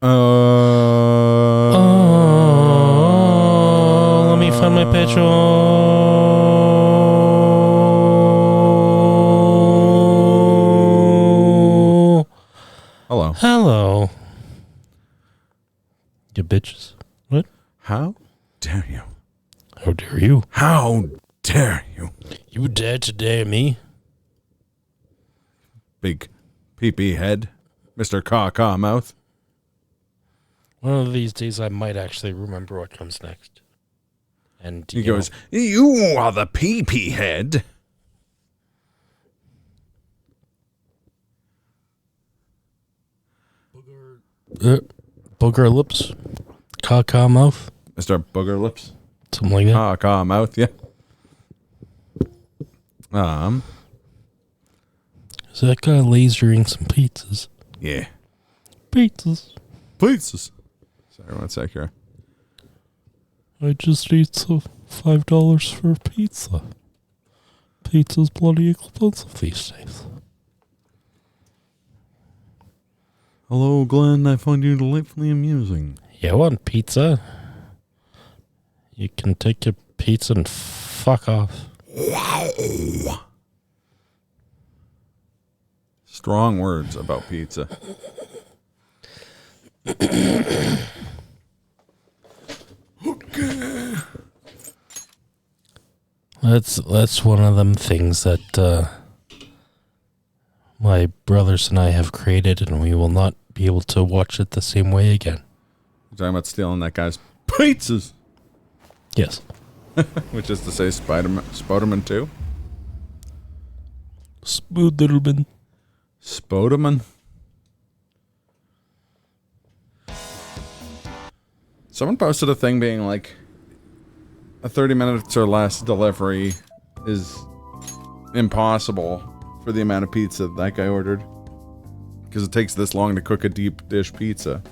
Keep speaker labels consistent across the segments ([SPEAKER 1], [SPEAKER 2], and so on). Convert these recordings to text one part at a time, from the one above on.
[SPEAKER 1] Let me find my petrol.
[SPEAKER 2] Hello.
[SPEAKER 1] Hello. You bitches. What?
[SPEAKER 2] How dare you?
[SPEAKER 1] How dare you?
[SPEAKER 2] How dare you?
[SPEAKER 1] You dare to dare me?
[SPEAKER 2] Big pee-pee head, Mr. Caw-Caw Mouth.
[SPEAKER 1] One of these days I might actually remember what comes next. And
[SPEAKER 2] He goes, you are the pee-pee head.
[SPEAKER 1] Booger lips, caw mouth,
[SPEAKER 2] Mr. Booger Lips.
[SPEAKER 1] something like that.
[SPEAKER 2] Caw-Caw Mouth, yeah.
[SPEAKER 1] Is that guy lasering some pizzas?
[SPEAKER 2] Yeah.
[SPEAKER 1] Pizzas.
[SPEAKER 2] Pizzas. Sorry, one sec here.
[SPEAKER 1] I just need some $5 for a pizza. Pizza's bloody expensive these days.
[SPEAKER 2] Hello, Glenn. I find you delightfully amusing.
[SPEAKER 1] You want pizza? You can take your pizza and fuck off.
[SPEAKER 2] Strong words about pizza. Okay.
[SPEAKER 1] That's one of them things that my brothers and I have created, and we will not be able to watch it the same way again.
[SPEAKER 2] You're talking about stealing that guy's pizzas.
[SPEAKER 1] Yes.
[SPEAKER 2] Which is to say Spoderman 2?
[SPEAKER 1] Spooderman.
[SPEAKER 2] Spoderman? Someone posted a thing being like, a 30 minutes or less delivery is impossible for the amount of pizza that guy ordered. Because it takes this long to cook a deep dish pizza.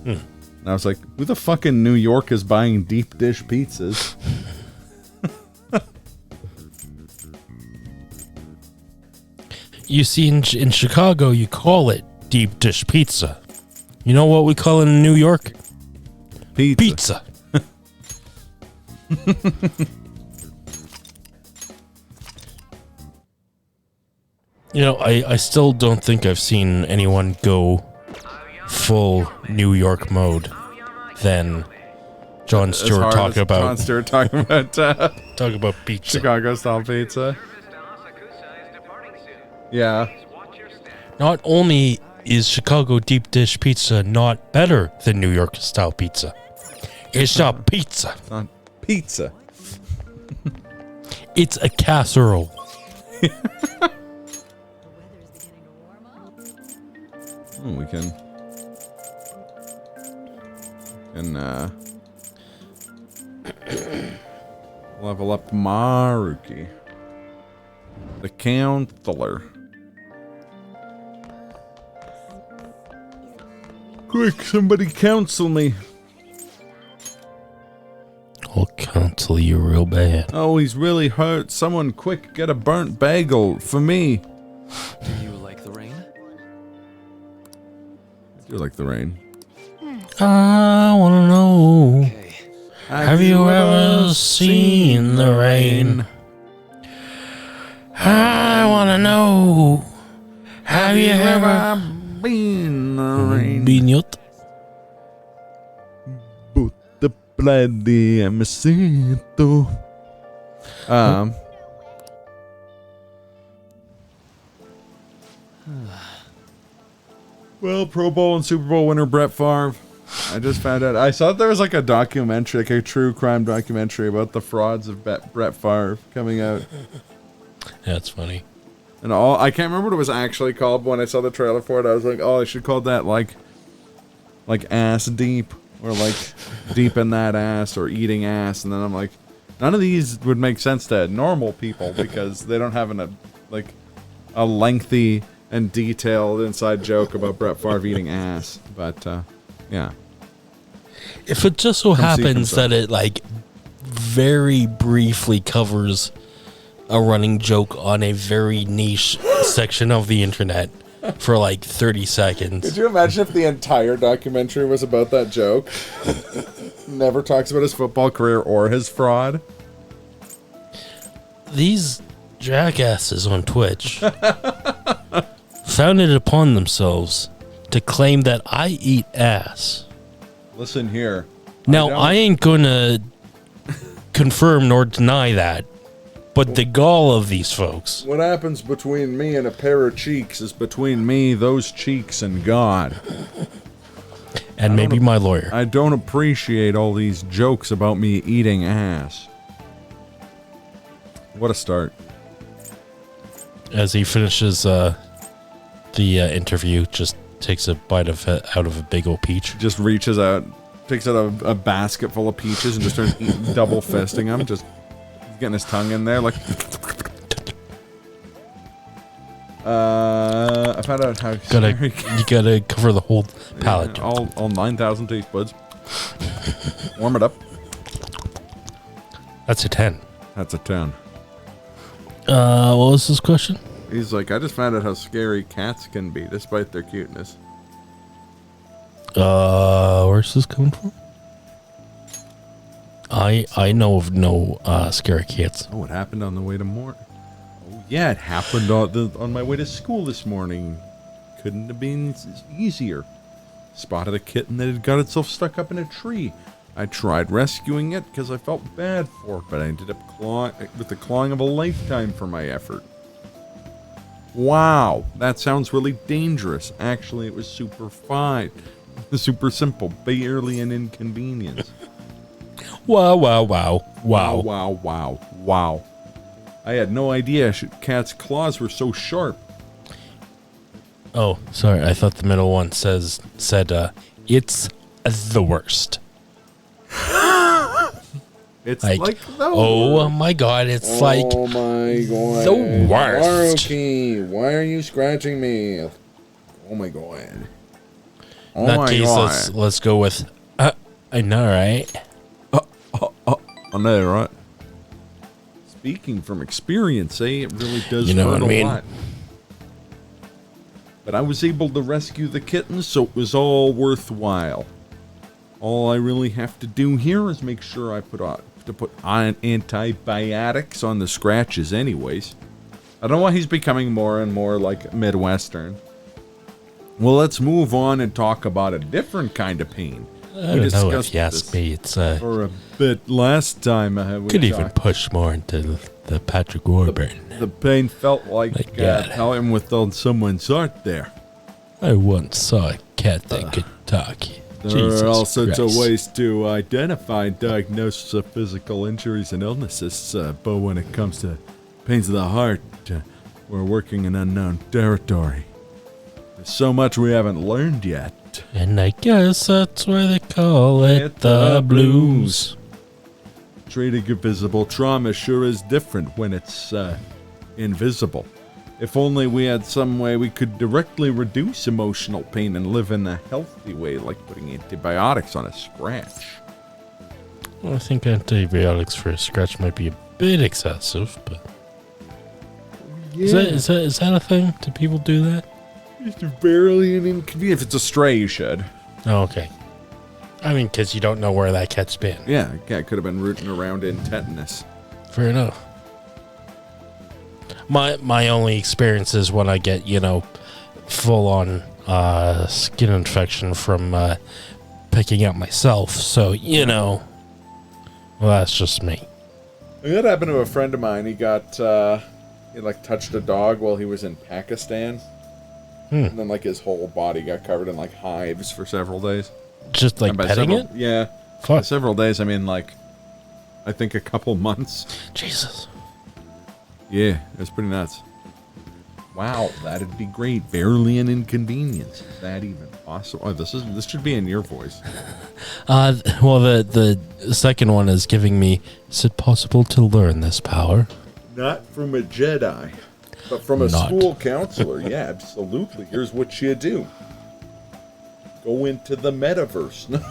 [SPEAKER 2] And I was like, who the fuck in New York is buying deep dish pizzas?
[SPEAKER 1] You see, in Chicago, you call it deep dish pizza. You know what we call it in New York?
[SPEAKER 2] Pizza.
[SPEAKER 1] You know, I still don't think I've seen anyone go full New York mode than Jon Stewart talking about.
[SPEAKER 2] Jon Stewart talking about
[SPEAKER 1] Talk about pizza.
[SPEAKER 2] Chicago style pizza. Yeah.
[SPEAKER 1] Not only is Chicago deep dish pizza not better than New York style pizza, it's not pizza.
[SPEAKER 2] It's not pizza.
[SPEAKER 1] It's a casserole.
[SPEAKER 2] We can level up Maruki, the counselor. Quick, somebody counsel me.
[SPEAKER 1] I'll counsel you real bad.
[SPEAKER 2] Oh, he's really hurt. Someone quick, get a burnt bagel for me.
[SPEAKER 3] Do you like the rain?
[SPEAKER 2] I do like the rain.
[SPEAKER 1] I wanna know.
[SPEAKER 3] Okay.
[SPEAKER 1] Have you ever seen the rain? I wanna know. Have you ever
[SPEAKER 2] been the rain?
[SPEAKER 1] been yet?
[SPEAKER 2] The bloody amacito. Well, Pro Bowl and Super Bowl winner Brett Favre. I just found out. I saw there was like a documentary, like a true crime documentary about the frauds of Brett Favre coming out.
[SPEAKER 1] That's funny.
[SPEAKER 2] And I can't remember what it was actually called, but when I saw the trailer for it, I was like, oh, I should call that like ass deep, or like deep in that ass, or eating ass. And then I'm like, none of these would make sense to normal people because they don't have a lengthy and detailed inside joke about Brett Favre eating ass. But yeah.
[SPEAKER 1] If it just so
[SPEAKER 2] Come see
[SPEAKER 1] happens
[SPEAKER 2] from
[SPEAKER 1] that it like very briefly covers a running joke on a very niche section of the internet, for like 30 seconds.
[SPEAKER 2] Could you imagine if the entire documentary was about that joke? Never talks about his football career or his fraud.
[SPEAKER 1] These jackasses on Twitch found it upon themselves to claim that I eat ass.
[SPEAKER 2] Listen here.
[SPEAKER 1] Now, I ain't gonna confirm nor deny that, but the gall of these folks.
[SPEAKER 2] What happens between me and a pair of cheeks is between me, those cheeks, and God.
[SPEAKER 1] And maybe my lawyer.
[SPEAKER 2] I don't appreciate all these jokes about me eating ass. What a start.
[SPEAKER 1] As he finishes the interview, just takes a bite out of a big old peach.
[SPEAKER 2] Just reaches out, takes out a basket full of peaches and just starts eating, double fisting them. Just getting his tongue in there like... I found out how...
[SPEAKER 1] You gotta cover the whole palate.
[SPEAKER 2] Yeah, all 9,000 taste buds. Warm it up.
[SPEAKER 1] That's a 10.
[SPEAKER 2] That's a 10.
[SPEAKER 1] What was this question?
[SPEAKER 2] He's like, I just found out how scary cats can be, despite their cuteness.
[SPEAKER 1] Where's this coming from? I know of no scary cats.
[SPEAKER 2] Oh, it happened on the way to Oh, yeah, it happened on my way to school this morning. Couldn't have been easier. Spotted a kitten that had got itself stuck up in a tree. I tried rescuing it because I felt bad for it, but I ended up with the clawing of a lifetime for my effort. Wow, that sounds really dangerous. Actually, it was super fine. Super simple, barely an inconvenience.
[SPEAKER 1] Wow, wow, wow, wow.
[SPEAKER 2] Wow, wow, wow. I had no idea cat's claws were so sharp.
[SPEAKER 1] Oh, sorry. I thought the middle one said, it's the worst.
[SPEAKER 2] It's like the
[SPEAKER 1] oh
[SPEAKER 2] worst.
[SPEAKER 1] my god, it's like
[SPEAKER 2] oh my god,
[SPEAKER 1] the worst.
[SPEAKER 2] Haruki, why are you scratching me? Oh my god. Oh
[SPEAKER 1] In that
[SPEAKER 2] my
[SPEAKER 1] case,
[SPEAKER 2] god.
[SPEAKER 1] let's go with. I know, right?
[SPEAKER 2] I know, right? Speaking from experience, it really does
[SPEAKER 1] You know
[SPEAKER 2] hurt
[SPEAKER 1] what I mean?
[SPEAKER 2] a lot. But I was able to rescue the kitten, so it was all worthwhile. All I really have to do here is make sure I put on antibiotics on the scratches anyways. I don't know why he's becoming more and more like Midwestern. Well, let's move on and talk about a different kind of pain.
[SPEAKER 1] I don't know if you ask me. It's
[SPEAKER 2] for a bit last time. We
[SPEAKER 1] could even push more into the Patrick Warburton.
[SPEAKER 2] The pain felt like
[SPEAKER 1] God.
[SPEAKER 2] telling with someone's heart there.
[SPEAKER 1] I once saw a cat that could talk.
[SPEAKER 2] There are all sorts of
[SPEAKER 1] Christ.
[SPEAKER 2] ways to identify and diagnosis of physical injuries and illnesses, but when it comes to pains of the heart, we're working in unknown territory. There's so much we haven't learned yet.
[SPEAKER 1] And I guess that's why they call it the blues.
[SPEAKER 2] Treating invisible trauma sure is different when it's invisible. If only we had some way we could directly reduce emotional pain and live in a healthy way, like putting antibiotics on a scratch.
[SPEAKER 1] Well, I think antibiotics for a scratch might be a bit excessive, but
[SPEAKER 2] Yeah.
[SPEAKER 1] is that a thing? Do people do that?
[SPEAKER 2] It's barely an inconvenience. If it's a stray, you should.
[SPEAKER 1] Oh, okay. I mean, because you don't know where that cat's been.
[SPEAKER 2] Yeah, the cat could have been rooting around in tetanus.
[SPEAKER 1] Fair enough. My only experience is when I get, full on skin infection from picking up myself. So, well, that's just me.
[SPEAKER 2] That happened to a friend of mine. He got, he touched a dog while he was in Pakistan. And then, his whole body got covered in, hives for several days.
[SPEAKER 1] Just,
[SPEAKER 2] And by
[SPEAKER 1] petting
[SPEAKER 2] several,
[SPEAKER 1] it?
[SPEAKER 2] Yeah.
[SPEAKER 1] Fuck.
[SPEAKER 2] By several days, I mean, I think a couple months.
[SPEAKER 1] Jesus.
[SPEAKER 2] Yeah, it was pretty nuts. Wow, that'd be great. Barely an inconvenience. Is that even possible? Oh, this should be in your voice.
[SPEAKER 1] Well, the second one is giving me, is it possible to learn this power?
[SPEAKER 2] Not from a Jedi, but from a
[SPEAKER 1] Not.
[SPEAKER 2] school counselor. Yeah, absolutely. Here's what you do. Go into the metaverse.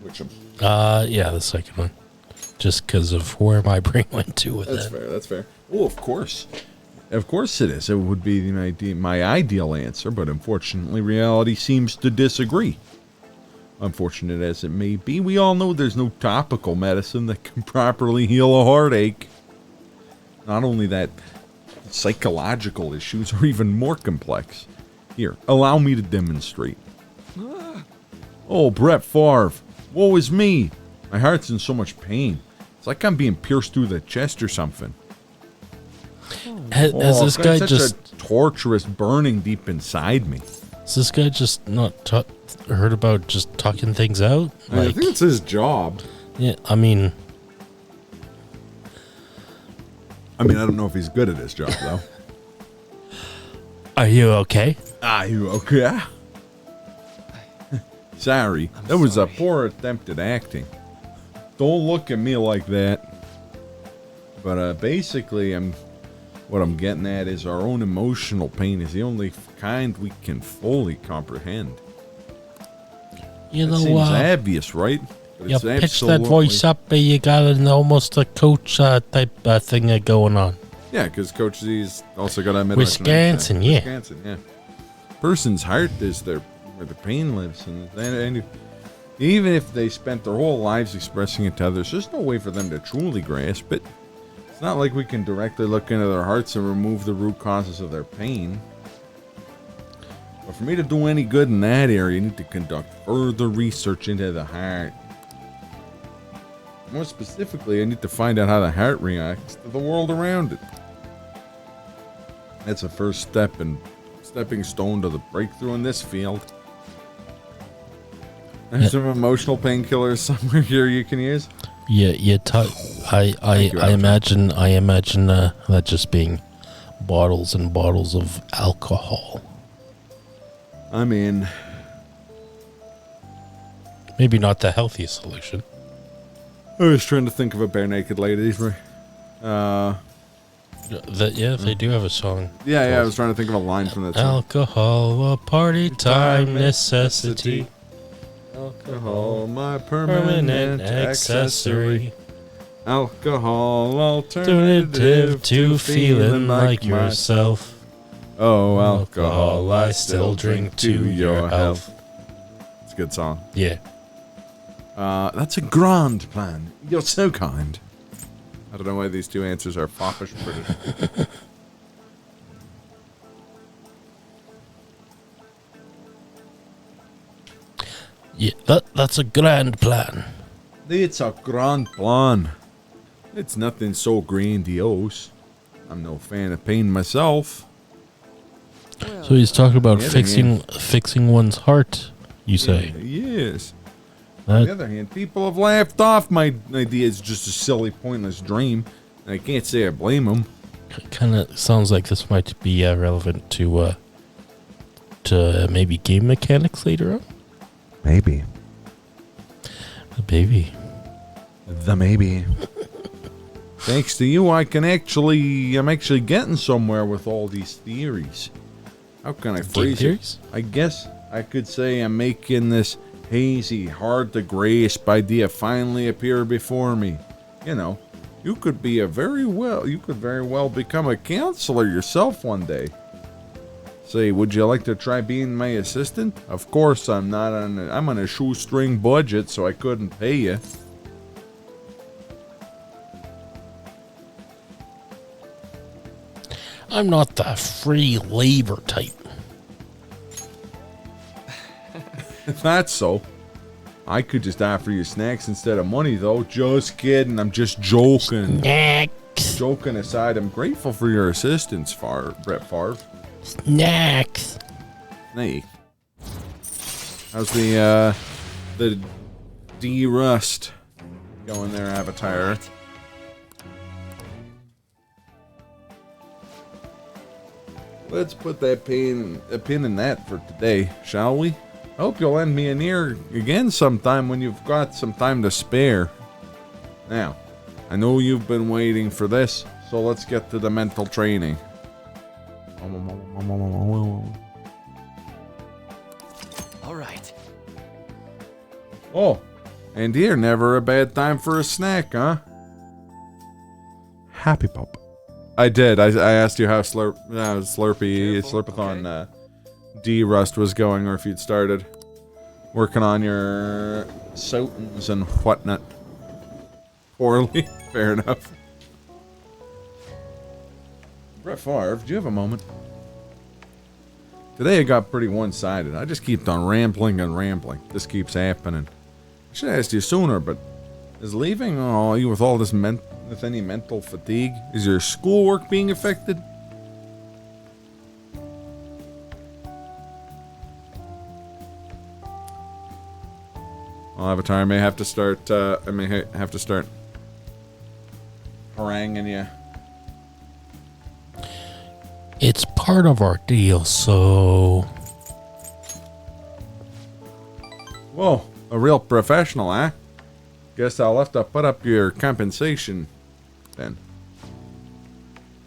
[SPEAKER 2] Which
[SPEAKER 1] Yeah, the second one. Just because of where my brain went to with
[SPEAKER 2] that's
[SPEAKER 1] it.
[SPEAKER 2] fair. That's fair. Oh, of course. Of course it is. It would be my ideal answer, but unfortunately reality seems to disagree. Unfortunate as it may be, we all know there's no topical medicine that can properly heal a heartache. Not only that, psychological issues are even more complex. Here, allow me to demonstrate. Oh, Brett Favre, woe is me. My heart's in so much pain. It's like I'm being pierced through the chest or something.
[SPEAKER 1] Has this guy
[SPEAKER 2] such
[SPEAKER 1] just
[SPEAKER 2] a torturous burning deep inside me.
[SPEAKER 1] has this guy just not heard about just talking things out?
[SPEAKER 2] I think it's his job.
[SPEAKER 1] Yeah, I mean,
[SPEAKER 2] I don't know if he's good at his job though.
[SPEAKER 1] are you okay?
[SPEAKER 2] Are you okay? Sorry, that was a
[SPEAKER 3] sorry.
[SPEAKER 2] poor attempt at acting. Don't look at me like that. But basically, what I'm getting at is our own emotional pain is the only kind we can fully comprehend.
[SPEAKER 1] You
[SPEAKER 2] That
[SPEAKER 1] know,
[SPEAKER 2] seems obvious, right? But
[SPEAKER 1] you
[SPEAKER 2] it's
[SPEAKER 1] pitch that voice
[SPEAKER 2] absolutely-
[SPEAKER 1] up, and you got almost a coach type thing going on.
[SPEAKER 2] Yeah, because Coach Z's also got a
[SPEAKER 1] Wisconsin, yeah.
[SPEAKER 2] Wisconsin, yeah. Person's heart is where the pain lives, and even if they spent their whole lives expressing it to others, there's no way for them to truly grasp it. It's not like we can directly look into their hearts and remove the root causes of their pain. But for me to do any good in that area, you need to conduct further research into the heart. More specifically, I need to find out how the heart reacts to the world around it. That's a first step and stepping stone to the breakthrough in this field. There's some emotional painkillers somewhere here you can use.
[SPEAKER 1] Yeah, I
[SPEAKER 2] you,
[SPEAKER 1] imagine that just being bottles and bottles of alcohol.
[SPEAKER 2] I mean,
[SPEAKER 1] Maybe not the healthiest solution.
[SPEAKER 2] I was trying to think of a bare naked lady.
[SPEAKER 1] They do have a song.
[SPEAKER 2] Yeah, I was trying to think of a line from that song.
[SPEAKER 1] Alcohol, a party time necessity.
[SPEAKER 2] Alcohol, my
[SPEAKER 1] Permanent accessory.
[SPEAKER 2] Alcohol,
[SPEAKER 1] Alternative to feeling like yourself.
[SPEAKER 2] Oh, alcohol, I still drink to your health. It's a good song.
[SPEAKER 1] Yeah.
[SPEAKER 2] That's a grand plan. You're so kind. I don't know why these two answers are foppish British.
[SPEAKER 1] Yeah, that's a grand plan.
[SPEAKER 2] It's a grand plan. It's nothing so grandiose. I'm no fan of pain myself.
[SPEAKER 1] So he's talking about
[SPEAKER 2] On the other
[SPEAKER 1] fixing one's heart, you say.
[SPEAKER 2] Yes. On the
[SPEAKER 1] That,
[SPEAKER 2] other hand, people have laughed off my idea. It's just a silly, pointless dream. And I can't say I blame them.
[SPEAKER 1] kind of sounds like this might be relevant to maybe game mechanics later on.
[SPEAKER 2] Maybe.
[SPEAKER 1] Maybe.
[SPEAKER 2] The maybe. Thanks to you, I'm actually getting somewhere with all these theories. How can I
[SPEAKER 1] Game
[SPEAKER 2] phrase it?
[SPEAKER 1] theories?
[SPEAKER 2] I guess I could say I'm making this hazy, hard to grasp idea finally appear before me. You know, you could very well become a counselor yourself one day. Say, would you like to try being my assistant? Of course, I'm on a shoestring budget, so I couldn't pay you.
[SPEAKER 1] I'm not the free labor type.
[SPEAKER 2] If that's so, I could just offer you snacks instead of money, though. Just kidding. I'm just joking.
[SPEAKER 1] Snacks.
[SPEAKER 2] Joking aside, I'm grateful for your assistance, Brett Favre.
[SPEAKER 1] Snacks.
[SPEAKER 2] Hey, how's the D-Rust going there, Avatar? Let's put a pin in that for today, shall we? I hope you'll lend me an ear again sometime when you've got some time to spare. Now, I know you've been waiting for this, so let's get to the mental training.
[SPEAKER 3] All right.
[SPEAKER 2] Oh, and here, never a bad time for a snack, huh? Happy Pop. I did. I asked you how Slurpathon D Rust was going, or if you'd started working on your Sotans and whatnot. Poorly. Fair enough. Brett Favre, do you have a moment? Today it got pretty one-sided. I just kept on rambling and rambling. This keeps happening. I should have asked you sooner, but is leaving you with all this with any mental fatigue? Is your schoolwork being affected? Well, Avatar, I may have to start haranguing you.
[SPEAKER 1] It's part of our deal, so...
[SPEAKER 2] Whoa, a real professional, eh? Guess I'll have to put up your compensation, then.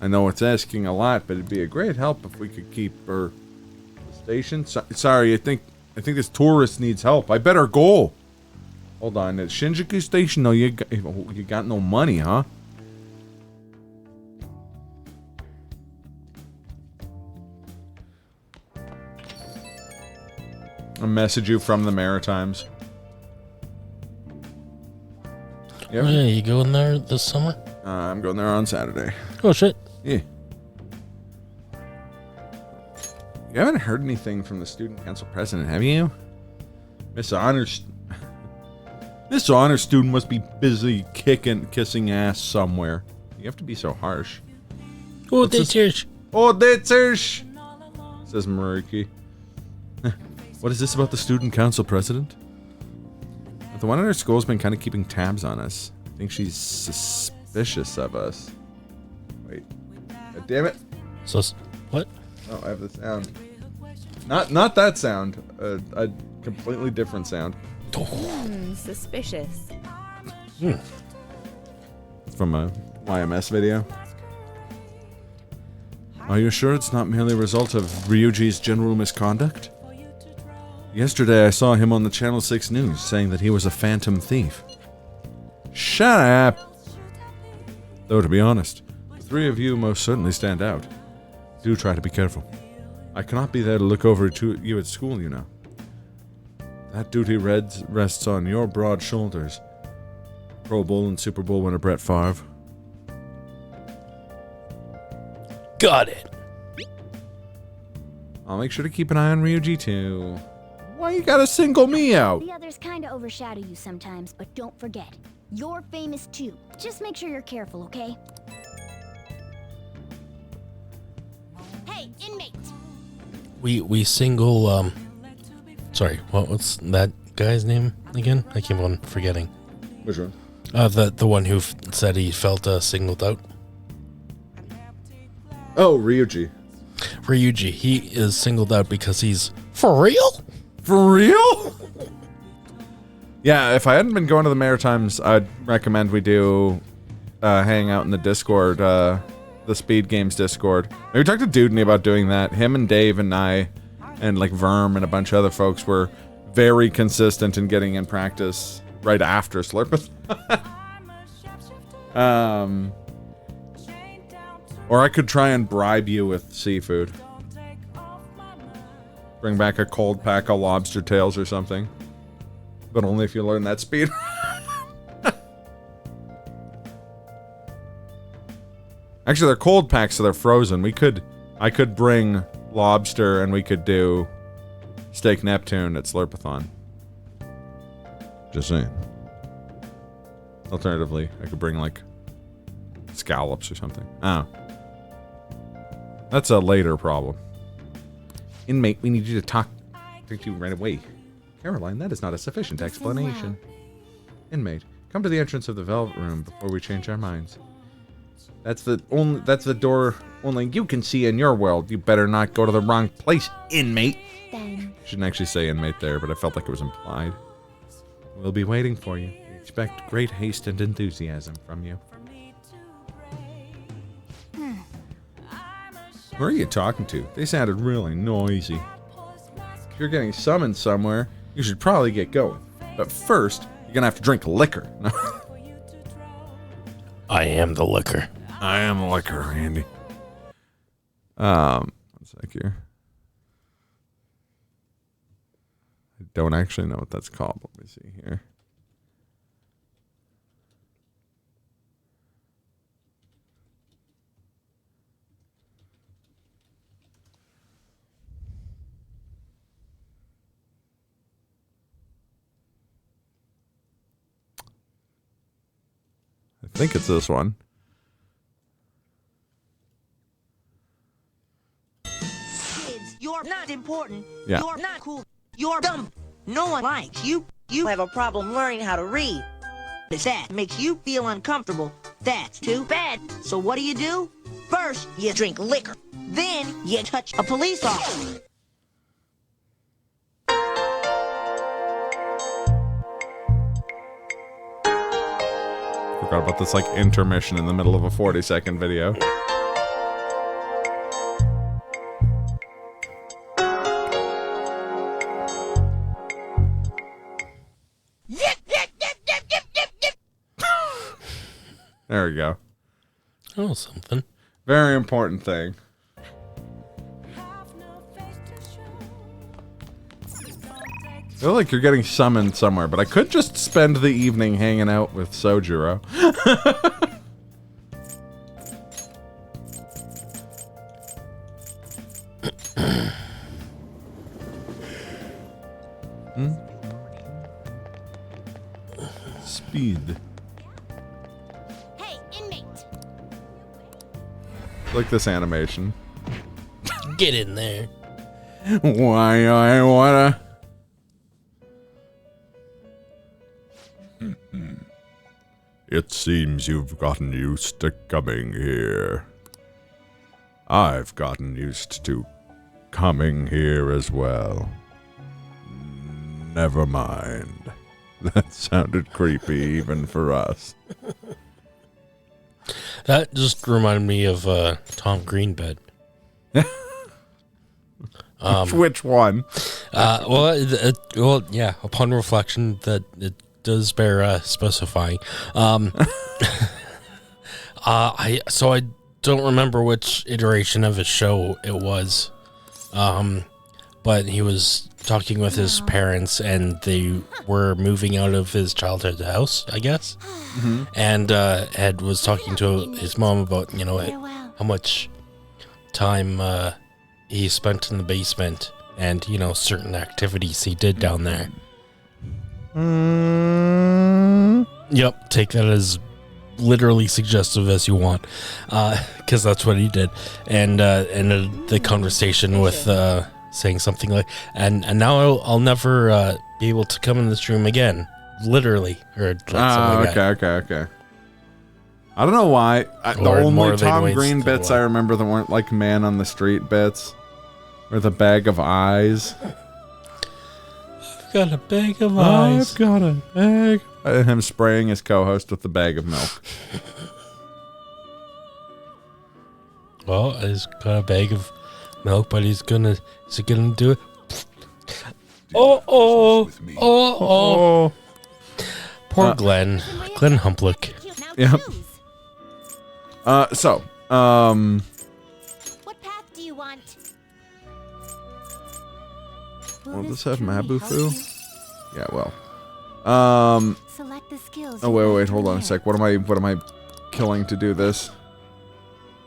[SPEAKER 2] I know it's asking a lot, but it'd be a great help if we could keep the station. Sorry, I think this tourist needs help. I better go. Hold on, at Shinjuku Station? No, you got no money, huh? I'll message you from the Maritimes.
[SPEAKER 1] Yeah, you going there this summer?
[SPEAKER 2] I'm going there on Saturday.
[SPEAKER 1] Oh, shit.
[SPEAKER 2] Yeah. You haven't heard anything from the student council president, have you? Miss Honor student must be busy kissing ass somewhere. You have to be so harsh.
[SPEAKER 1] Oh, that's yours.
[SPEAKER 2] Oh, that's yours, says Maruki. What is this about the student council president? The one at our school's been kind of keeping tabs on us. I think she's suspicious of us. Wait. God damn it.
[SPEAKER 1] So, what?
[SPEAKER 2] Oh, I have the sound. Not that sound. A completely different sound.
[SPEAKER 4] Suspicious.
[SPEAKER 2] It's from a YMS video. Are you sure it's not merely a result of Ryuji's general misconduct? Yesterday I saw him on the Channel 6 News saying that he was a phantom thief. Shut up! Though to be honest, the three of you most certainly stand out. Do try to be careful. I cannot be there to look over to you at school, you know. That duty rests on your broad shoulders. Pro Bowl and Super Bowl winner Brett Favre.
[SPEAKER 1] Got it.
[SPEAKER 2] I'll make sure to keep an eye on Ryuji too. Why you gotta single me out?
[SPEAKER 5] The others kinda overshadow you sometimes, but don't forget, you're famous too. Just make sure you're careful, okay? Hey, inmate!
[SPEAKER 1] We single, sorry, what's that guy's name again? I keep on forgetting.
[SPEAKER 2] Which one?
[SPEAKER 1] The one who said he felt singled out.
[SPEAKER 2] Oh, Ryuji.
[SPEAKER 1] Ryuji, he is singled out because he's for real?
[SPEAKER 2] For real? Yeah, if I hadn't been going to the Maritimes, I'd recommend we do hang out in the Discord, the Speed Games Discord. Maybe talk to Dudney about doing that. Him and Dave and I, and like Verm and a bunch of other folks were very consistent in getting in practice right after Slurpathon. Or I could try and bribe you with seafood. Bring back a cold pack of lobster tails or something. But only if you learn that speed. Actually, they're cold packs, so they're frozen. I could bring lobster and we could do steak Neptune at Slurpathon. Just saying. Alternatively, I could bring like scallops or something. Oh. That's a later problem. Inmate, we need you to talk to you right away. Caroline, that is not a sufficient explanation. Inmate, come to the entrance of the Velvet Room before we change our minds. That's the door only you can see in your world. You better not go to the wrong place, inmate.
[SPEAKER 5] Then
[SPEAKER 2] Shouldn't actually say inmate there, but I felt like it was implied. We'll be waiting for you. We expect great haste and enthusiasm from you. Who are you talking to? They sounded really noisy. If you're getting summoned somewhere, you should probably get going. But first, you're gonna have to drink liquor.
[SPEAKER 1] I am the liquor.
[SPEAKER 2] I am liquor, Andy. One sec here. I don't actually know what that's called. Let me see here. I think it's this one.
[SPEAKER 4] Kids, you're not important.
[SPEAKER 2] Yeah.
[SPEAKER 4] You're not cool. You're dumb. No one likes you. You have a problem learning how to read. If that makes you feel uncomfortable, that's too bad. So what do? First, you drink liquor. Then, you touch a police officer.
[SPEAKER 2] Forgot about this like intermission in the middle of a 40-second video. There we go.
[SPEAKER 1] Oh, something.
[SPEAKER 2] Very important thing. I feel like you're getting summoned somewhere, but I could just spend the evening hanging out with Sojiro. Speed.
[SPEAKER 5] Hey, inmate.
[SPEAKER 2] Like this animation.
[SPEAKER 1] Get in there.
[SPEAKER 2] Why I wanna... It seems you've gotten used to coming here. I've gotten used to coming here as well. Never mind. That sounded creepy even for us.
[SPEAKER 1] That just reminded me of Tom Green bit.
[SPEAKER 2] Which one?
[SPEAKER 1] Well, yeah. Upon reflection, that it does bear specifying. I don't remember which iteration of his show it was, but he was talking with his parents, and they were moving out of his childhood house, I guess.
[SPEAKER 2] Mm-hmm.
[SPEAKER 1] And Ed was talking to his mom about how much time he spent in the basement, and certain activities he did down there. Yep, take that as literally suggestive as you want, because that's what he did. And the conversation with saying something like, and now I'll never be able to come in this room again, literally, or something like that.
[SPEAKER 2] Okay. I don't know why. The
[SPEAKER 1] Or
[SPEAKER 2] only
[SPEAKER 1] more than
[SPEAKER 2] Tom
[SPEAKER 1] ways
[SPEAKER 2] Green
[SPEAKER 1] to
[SPEAKER 2] bits
[SPEAKER 1] what?
[SPEAKER 2] I remember that weren't like man on the street bits, or the bag of eyes.
[SPEAKER 1] Got a bag of eyes.
[SPEAKER 2] I've got a bag. And him spraying his co-host with the bag of milk.
[SPEAKER 1] Well, he's got a bag of milk, but is he gonna do it? Oh. Poor Glenn Humplick.
[SPEAKER 2] Yep.
[SPEAKER 5] Choose.
[SPEAKER 2] So,
[SPEAKER 5] What path do you want?
[SPEAKER 2] will this have Mabufu? Yeah, well.
[SPEAKER 5] Select the skills.
[SPEAKER 2] Oh wait, hold on a sec. What am I killing to do this?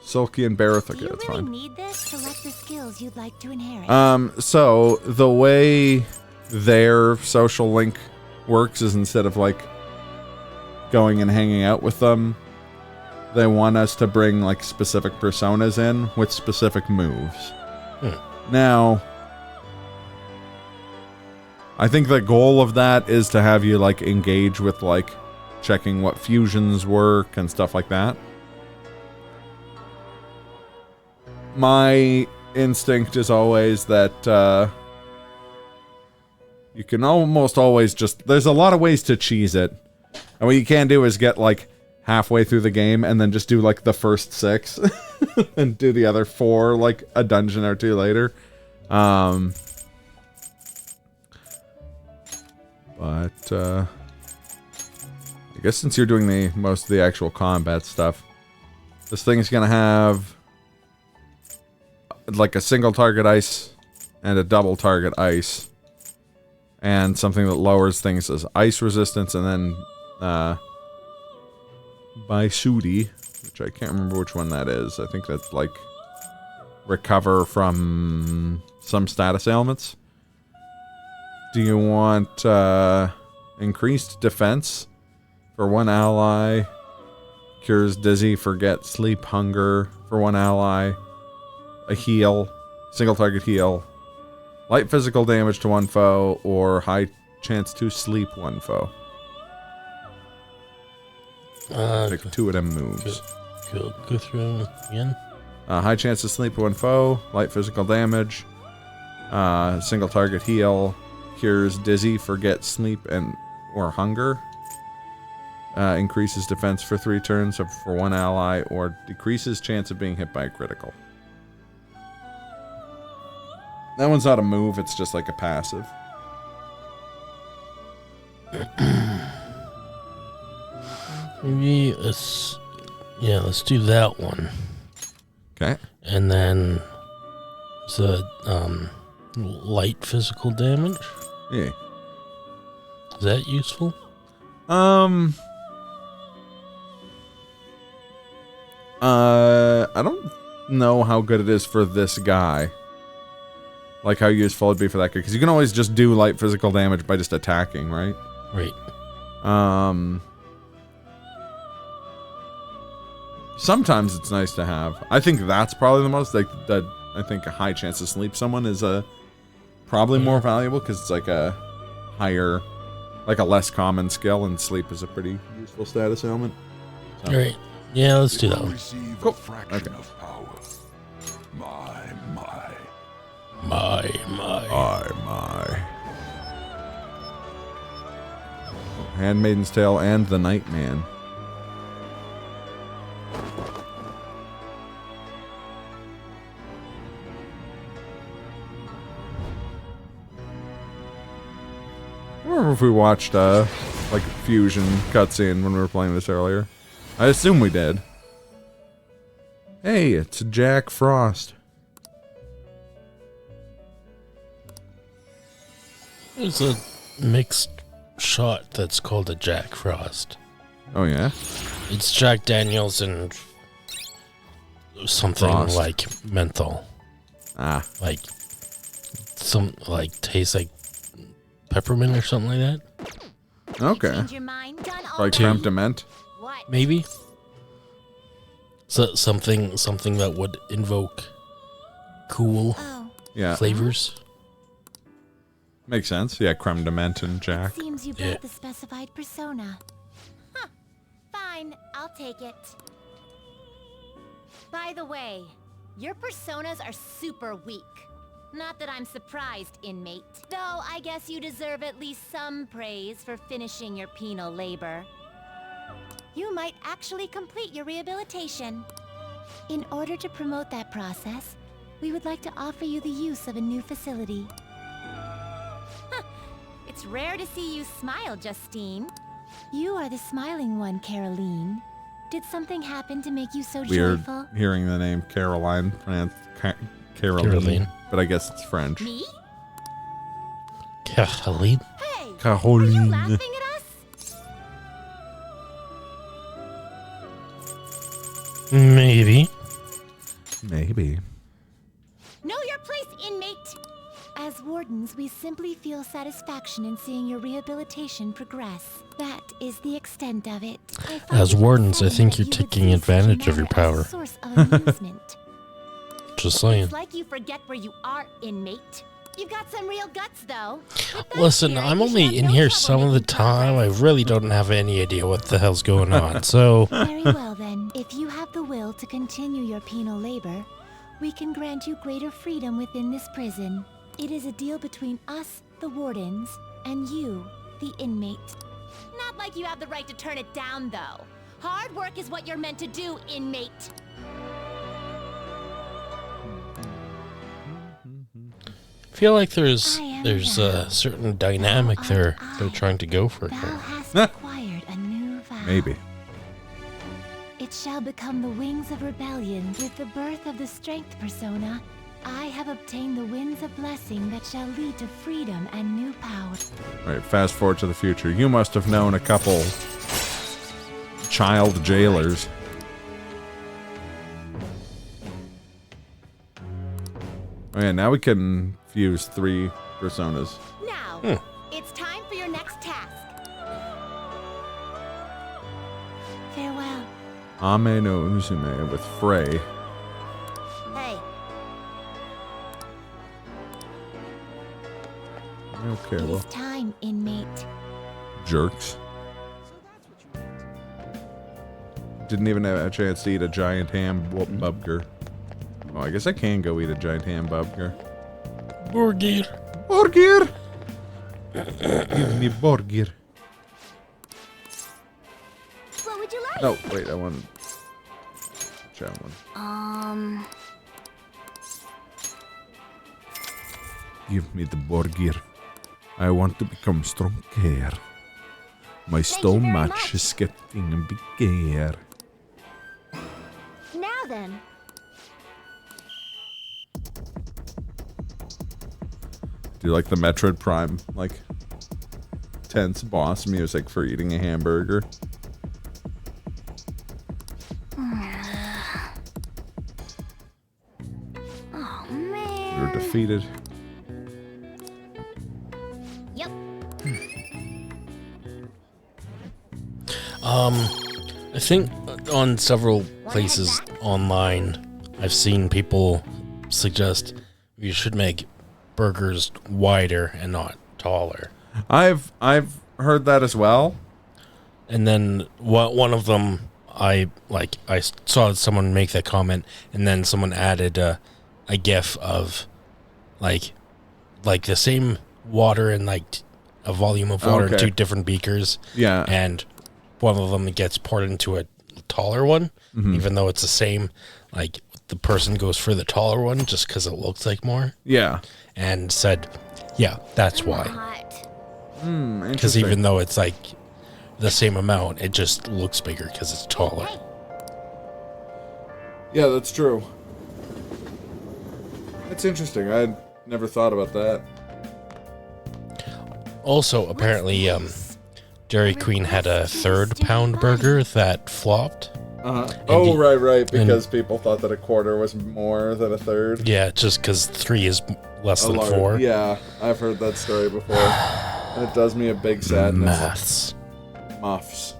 [SPEAKER 2] Sulky and Bareth.
[SPEAKER 5] Do
[SPEAKER 2] Okay,
[SPEAKER 5] you
[SPEAKER 2] that's
[SPEAKER 5] really
[SPEAKER 2] fine.
[SPEAKER 5] need this? Select the skills you'd like to inherit.
[SPEAKER 2] So the way their social link works is instead of like going and hanging out with them, they want us to bring like specific personas in with specific moves. Now, I think the goal of that is to have you like engage with like checking what fusions work and stuff like that. My instinct is always that you can almost always just... There's a lot of ways to cheese it. And what you can do is get, like, halfway through the game and then just do, like, the first 6. And do the other 4, like, a dungeon or 2 later. But, I guess since you're doing most of the actual combat stuff, This thing's gonna have like a single target ice and a double target ice, and something that lowers things as ice resistance, and then Baisudi, which I can't remember which one that is. I think that's like recover from some status ailments. Do you want increased defense for one ally? Cures dizzy, forget, sleep, hunger for one ally. A heal, single target heal. Light physical damage to one foe, or high chance to sleep one foe. Pick two of them moves.
[SPEAKER 1] Go through them again.
[SPEAKER 2] High chance to sleep one foe. Light physical damage. Single target heal. Cures dizzy, forget, sleep, and or hunger. Increases defense for 3 turns for one ally, or decreases chance of being hit by a critical. That one's not a move, it's just like a passive.
[SPEAKER 1] Maybe let's do that one.
[SPEAKER 2] Okay.
[SPEAKER 1] And then the light physical damage.
[SPEAKER 2] Yeah.
[SPEAKER 1] Is that useful?
[SPEAKER 2] I don't know how good it is for this guy. Like how useful it'd be for that guy, because you can always just do light physical damage by just attacking, right?
[SPEAKER 1] Right.
[SPEAKER 2] Sometimes it's nice to have. I think that's probably the most, like, that I think a high chance to sleep someone is probably more valuable, because it's like a higher, like a less common skill, and sleep is a pretty useful status ailment. So.
[SPEAKER 1] All right. Yeah, let's do that one.
[SPEAKER 2] Cool.
[SPEAKER 6] Okay.
[SPEAKER 2] Okay.
[SPEAKER 6] Of power. My.
[SPEAKER 2] My. Handmaiden's Tale and the Nightman. I remember if we watched like fusion cutscene when we were playing this earlier. I assume we did. Hey, it's Jack Frost.
[SPEAKER 1] There's a mixed shot that's called a Jack Frost.
[SPEAKER 2] Oh yeah?
[SPEAKER 1] It's Jack Daniels and something
[SPEAKER 2] Frost.
[SPEAKER 1] like menthol.
[SPEAKER 2] Ah.
[SPEAKER 1] Like tastes like peppermint or something like that.
[SPEAKER 2] Okay.
[SPEAKER 5] Change your mind, done
[SPEAKER 2] Like
[SPEAKER 1] Two.
[SPEAKER 2] creme de menthe?
[SPEAKER 5] What?
[SPEAKER 1] Maybe. So something that would invoke cool
[SPEAKER 5] Oh,
[SPEAKER 2] Yeah.
[SPEAKER 1] flavors.
[SPEAKER 2] Makes sense. Yeah, creme de menthe and Jack.
[SPEAKER 5] seems you
[SPEAKER 1] Yeah.
[SPEAKER 5] brought the specified persona. Huh. Fine, I'll take it. By the way, your personas are super weak. Not that I'm surprised, inmate. Though I guess you deserve at least some praise for finishing your penal labor. You might actually complete your rehabilitation. In order to promote that process, we would like to offer you the use of a new facility. It's rare to see you smile, Justine. You are the smiling one, Caroline. Did something happen to make you so
[SPEAKER 2] Weird
[SPEAKER 5] joyful?
[SPEAKER 2] hearing the name Caroline pronounced Caroline,
[SPEAKER 1] Caroline.
[SPEAKER 2] but I guess it's French.
[SPEAKER 5] Me?
[SPEAKER 1] Caroline.
[SPEAKER 5] Hey! Are you
[SPEAKER 2] Caroline.
[SPEAKER 5] laughing at us?
[SPEAKER 1] Maybe.
[SPEAKER 2] Maybe.
[SPEAKER 5] Know your place, inmate! As wardens, we simply feel satisfaction in seeing your rehabilitation progress. That is the extent of it. I find
[SPEAKER 1] As
[SPEAKER 5] it
[SPEAKER 1] wardens, I
[SPEAKER 5] upsetting
[SPEAKER 1] think
[SPEAKER 5] that
[SPEAKER 1] you're
[SPEAKER 5] you would
[SPEAKER 1] taking
[SPEAKER 5] see such a
[SPEAKER 1] advantage of your
[SPEAKER 5] matter as a
[SPEAKER 1] power.
[SPEAKER 5] source of amusement.
[SPEAKER 1] Just saying.
[SPEAKER 5] It's like you forget where you are, inmate. You've got some real guts, though. With that
[SPEAKER 1] Listen,
[SPEAKER 5] spirit,
[SPEAKER 1] I'm
[SPEAKER 5] you should
[SPEAKER 1] only
[SPEAKER 5] have
[SPEAKER 1] in
[SPEAKER 5] no
[SPEAKER 1] here
[SPEAKER 5] trouble
[SPEAKER 1] some of the
[SPEAKER 5] making
[SPEAKER 1] time. I
[SPEAKER 5] progress.
[SPEAKER 1] really don't have any idea what the hell's going on. So,
[SPEAKER 5] Very well, then. If you have the will to continue your penal labor, we can grant you greater freedom within this prison. It is a deal between us, the wardens, and you, the inmate. Not like you have the right to turn it down, though. Hard work is what you're meant to do, inmate.
[SPEAKER 1] I feel like there's
[SPEAKER 5] I am
[SPEAKER 1] a certain dynamic
[SPEAKER 5] Thou
[SPEAKER 1] they're
[SPEAKER 5] art
[SPEAKER 1] they're
[SPEAKER 5] I.
[SPEAKER 1] trying to go for
[SPEAKER 5] Thou
[SPEAKER 1] here.
[SPEAKER 5] hast acquired a new vow.
[SPEAKER 2] Maybe.
[SPEAKER 5] It shall become the wings of rebellion. With the birth of the strength persona, I have obtained the winds of blessing that shall lead to freedom and new power.
[SPEAKER 2] Alright, fast forward to the future. You must have known a couple child jailers. Oh yeah, now we can fuse 3 personas.
[SPEAKER 5] Now, it's time for your next task. Farewell.
[SPEAKER 2] Ame no Uzume with Frey.
[SPEAKER 5] Hey,
[SPEAKER 2] Okay,
[SPEAKER 5] it
[SPEAKER 2] well,
[SPEAKER 5] is time, inmate.
[SPEAKER 2] jerks. Didn't even have a chance to eat a giant ham bubger. Oh, I guess I can go eat a giant ham bubger.
[SPEAKER 1] Burger.
[SPEAKER 2] Burger! Give me burger.
[SPEAKER 5] What would you like?
[SPEAKER 2] Oh, wait, I want chow one. Give me the burger. I want to become stronger. My
[SPEAKER 5] you very
[SPEAKER 2] stomach
[SPEAKER 5] much.
[SPEAKER 2] is getting bigger.
[SPEAKER 5] Now then.
[SPEAKER 2] Do you like the Metroid Prime, like, tense boss music for eating a hamburger?
[SPEAKER 5] Oh, man.
[SPEAKER 2] You're defeated.
[SPEAKER 5] Yep.
[SPEAKER 1] I think on several places online, I've seen people suggest you should make burgers wider and not taller.
[SPEAKER 2] I've heard that as well.
[SPEAKER 1] And then one of them, I saw someone make that comment, and then someone added a GIF of like the same water and like a volume of water in
[SPEAKER 2] Okay.
[SPEAKER 1] 2 different beakers.
[SPEAKER 2] Yeah.
[SPEAKER 1] And one of them gets poured into a taller one, even though it's the same. Like the person goes for the taller one just because it looks like more,
[SPEAKER 2] Yeah.
[SPEAKER 1] and said, "Yeah, that's why."
[SPEAKER 5] Hot.
[SPEAKER 1] Because
[SPEAKER 2] Interesting.
[SPEAKER 1] even though it's like the same amount, it just looks bigger because it's taller.
[SPEAKER 5] Hey,
[SPEAKER 2] Yeah, that's true. That's interesting. I never thought about that.
[SPEAKER 1] Also, apparently, Dairy Queen had a 3rd pound burger that flopped.
[SPEAKER 2] Oh, right. Because people thought that a quarter was more than a third.
[SPEAKER 1] Yeah, just because 3 is less than 4.
[SPEAKER 2] Yeah, I've heard that story before. And it does me a big sadness.
[SPEAKER 1] Maths.
[SPEAKER 2] Muffs.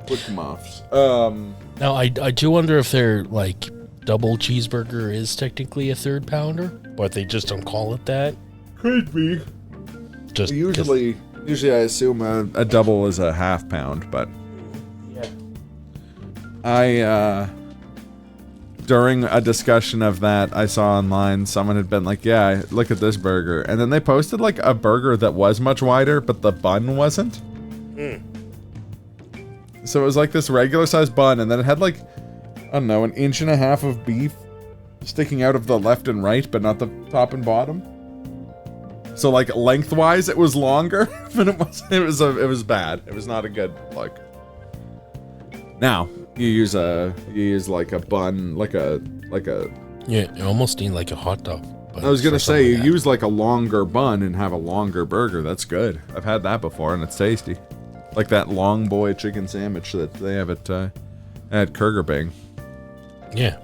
[SPEAKER 2] Quick muffs.
[SPEAKER 1] Now, I do wonder if their like double cheeseburger is technically a 3rd pounder, but they just don't call it that.
[SPEAKER 2] Could be.
[SPEAKER 1] Just 'cause-
[SPEAKER 2] Usually I assume a double is a half pound, but I during a discussion of that I saw online someone had been like, yeah, look at this burger, and then they posted like a burger that was much wider but the bun wasn't. So it was like this regular sized bun, and then it had like, I don't know, 1.5 inches of beef sticking out of the left and right, but not the top and bottom. So like lengthwise, it was longer, but it was bad. It was not a good look. Now you use like a bun, like a.
[SPEAKER 1] yeah, you almost need like a hot dog. bun
[SPEAKER 2] I was gonna
[SPEAKER 1] for
[SPEAKER 2] say
[SPEAKER 1] something
[SPEAKER 2] you
[SPEAKER 1] like that.
[SPEAKER 2] use like a longer bun and have a longer burger. That's good. I've had that before and it's tasty. Like that long boy chicken sandwich that they have at Kurger Bang.
[SPEAKER 1] Yeah.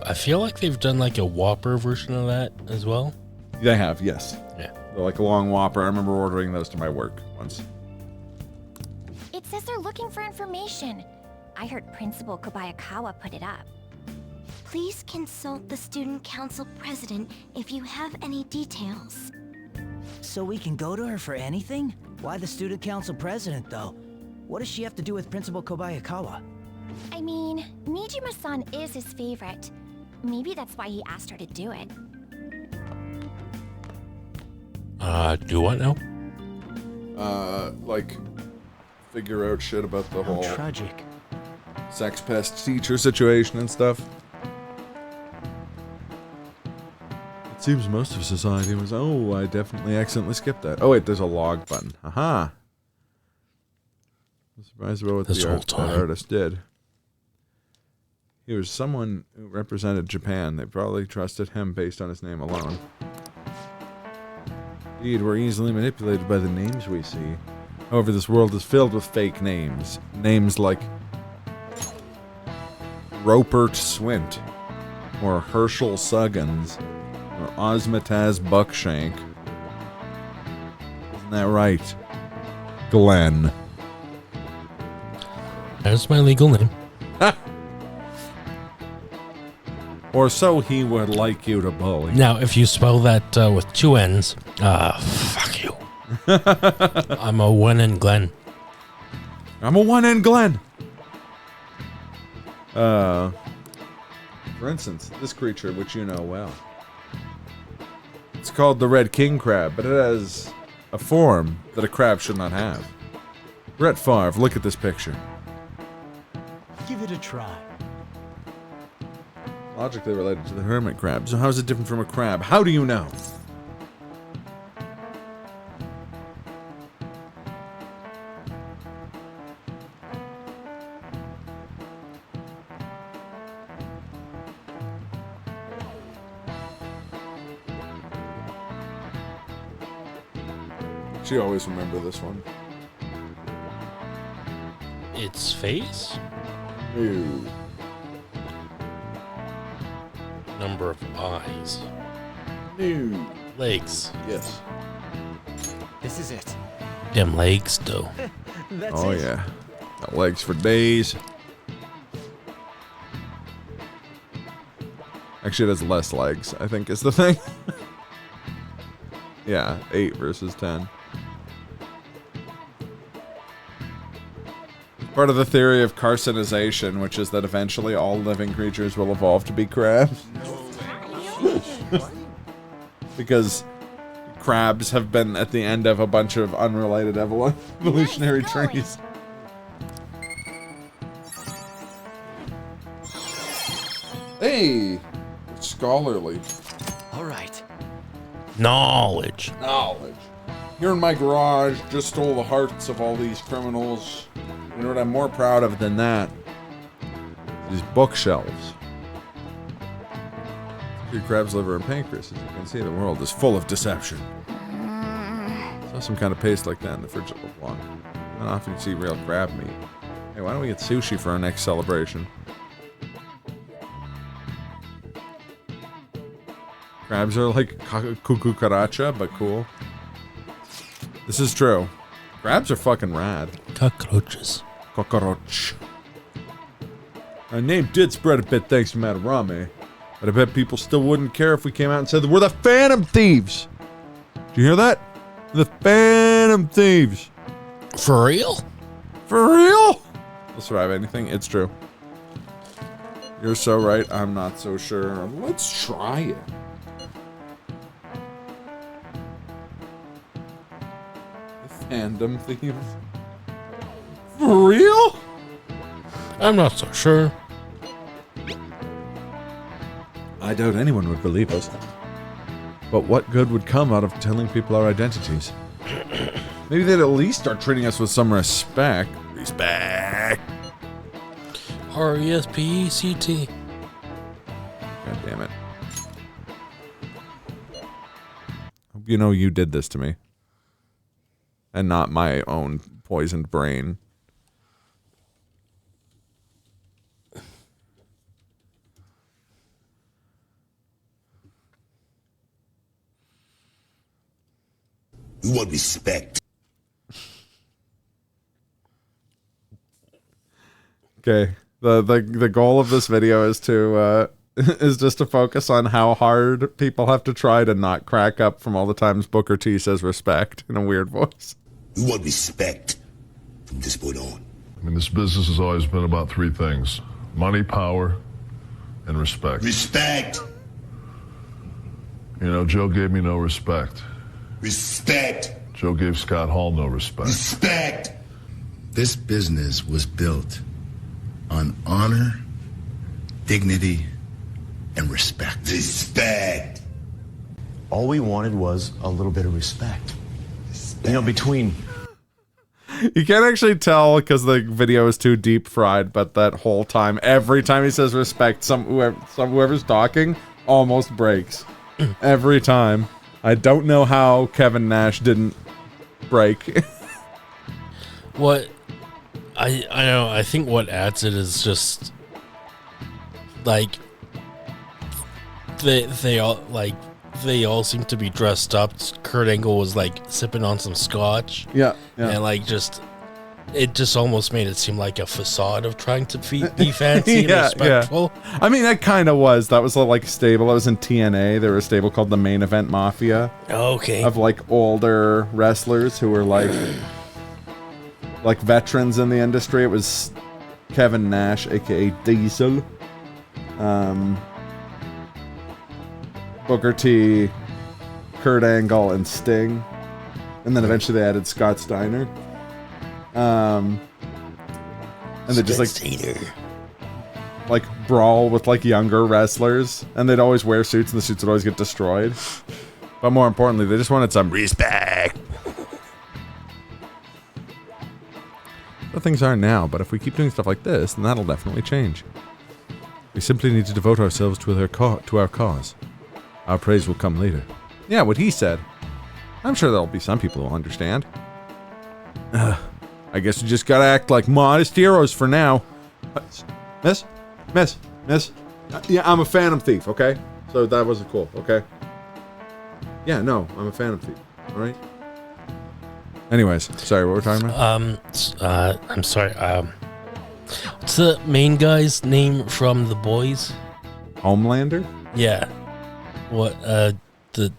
[SPEAKER 1] I feel like they've done like a Whopper version of that as well.
[SPEAKER 2] They have, yes.
[SPEAKER 1] Yeah.
[SPEAKER 2] They're like a long Whopper. I remember ordering those to my work once.
[SPEAKER 7] It says they're looking for information. I heard Principal Kobayakawa put it up. Please consult the Student Council President if you have any details.
[SPEAKER 3] So we can go to her for anything? Why the student council president, though? What does she have to do with Principal Kobayakawa?
[SPEAKER 7] I mean, Nijima-san is his favorite. Maybe that's why he asked her to do it.
[SPEAKER 1] Do what now?
[SPEAKER 2] Like figure out shit about the
[SPEAKER 3] How
[SPEAKER 2] whole
[SPEAKER 3] tragic.
[SPEAKER 2] sex pest teacher situation and stuff. It seems most of society was, oh, I definitely accidentally skipped that. Oh wait, there's a log button. Aha. I'm surprised about what
[SPEAKER 1] This
[SPEAKER 2] the
[SPEAKER 1] whole
[SPEAKER 2] that
[SPEAKER 1] time.
[SPEAKER 2] artist did. He was someone who represented Japan. They probably trusted him based on his name alone. Indeed, we're easily manipulated by the names we see. However, this world is filled with fake names. Names like Rupert Swint, or Herschel Suggins, or Osmataz Buckshank. Isn't that right, Glenn?
[SPEAKER 1] That's my legal name.
[SPEAKER 2] Or so he would like you to bully.
[SPEAKER 1] Now, if you spell that with two N's, fuck you. I'm a one in Glenn.
[SPEAKER 2] I'm a one-N Glenn. For instance, this creature, which you know well. It's called the red king crab, but it has a form that a crab should not have. Brett Favre, look at this picture.
[SPEAKER 3] Give it a try.
[SPEAKER 2] Logically related to the hermit crab. So how is it different from a crab? How do you know? She always remember this one.
[SPEAKER 1] Its face?
[SPEAKER 2] Ew.
[SPEAKER 1] Number of eyes.
[SPEAKER 2] Ew.
[SPEAKER 1] Legs.
[SPEAKER 2] Yes.
[SPEAKER 3] This is it.
[SPEAKER 1] Them legs, though.
[SPEAKER 3] That's
[SPEAKER 2] Oh
[SPEAKER 3] it.
[SPEAKER 2] yeah. Got legs for days. Actually, it has less legs, I think is the thing. Yeah, 8 versus 10. Part of the theory of carcinization, which is that eventually all living creatures will evolve to be crabs. Because crabs have been at the end of a bunch of unrelated evolutionary trees. Hey! Scholarly.
[SPEAKER 3] All right.
[SPEAKER 1] Knowledge.
[SPEAKER 2] Knowledge. Here in my garage, just stole the hearts of all these criminals. You know what I'm more proud of than that? These bookshelves. Your crab's liver and pancreas. As you can see, the world is full of deception. Saw some kind of paste like that in the fridge at LeBlanc. Not often you see real crab meat. Hey, why don't we get sushi for our next celebration? Crabs are like cucaracha, but cool. This is true. Crabs are fucking rad.
[SPEAKER 1] Cockroaches.
[SPEAKER 2] Cockroach. Our name did spread a bit thanks to Madarame, but I bet people still wouldn't care if we came out and said that we're the Phantom Thieves. Did you hear that? The Phantom Thieves.
[SPEAKER 1] For real?
[SPEAKER 2] For real? We'll survive anything. It's true. You're so right. I'm not so sure. Let's try it. Fandom Thieves. For real?
[SPEAKER 1] I'm not so sure.
[SPEAKER 2] I doubt anyone would believe us. But what good would come out of telling people our identities? Maybe they'd at least start treating us with some respect. Respect.
[SPEAKER 1] R-E-S-P-E-C-T.
[SPEAKER 2] God damn it. Hope you know you did this to me. And not my own poisoned brain.
[SPEAKER 6] We want respect.
[SPEAKER 2] Okay. The goal of this video is to is just to focus on how hard people have to try to not crack up from all the times Booker T says respect in a weird voice.
[SPEAKER 6] We want respect from this point on.
[SPEAKER 8] I mean, this business has always been about three things: money, power, and respect.
[SPEAKER 6] Respect.
[SPEAKER 8] You know, Joe gave me no respect.
[SPEAKER 6] Respect.
[SPEAKER 8] Joe gave Scott Hall no respect.
[SPEAKER 6] Respect.
[SPEAKER 9] This business was built on honor, dignity, and respect.
[SPEAKER 6] Respect.
[SPEAKER 10] All we wanted was a little bit of respect. You know, between...
[SPEAKER 2] You can't actually tell because the video is too deep fried, but that whole time, every time he says respect, whoever's talking almost breaks. Every time. I don't know how Kevin Nash didn't break.
[SPEAKER 1] What I know, I think what adds it is just like they all seem to be dressed up. Kurt Angle was like sipping on some scotch.
[SPEAKER 2] Yeah.
[SPEAKER 1] And like it just almost made it seem like a facade of trying to be fancy and respectful.
[SPEAKER 2] Yeah. I mean, that kind of was. That was like stable. That was in TNA. There was a stable called the Main Event Mafia.
[SPEAKER 1] Okay.
[SPEAKER 2] Of like older wrestlers who were like veterans in the industry. It was Kevin Nash, aka Diesel. Booker T, Kurt Angle, and Sting. And then eventually they added Scott Steiner. And they just like brawl with like younger wrestlers. And they'd always wear suits and the suits would always get destroyed. But more importantly, they just wanted some respect. The things are now, but if we keep doing stuff like this, then that'll definitely change. We simply need to devote ourselves to our cause. Our praise will come later. Yeah, what he said. I'm sure there'll be some people who'll understand. I guess we just gotta act like modest heroes for now. Miss? Yeah, I'm a Phantom Thief, okay? So that wasn't cool, okay? Yeah, no, I'm a Phantom Thief, alright? Anyways, sorry, what were we talking about?
[SPEAKER 1] I'm sorry, what's the main guy's name from The Boys?
[SPEAKER 2] Homelander?
[SPEAKER 1] Yeah. What, the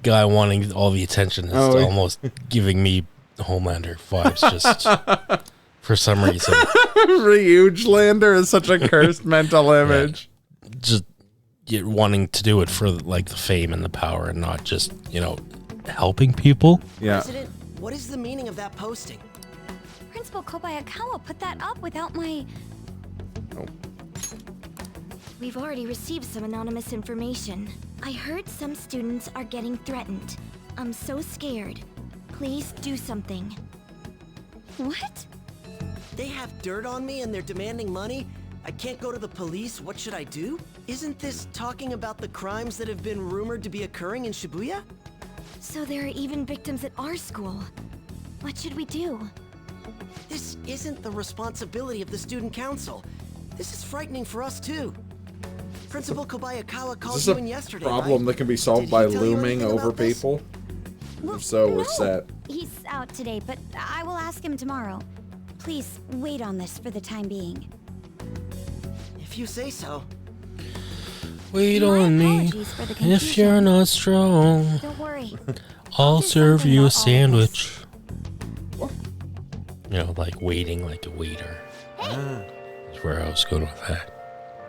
[SPEAKER 1] guy wanting all the attention is almost giving me Homelander vibes, just for some reason.
[SPEAKER 2] Ryujlander is such a cursed mental image.
[SPEAKER 1] Yeah, just wanting to do it for like the fame and the power and not just, helping people.
[SPEAKER 2] Yeah.
[SPEAKER 10] President, what is the meaning of that posting?
[SPEAKER 7] Principal Kobayakawa put that up without my...
[SPEAKER 2] Oh.
[SPEAKER 7] We've already received some anonymous information. I heard some students are getting threatened. I'm so scared. Please do something. What?
[SPEAKER 10] They have dirt on me and they're demanding money? I can't go to the police, what should I do? Isn't this talking about the crimes that have been rumored to be occurring in Shibuya?
[SPEAKER 7] So there are even victims at our school. What should we do?
[SPEAKER 10] This isn't the responsibility of the student council. This is frightening for us too. Principal Kobayakawa called you in yesterday,
[SPEAKER 2] problem
[SPEAKER 10] right?
[SPEAKER 2] that can be solved by looming over people?
[SPEAKER 7] Well,
[SPEAKER 2] If so, we're
[SPEAKER 7] no.
[SPEAKER 2] set.
[SPEAKER 7] He's out today, but I will ask him tomorrow. Please wait on this for the time being.
[SPEAKER 10] If you say so.
[SPEAKER 1] Wait
[SPEAKER 7] My
[SPEAKER 1] on me.
[SPEAKER 7] apologies for the
[SPEAKER 1] If you're
[SPEAKER 7] confusion.
[SPEAKER 1] not strong,
[SPEAKER 7] Don't worry.
[SPEAKER 1] I'll
[SPEAKER 7] do
[SPEAKER 1] serve
[SPEAKER 7] something
[SPEAKER 1] you a
[SPEAKER 7] about all
[SPEAKER 1] sandwich. Like waiting like a waiter. That's where I was going with that.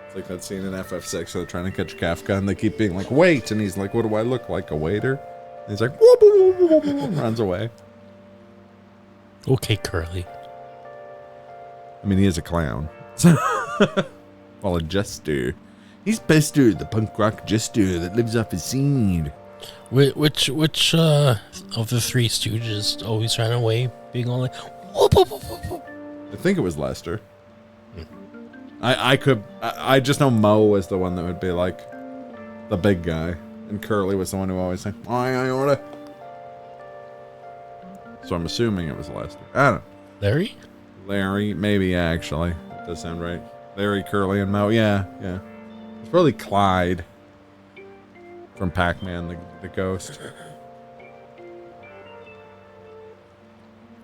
[SPEAKER 2] It's like that scene in FF6 where they're trying to catch Kafka and they keep being like, wait! And he's like, what do I look like, a waiter? And he's like, whoop, whoop, whoop, whoop, whoop, runs away.
[SPEAKER 1] Okay, Curly.
[SPEAKER 2] I mean, he is a clown. Well, a jester. He's Bester, the punk rock jester that lives off his seed.
[SPEAKER 1] Which of the Three Stooges always ran away, being all like, whoop, whoop, whoop, whoop, whoop.
[SPEAKER 2] I think it was Lester. I just know Mo was the one that would be like the big guy, and Curly was the one who always said, I order. So I'm assuming it was Lester. I don't know. Larry, maybe actually. That does sound right. Larry, Curly, and Mo. Yeah. It's probably Clyde from Pac-Man, the ghost.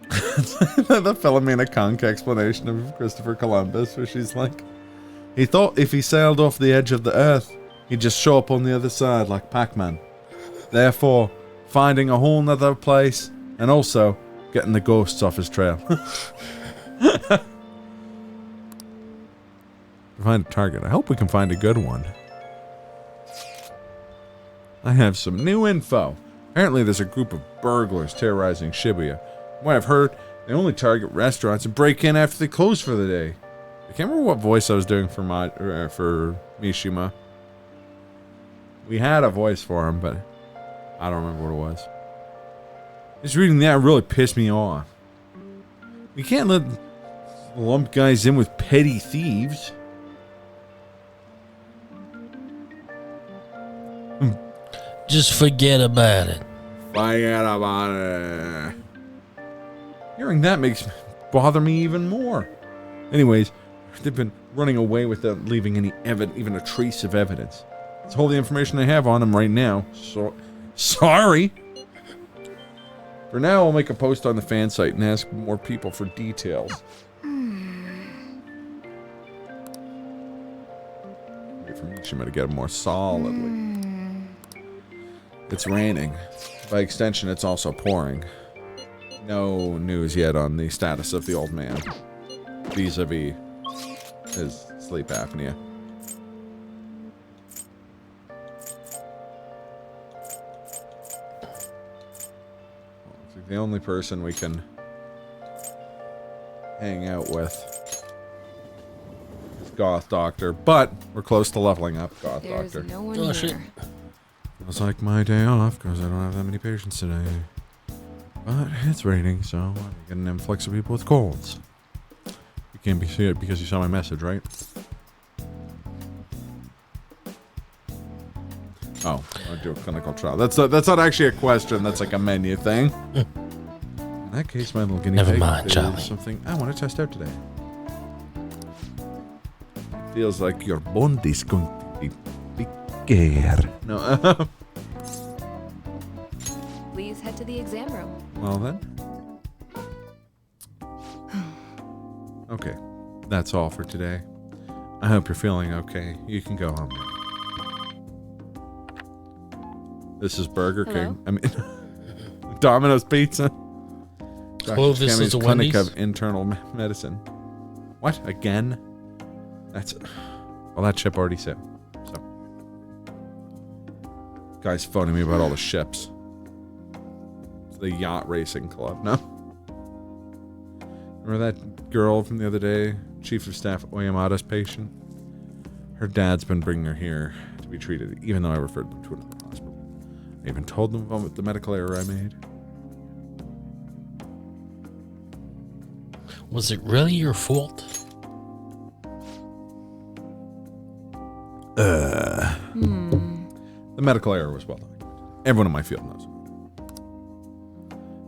[SPEAKER 2] The Philomena Conk explanation of Christopher Columbus, where she's like, he thought if he sailed off the edge of the earth, he'd just show up on the other side like Pac-Man. Therefore, finding a whole nother place, and also getting the ghosts off his trail. Find a target. I hope we can find a good one. I have some new info. Apparently there's a group of burglars terrorizing Shibuya. From what I've heard, they only target restaurants and break in after they close for the day. I can't remember what voice I was doing for Mishima. We had a voice for him, but I don't remember what it was. Just reading that really pissed me off. We can't lump guys in with petty thieves.
[SPEAKER 1] Just forget about it.
[SPEAKER 2] Forget about it. Hearing that makes bother me even more. Anyways, they've been running away without leaving any even a trace of evidence. That's all the information I have on them right now. So, sorry. For now, I'll make a post on the fan site and ask more people for details. Information might get them more solidly. It's raining. By extension, it's also pouring. No news yet on the status of the old man vis-a-vis his sleep apnea. The only person we can hang out with is Goth Doctor, but we're close to leveling up Goth Doctor.
[SPEAKER 11] No one here.
[SPEAKER 2] It's like my day off because I don't have that many patients today. But it's raining, so I'm getting an influx of people with colds. You can't see it because you saw my message, right? Oh, I'll do a clinical trial. That's not actually a question. That's like a menu thing. In that case, my little guinea
[SPEAKER 1] Never
[SPEAKER 2] pig
[SPEAKER 1] mind,
[SPEAKER 2] is
[SPEAKER 1] Charlie.
[SPEAKER 2] something I want to test out today. It feels like your bond is going to be bigger. No.
[SPEAKER 11] Please head to the exam room.
[SPEAKER 2] Well then. Okay, that's all for today. I hope you're feeling okay. You can go home now. This is Burger
[SPEAKER 11] Hello?
[SPEAKER 2] King. I mean, Domino's Pizza.
[SPEAKER 1] Clovis
[SPEAKER 2] Dr.
[SPEAKER 1] is a
[SPEAKER 2] Clinic
[SPEAKER 1] Wendy's?
[SPEAKER 2] of Internal Medicine. What? Again? That's... Well, that ship already sailed. So. Guy's phoning me about all the ships. It's the yacht racing club, no? Remember that girl from the other day? Chief of Staff Oyamada's patient? Her dad's been bringing her here to be treated, even though I referred them to another hospital. I even told them about the medical error I made.
[SPEAKER 1] Was it really your fault?
[SPEAKER 2] The medical error was well documented. Everyone in my field knows.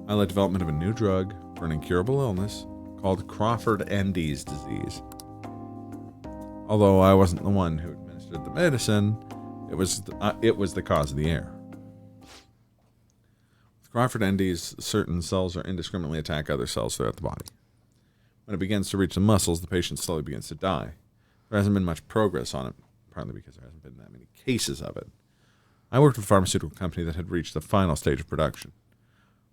[SPEAKER 2] I led development of a new drug for an incurable illness called Crawford-Endy's disease. Although I wasn't the one who administered the medicine, it was the cause of the error. With Crawford-Endy's, certain cells are indiscriminately attack other cells throughout the body. When it begins to reach the muscles, the patient slowly begins to die. There hasn't been much progress on it, partly because there hasn't been that many cases of it. I worked with a pharmaceutical company that had reached the final stage of production.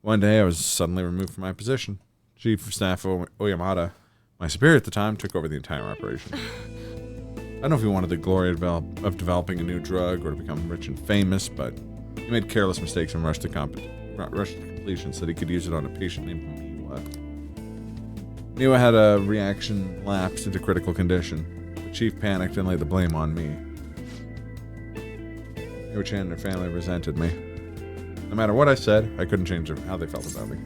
[SPEAKER 2] One day, I was suddenly removed from my position. Chief of Staff Oyamada, my superior at the time, took over the entire operation. I don't know if he wanted the glory of developing a new drug or to become rich and famous, but he made careless mistakes and rushed to completion so that he could use it on a patient named Miwa. Miwa had a reaction lapse into critical condition. The chief panicked and laid the blame on me. Miwa-chan and her family resented me. No matter what I said, I couldn't change how they felt about me.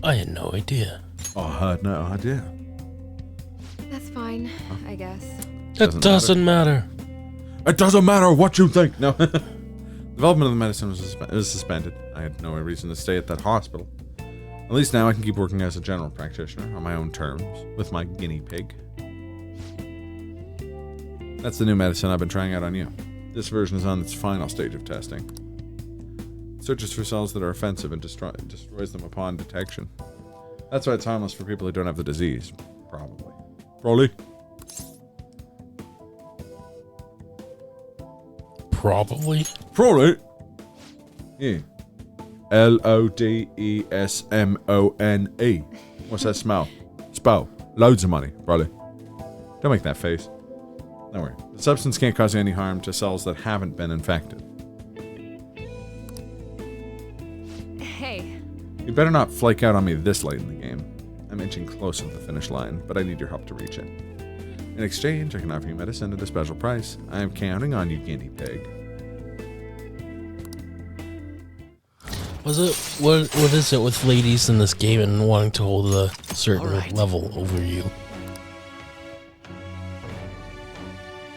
[SPEAKER 1] I had no idea.
[SPEAKER 2] Oh, I had no idea.
[SPEAKER 11] That's fine, I guess.
[SPEAKER 1] It doesn't matter.
[SPEAKER 2] It doesn't matter what you think. No. Development of the medicine was suspended. I had no reason to stay at that hospital. At least now I can keep working as a general practitioner on my own terms with my guinea pig. That's the new medicine I've been trying out on you. This version is on its final stage of testing. It searches for cells that are offensive and destroys them upon detection. That's why it's harmless for people who don't have the disease. Probably.
[SPEAKER 1] Probably.
[SPEAKER 2] Yeah. Lodesmone. What's that smell? Spell. Loads of money, probably. Don't make that face. Don't worry. The substance can't cause any harm to cells that haven't been infected.
[SPEAKER 11] Hey.
[SPEAKER 2] You better not flake out on me this late in the game. I'm inching closer to the finish line, but I need your help to reach it. In exchange, I can offer you medicine at a special price. I am counting on you, guinea pig.
[SPEAKER 1] Was it what is it with ladies in this game and wanting to hold a certain level over you?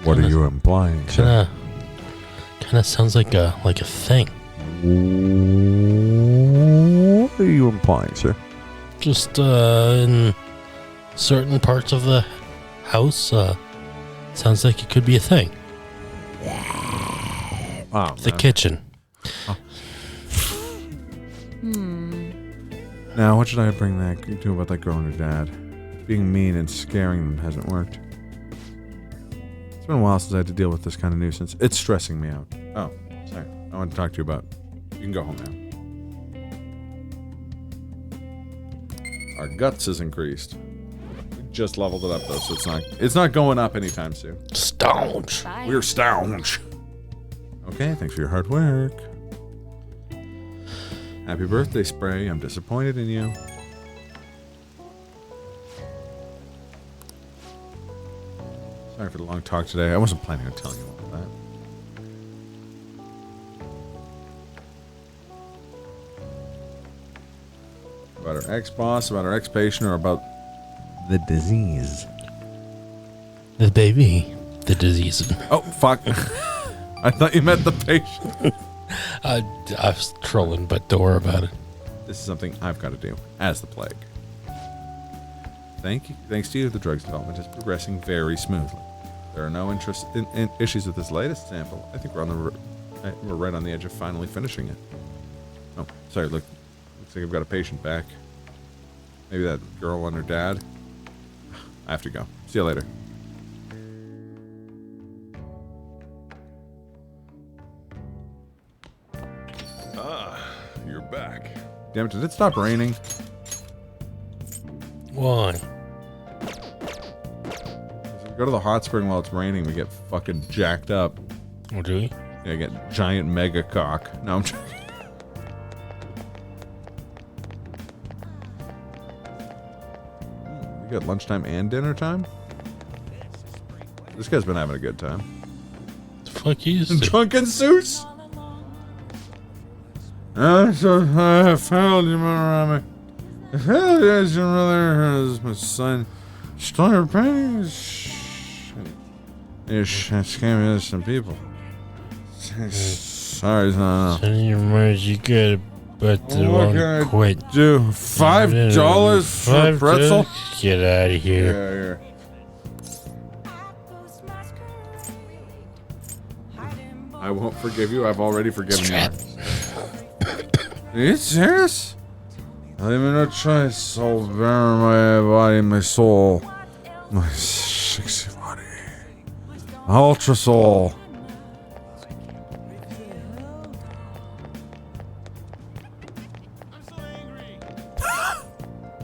[SPEAKER 2] What are you implying?
[SPEAKER 1] Kind of sounds like a thing.
[SPEAKER 2] What are you implying, sir?
[SPEAKER 1] Just in certain parts of the house, sounds like it could be a thing.
[SPEAKER 2] Oh,
[SPEAKER 1] the kitchen.
[SPEAKER 2] Oh. Now, what should I bring that to about that girl and her dad? Being mean and scaring them hasn't worked. It's been a while since I had to deal with this kind of nuisance. It's stressing me out. Oh, sorry. I want to talk to you about. You can go home now. Our guts has increased. We just leveled it up though, so it's not going up anytime soon.
[SPEAKER 1] Staunch.
[SPEAKER 2] We're staunch. Okay, thanks for your hard work. Happy birthday, Spray. I'm disappointed in you. Sorry for the long talk today. I wasn't planning on telling you all that. About our ex-boss, about our ex-patient, or about the disease?
[SPEAKER 1] The baby. The disease.
[SPEAKER 2] Oh, fuck. I thought you meant the patient.
[SPEAKER 1] I was trolling, but don't worry about it.
[SPEAKER 2] This is something I've got to do as the plague. Thanks to you, the drug's development is progressing very smoothly. There are no in issues with this latest sample. I think we're right on the edge of finally finishing it. Oh, sorry. Looks like I've got a patient back. Maybe that girl and her dad. I have to go. See you later.
[SPEAKER 8] You're back.
[SPEAKER 2] Damn it, did it stop raining?
[SPEAKER 1] Why?
[SPEAKER 2] If we go to the hot spring while it's raining, we get fucking jacked up.
[SPEAKER 1] Oh, do we?
[SPEAKER 2] Yeah, get giant mega cock. No, I'm joking. We got lunchtime and dinner time? This guy's been having a good time.
[SPEAKER 1] The fuck is it?
[SPEAKER 2] Drunken Seuss? I found him around me. I found his brother as my son. Started painting. It's scamming some people. Sorry, no.
[SPEAKER 1] Send your words you could, but the one quit.
[SPEAKER 2] Do $5 for a pretzel?
[SPEAKER 1] Get out of here.
[SPEAKER 2] Yeah. I won't forgive you. I've already forgiven you. Are you serious? I leave me no choice. So bare my body, my soul, my sexy body, ultra soul.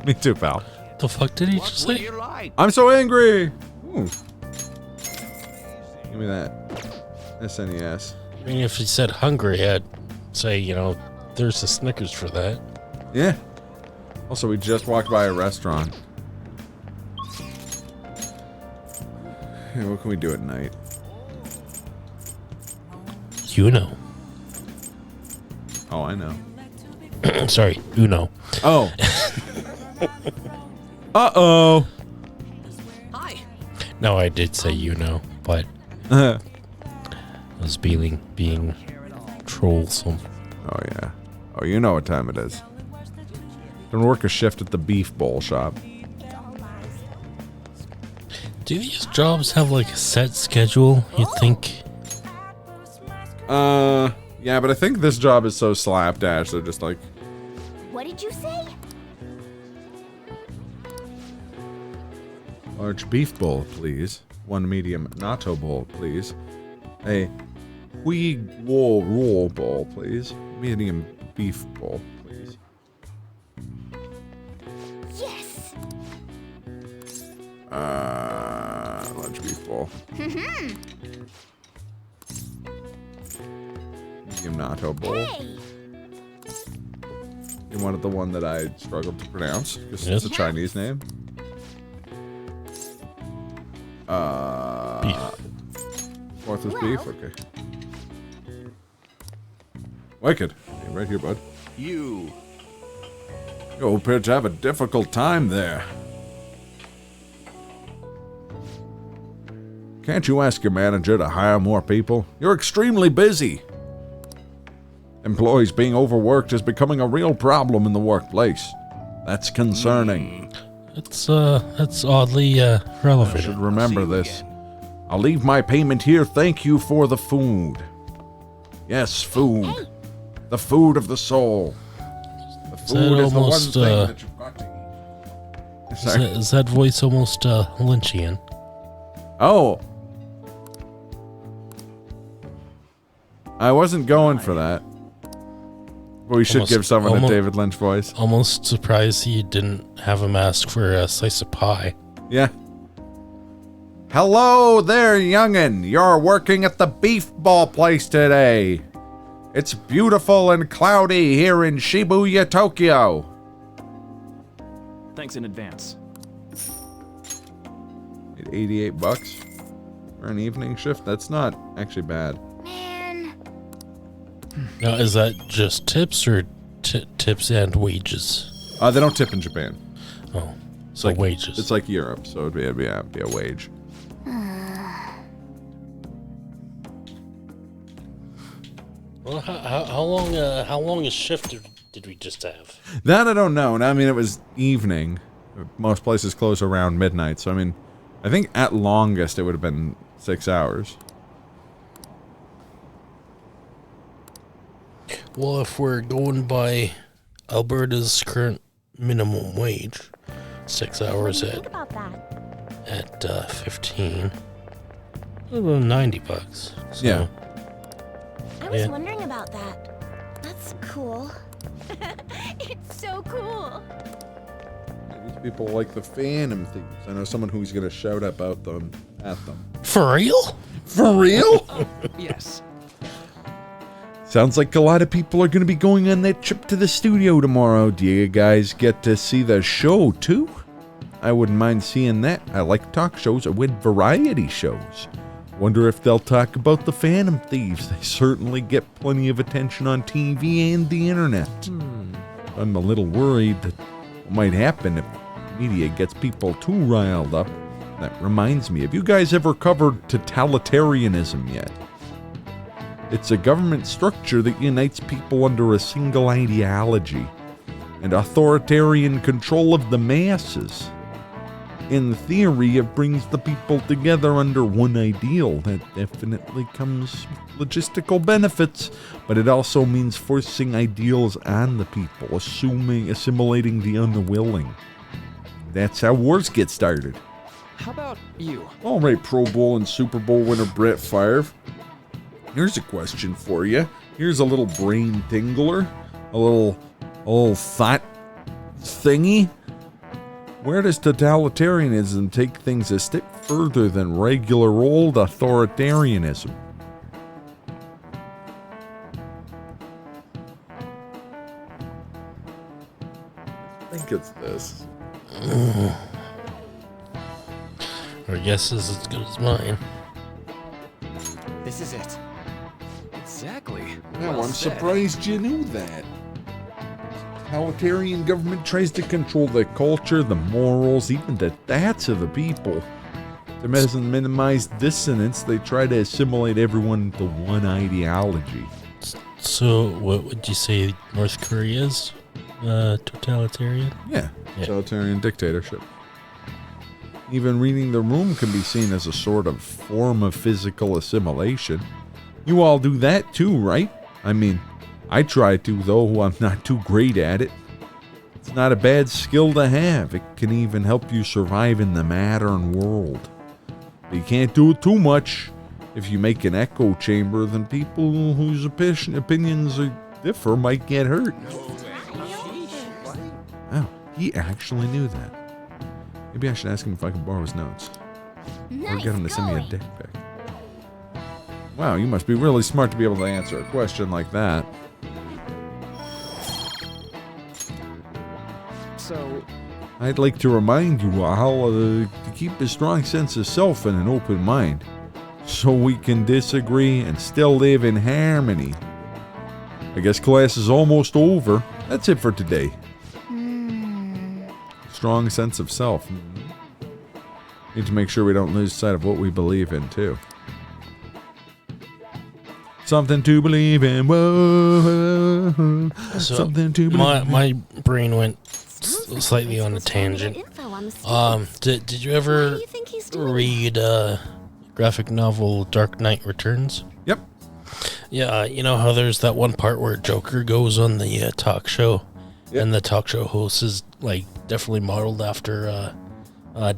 [SPEAKER 2] Me too, pal.
[SPEAKER 1] The fuck did he just say?
[SPEAKER 2] I'm so angry. Ooh. Give me that SNES.
[SPEAKER 1] I mean, if he said hungry, I'd say, there's a Snickers for that.
[SPEAKER 2] Yeah. Also, we just walked by a restaurant. Hey, what can we do at night?
[SPEAKER 1] Uno.
[SPEAKER 2] Oh, I know.
[SPEAKER 1] Sorry, Uno.
[SPEAKER 2] Oh. Uh-oh.
[SPEAKER 10] Hi.
[SPEAKER 1] No, I did say but I was being trollsome.
[SPEAKER 2] Oh, yeah. Oh, you know what time it is. Gonna work a shift at the beef bowl shop.
[SPEAKER 1] Do these jobs have like a set schedule, you think?
[SPEAKER 2] Yeah, but I think this job is so slapdash, they're just like...
[SPEAKER 7] What did you say?
[SPEAKER 2] Large beef bowl, please. 1 medium natto bowl, please. A roll bowl, please. Medium beef bowl, please.
[SPEAKER 7] Yes.
[SPEAKER 2] Large beef bowl. Medium natto bowl.
[SPEAKER 7] Hey.
[SPEAKER 2] You wanted the one that I struggled to pronounce because it's a Chinese name.
[SPEAKER 1] Beef.
[SPEAKER 2] Fourth was beef? Okay. Wicked. Hey, right here, bud.
[SPEAKER 12] You.
[SPEAKER 2] You appear to have a difficult time there. Can't you ask your manager to hire more people? You're extremely busy. Employees being overworked is becoming a real problem in the workplace. That's concerning.
[SPEAKER 1] That's oddly relevant.
[SPEAKER 2] I should remember this. I'll leave my payment here. Thank you for the food. Yes, food.
[SPEAKER 7] Hey.
[SPEAKER 2] The food of the soul. The food is
[SPEAKER 1] almost,
[SPEAKER 2] the one thing that you've got to eat.
[SPEAKER 1] Is that voice almost Lynchian?
[SPEAKER 2] Oh. I wasn't going for that. But we should give someone a David Lynch voice.
[SPEAKER 1] Almost surprised you didn't have him ask for a slice of pie.
[SPEAKER 2] Yeah. Hello there, youngin'. You're working at the beef ball place today. It's beautiful and cloudy here in Shibuya, Tokyo.
[SPEAKER 12] Thanks in advance.
[SPEAKER 2] At $88 for an evening shift? That's not actually bad.
[SPEAKER 7] Man.
[SPEAKER 1] Now, is that just tips or tips and wages?
[SPEAKER 2] They don't tip in Japan.
[SPEAKER 1] Oh, so wages.
[SPEAKER 2] It's like Europe, so it'd be a wage.
[SPEAKER 1] Well, how long a shift did we just have?
[SPEAKER 2] That I don't know. I mean, it was evening. Most places close around midnight, so I mean, I think at longest it would have been 6 hours.
[SPEAKER 1] Well, if we're going by Alberta's current minimum wage, 6 hours
[SPEAKER 7] Think about that.
[SPEAKER 1] at 15, about $90. So,
[SPEAKER 2] Yeah.
[SPEAKER 7] I was wondering about that. That's cool.
[SPEAKER 5] It's so cool.
[SPEAKER 2] These people like the Phantom Thieves. I know someone who's going to shout about them at them.
[SPEAKER 1] For real?
[SPEAKER 2] For real?
[SPEAKER 12] Yes.
[SPEAKER 2] Sounds like a lot of people are going to be going on that trip to the studio tomorrow. Do you guys get to see the show too? I wouldn't mind seeing that. I like talk shows with variety shows. Wonder if they'll talk about the Phantom Thieves. They certainly get plenty of attention on TV and the internet. I'm a little worried that what might happen if media gets people too riled up. That reminds me, have you guys ever covered totalitarianism yet? It's a government structure that unites people under a single ideology and authoritarian control of the masses. In theory, it brings the people together under one ideal. That definitely comes with logistical benefits, but it also means forcing ideals on the people, assimilating the unwilling. That's how wars get started.
[SPEAKER 12] How about you?
[SPEAKER 2] All right, Pro Bowl and Super Bowl winner Brett Favre. Here's a question for you. Here's a little brain tingler, a little thought thingy. Where does totalitarianism take things a step further than regular old authoritarianism? I think it's this.
[SPEAKER 1] Our guess is as good as mine.
[SPEAKER 12] This is it. Exactly.
[SPEAKER 2] No,
[SPEAKER 12] Well
[SPEAKER 2] I'm
[SPEAKER 12] said.
[SPEAKER 2] surprised you knew that. Totalitarian government tries to control the culture, the morals, even the thoughts of the people. To minimize dissonance, they try to assimilate everyone into one ideology.
[SPEAKER 1] So, what would you say North Korea's totalitarian?
[SPEAKER 2] Yeah, totalitarian dictatorship. Even reading the room can be seen as a sort of form of physical assimilation. You all do that too, right? I mean, I try to, though I'm not too great at it. It's not a bad skill to have. It can even help you survive in the modern world. But you can't do it too much. If you make an echo chamber, then people whose opinions differ might get hurt. Oh, he actually knew that. Maybe I should ask him if I can borrow his notes. Or get him to send me a dick pic. Wow, you must be really smart to be able to answer a question like that.
[SPEAKER 12] So,
[SPEAKER 2] I'd like to remind you all to keep a strong sense of self and an open mind, so we can disagree and still live in harmony. I guess class is almost over. That's it for today. Strong sense of self. Need to make sure we don't lose sight of what we believe in, too. Something to believe in. Whoa.
[SPEAKER 1] So
[SPEAKER 2] Something to believe in.
[SPEAKER 1] my brain went slightly on a tangent. Did you ever read graphic novel Dark Knight Returns?
[SPEAKER 2] Yep.
[SPEAKER 1] Yeah, you know how there's that one part where Joker goes on the talk show, and the talk show host is like definitely modeled after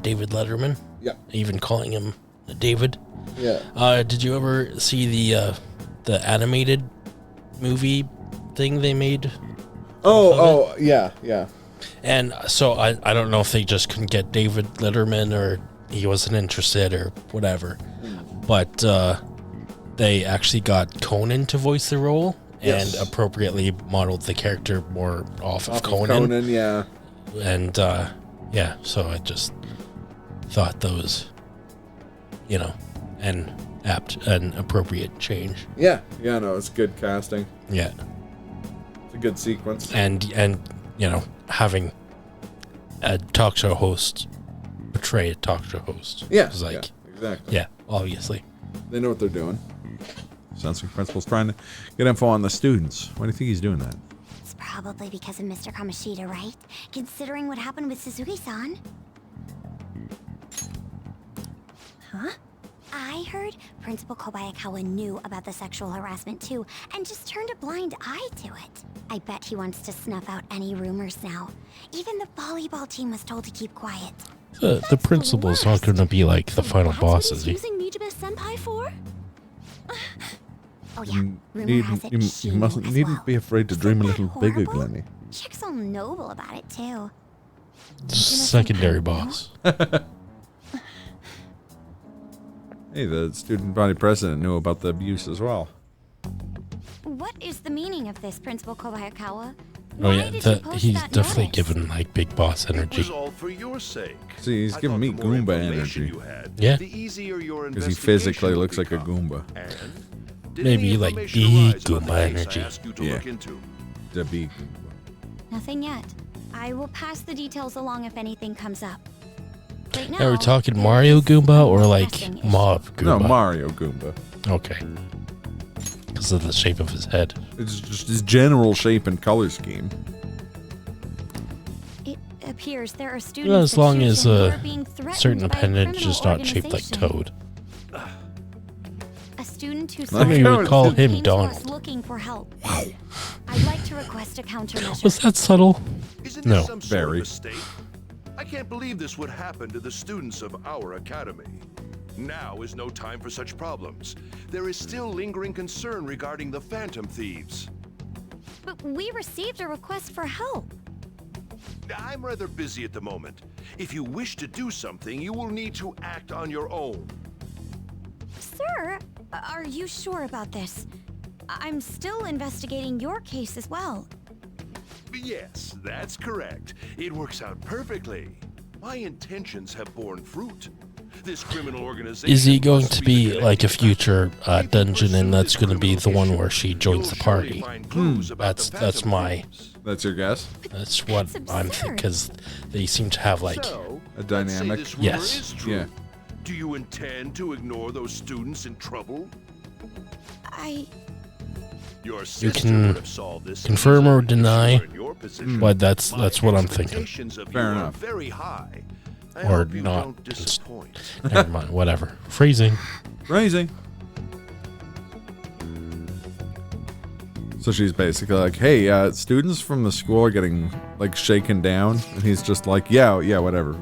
[SPEAKER 1] David Letterman.
[SPEAKER 2] Yeah.
[SPEAKER 1] Even calling him David.
[SPEAKER 2] Yeah.
[SPEAKER 1] Did you ever see the animated movie thing they made?
[SPEAKER 2] Oh, yeah.
[SPEAKER 1] And so I don't know if they just couldn't get David Letterman or he wasn't interested or whatever, but they actually got Conan to voice the role and appropriately modeled the character more off of Conan.
[SPEAKER 2] Yeah.
[SPEAKER 1] And yeah, so I just thought those, an apt and appropriate change.
[SPEAKER 2] Yeah, no, it's good casting.
[SPEAKER 1] Yeah.
[SPEAKER 2] It's a good sequence.
[SPEAKER 1] And having a talk show host portray a talk show host.
[SPEAKER 2] Yeah,
[SPEAKER 1] It's like,
[SPEAKER 2] exactly.
[SPEAKER 1] yeah, obviously.
[SPEAKER 2] They know what they're doing. Sounds like principal's trying to get info on the students. Why do you think he's doing that?
[SPEAKER 7] It's probably because of Mr. Kamoshida, right? Considering what happened with Suzuki-san. Huh? I heard Principal Kobayakawa knew about the sexual harassment too, and just turned a blind eye to it. I bet he wants to snuff out any rumors now. Even the volleyball team was told to keep quiet.
[SPEAKER 1] The principal's not going to be like the final boss, is he?
[SPEAKER 7] Using Mijiba Senpai for? Oh yeah,
[SPEAKER 2] You
[SPEAKER 7] rumor has it she knew as
[SPEAKER 2] needn't
[SPEAKER 7] well.
[SPEAKER 2] be afraid to dream a little bigger,
[SPEAKER 7] horrible?
[SPEAKER 2] Glenny.
[SPEAKER 7] Chick's all noble about it too.
[SPEAKER 1] Secondary boss.
[SPEAKER 2] Hey, the student body president knew about the abuse as well.
[SPEAKER 7] What is the meaning of this, Principal Kobayakawa?
[SPEAKER 1] Oh yeah,
[SPEAKER 7] did you post
[SPEAKER 1] he's
[SPEAKER 7] that
[SPEAKER 1] definitely
[SPEAKER 7] notice?
[SPEAKER 1] given like big boss energy.
[SPEAKER 13] all for your sake.
[SPEAKER 2] See, he's giving me Goomba energy.
[SPEAKER 1] Yeah.
[SPEAKER 13] The easier your
[SPEAKER 2] Because he physically
[SPEAKER 13] investigation
[SPEAKER 2] looks
[SPEAKER 13] will
[SPEAKER 2] like a Goomba.
[SPEAKER 13] Did
[SPEAKER 1] Maybe
[SPEAKER 13] any
[SPEAKER 1] like
[SPEAKER 13] information
[SPEAKER 1] big
[SPEAKER 13] arise about the
[SPEAKER 1] Goomba
[SPEAKER 13] case I
[SPEAKER 1] energy.
[SPEAKER 13] asked you to
[SPEAKER 2] Yeah.
[SPEAKER 13] look into?
[SPEAKER 2] The big Goomba.
[SPEAKER 7] Nothing yet. I will pass the details along if anything comes up. Right now,
[SPEAKER 1] Are we talking Mario Goomba or like
[SPEAKER 7] pressing issue.
[SPEAKER 1] Mob Goomba?
[SPEAKER 2] No, Mario Goomba.
[SPEAKER 1] Okay. Because of the shape of his head.
[SPEAKER 2] It's just his general shape and color scheme.
[SPEAKER 7] It appears there are students.
[SPEAKER 1] Well, as
[SPEAKER 7] at
[SPEAKER 1] long as
[SPEAKER 7] Shushin who are being threatened
[SPEAKER 1] certain
[SPEAKER 7] by a
[SPEAKER 1] appendage
[SPEAKER 7] criminal
[SPEAKER 1] is not shaped like
[SPEAKER 7] organization.
[SPEAKER 1] Toad.
[SPEAKER 7] A student who
[SPEAKER 1] Let me recall him
[SPEAKER 7] came to us
[SPEAKER 1] Donald.
[SPEAKER 7] looking for help. I'd like to request a countermeasure.
[SPEAKER 1] Was that subtle?
[SPEAKER 13] Isn't
[SPEAKER 1] No.
[SPEAKER 13] this some sort of
[SPEAKER 2] Very.
[SPEAKER 13] mistake? I can't believe this would happen to the students of our academy. Now is no time for such problems. There is still lingering concern regarding the Phantom Thieves.
[SPEAKER 7] But we received a request for help.
[SPEAKER 13] I'm rather busy at the moment. If you wish to do something, you will need to act on your own.
[SPEAKER 7] Sir, are you sure about this? I'm still investigating your case as well.
[SPEAKER 13] Yes, that's correct. It works out perfectly. My intentions have borne fruit. This criminal organization
[SPEAKER 1] Is he going
[SPEAKER 13] must
[SPEAKER 1] to be
[SPEAKER 13] the
[SPEAKER 1] like a
[SPEAKER 13] connecting
[SPEAKER 1] future
[SPEAKER 13] factor.
[SPEAKER 1] dungeon, and that's going to be the one where she
[SPEAKER 13] You'll
[SPEAKER 1] joins the
[SPEAKER 13] surely
[SPEAKER 1] party?
[SPEAKER 13] find clues about the
[SPEAKER 1] That's
[SPEAKER 13] Phantom
[SPEAKER 1] my
[SPEAKER 13] Thieves.
[SPEAKER 2] That's your guess?
[SPEAKER 1] that's what I'm thinking, because they seem to have like
[SPEAKER 13] So,
[SPEAKER 2] A
[SPEAKER 13] let's say
[SPEAKER 2] dynamic?
[SPEAKER 13] this rumor
[SPEAKER 1] Yes.
[SPEAKER 13] is true.
[SPEAKER 2] Yeah.
[SPEAKER 13] Do you intend to ignore those students in trouble? Your sister
[SPEAKER 1] can
[SPEAKER 13] would have solved this
[SPEAKER 1] confirm or
[SPEAKER 13] easily if she
[SPEAKER 1] deny,
[SPEAKER 13] were in your position.
[SPEAKER 1] but that's
[SPEAKER 13] My
[SPEAKER 1] what I'm thinking.
[SPEAKER 13] expectations of
[SPEAKER 2] Fair
[SPEAKER 13] you are
[SPEAKER 2] enough.
[SPEAKER 13] Very high. I
[SPEAKER 1] Or
[SPEAKER 13] hope you
[SPEAKER 1] not.
[SPEAKER 13] don't disappoint.
[SPEAKER 1] Never mind, whatever. Phrasing.
[SPEAKER 2] Crazy. So she's basically like, hey, students from the school are getting, like, shaken down. And he's just like, yeah, whatever.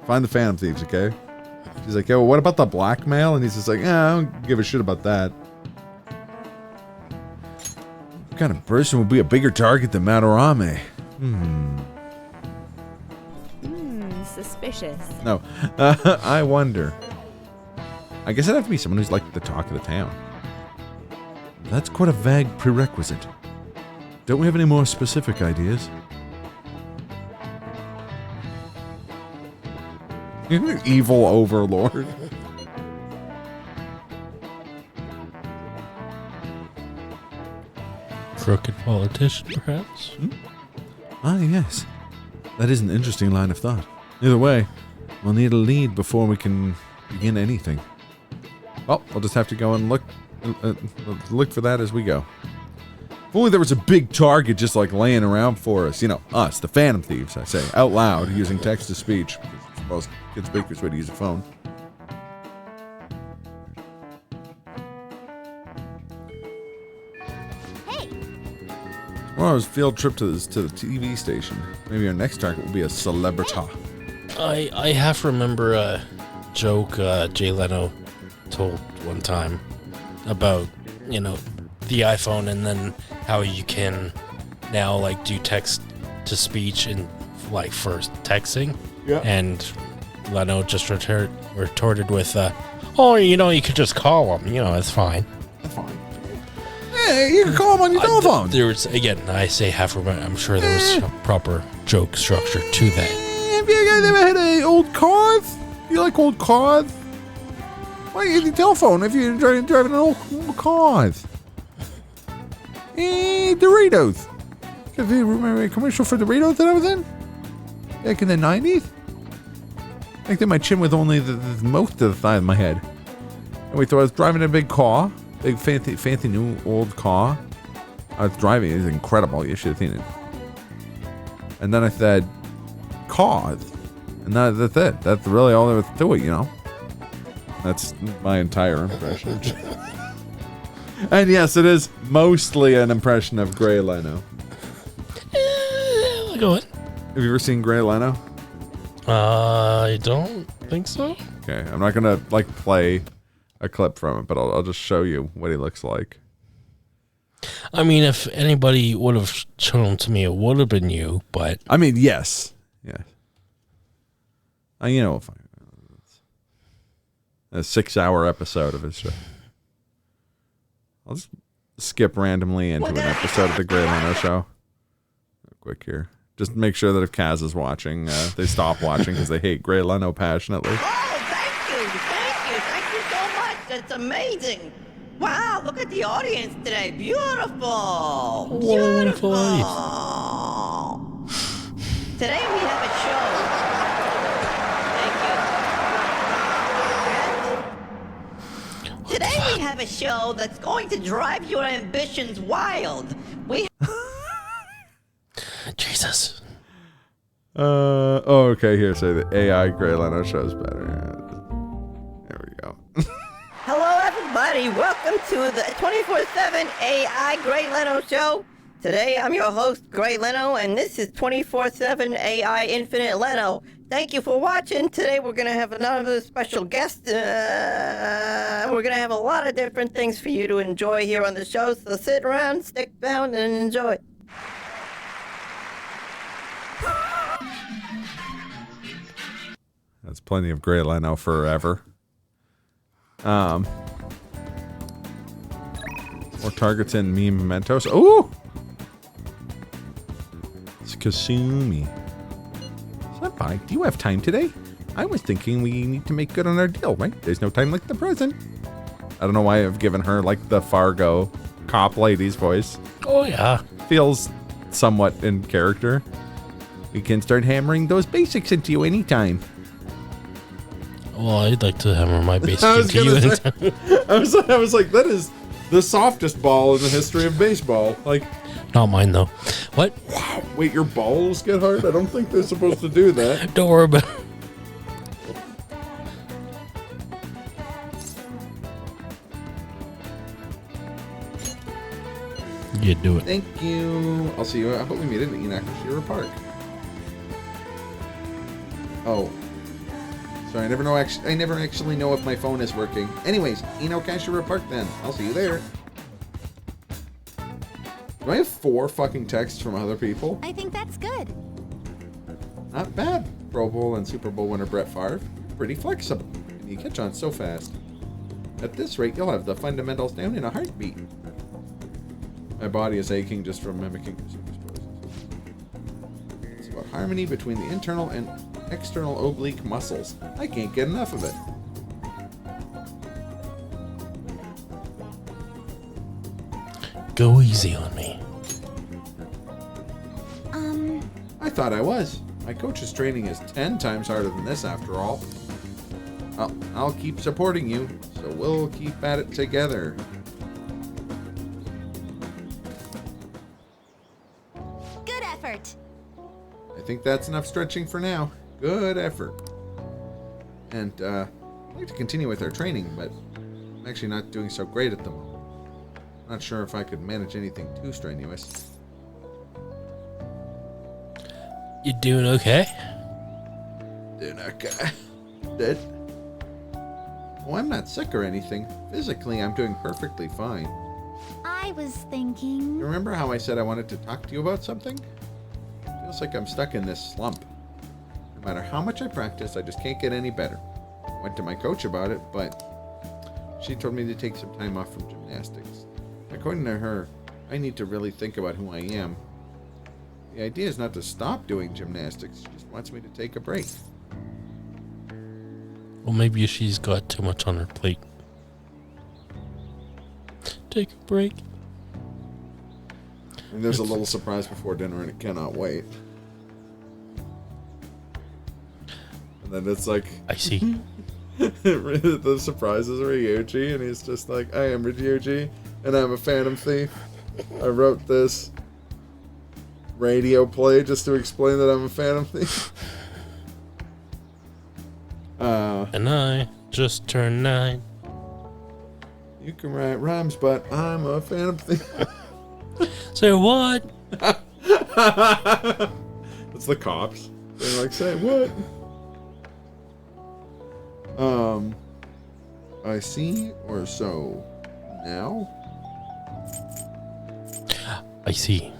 [SPEAKER 2] Find the Phantom Thieves, okay? She's like, yo, what about the blackmail? And he's just like, I don't give a shit about that. What kind of person would be a bigger target than Madarame?
[SPEAKER 14] Suspicious.
[SPEAKER 2] No. I wonder. I guess it'd have to be someone who's like the talk of the town. That's quite a vague prerequisite. Don't we have any more specific ideas? Evil overlord.
[SPEAKER 1] crooked politician, perhaps?
[SPEAKER 2] Ah, yes. That is an interesting line of thought. Either way, we'll need a lead before we can begin anything. Well, we'll just have to go and look for that as we go. If only there was a big target just like laying around for us. You know, us, the Phantom Thieves, I say, out loud, using text-to-speech. Because most good speakers would use a phone. Tomorrow's field trip to the TV station. Maybe our next target will be a celebrity.
[SPEAKER 1] I half remember a joke Jay Leno told one time about, you know, the iPhone and then how you can now like do text to speech and like first texting.
[SPEAKER 2] Yeah.
[SPEAKER 1] And Leno just retorted with, oh, you know, you could just call them. You know, it's fine.
[SPEAKER 2] That's fine. Yeah, you can call them on your telephone.
[SPEAKER 1] There was, again, I say half remember. I'm sure there was a proper joke structure to that.
[SPEAKER 2] Have you guys ever had an old cars? You like old cars? Why use your telephone if you're driving an old cars? Doritos. Because you remember a commercial for Doritos that I was in? Back in the 90s? I think my chin was only the most of the side of my head. Anyway, so I was driving a big car. Big fancy new old car. I was driving. It was incredible. You should have seen it. And then I said, cars. And that's it. That's really all there was to it, you know. That's my entire impression. And yes, it is mostly an impression of Gray Leno.
[SPEAKER 1] Go ahead.
[SPEAKER 2] Have you ever seen Gray Leno?
[SPEAKER 1] I don't think so.
[SPEAKER 2] Okay, I'm not gonna like play a clip from it, but I'll just show you what he looks like.
[SPEAKER 1] I mean, if anybody would have shown him to me, it would have been you. But
[SPEAKER 2] I mean, yes. You know, a 6-hour episode of his show. I'll just skip randomly into an episode of the Gray Leno Show. Real quick here. Just make sure that if Kaz is watching, they stop watching because they hate Gray Leno passionately.
[SPEAKER 4] Oh, thank you so much. That's amazing. Wow, look at the audience today. Beautiful.
[SPEAKER 1] Wonderful
[SPEAKER 4] Today we have a show. Today we have a show that's going to drive your ambitions wild.
[SPEAKER 1] Jesus.
[SPEAKER 2] Okay, here, say the AI Gray Leno Show is better. There we go.
[SPEAKER 4] Hello, everybody. Welcome to the 24/7 AI Gray Leno Show. Today, I'm your host, Gray Leno, and this is 24/7 AI Infinite Leno. Thank you for watching. Today, we're going to have another special guest. We're going to have a lot of different things for you to enjoy here on the show, so sit around, stick down, and enjoy.
[SPEAKER 2] That's plenty of Gray Leno forever. More targets in meme mementos. Ooh! It's Kasumi. Senpai, do you have time today? I was thinking we need to make good on our deal, right? There's no time like the present. I don't know why I've given her like the Fargo cop lady's voice.
[SPEAKER 1] Oh, yeah.
[SPEAKER 2] Feels somewhat in character. We can start hammering those basics into you anytime.
[SPEAKER 1] Well, I'd like to hammer my basic into you.
[SPEAKER 2] I was like, that is the softest ball in the history of baseball. Like,
[SPEAKER 1] not mine though. What?
[SPEAKER 2] Wow. Wait, your balls get hard? I don't think they're supposed to do that.
[SPEAKER 1] Don't worry about it. You do it.
[SPEAKER 2] Thank you. I'll see you. I hope we meet in Inakashira Park. Oh. Sorry, I never actually know if my phone is working. Anyways, Inakashira Park then. I'll see you there. Do I have 4 fucking texts from other people?
[SPEAKER 5] I think that's good.
[SPEAKER 2] Not bad. Pro Bowl and Super Bowl winner Brett Favre. Pretty flexible. And you catch on so fast. At this rate, you'll have the fundamentals down in a heartbeat. My body is aching just from mimicking Kasumi's poses. It's about harmony between the internal and external oblique muscles. I can't get enough of it.
[SPEAKER 1] Go easy on me.
[SPEAKER 2] thought I was. My coach's training is 10 times harder than this, after all. I'll keep supporting you, so we'll keep at it together.
[SPEAKER 5] Good effort.
[SPEAKER 2] I think that's enough stretching for now. Good effort. And, I'd like to continue with our training, but I'm actually not doing so great at the moment. Not sure if I could manage anything too strenuous.
[SPEAKER 1] You doing okay?
[SPEAKER 2] Doing okay. Dead? Oh, I'm not sick or anything. Physically, I'm doing perfectly fine.
[SPEAKER 5] I was thinking...
[SPEAKER 2] You remember how I said I wanted to talk to you about something? Feels like I'm stuck in this slump. No matter how much I practice, I just can't get any better. I went to my coach about it, but she told me to take some time off from gymnastics. According to her, I need to really think about who I am. The idea is not to stop doing gymnastics. She just wants me to take a break.
[SPEAKER 1] Well, maybe she's got too much on her plate. Take a break.
[SPEAKER 2] And there's a little surprise before dinner, and it cannot wait. And then it's like...
[SPEAKER 1] I see.
[SPEAKER 2] The surprise is Ryuji, and he's just like, I am Ryuji, and I'm a Phantom Thief. I wrote this radio play just to explain that I'm a Phantom Thief.
[SPEAKER 1] And I just turned 9.
[SPEAKER 2] You can write rhymes, but I'm a Phantom Thief.
[SPEAKER 1] Say what?
[SPEAKER 2] It's the cops. They're like, say what? I see, or so. Now?
[SPEAKER 1] I see.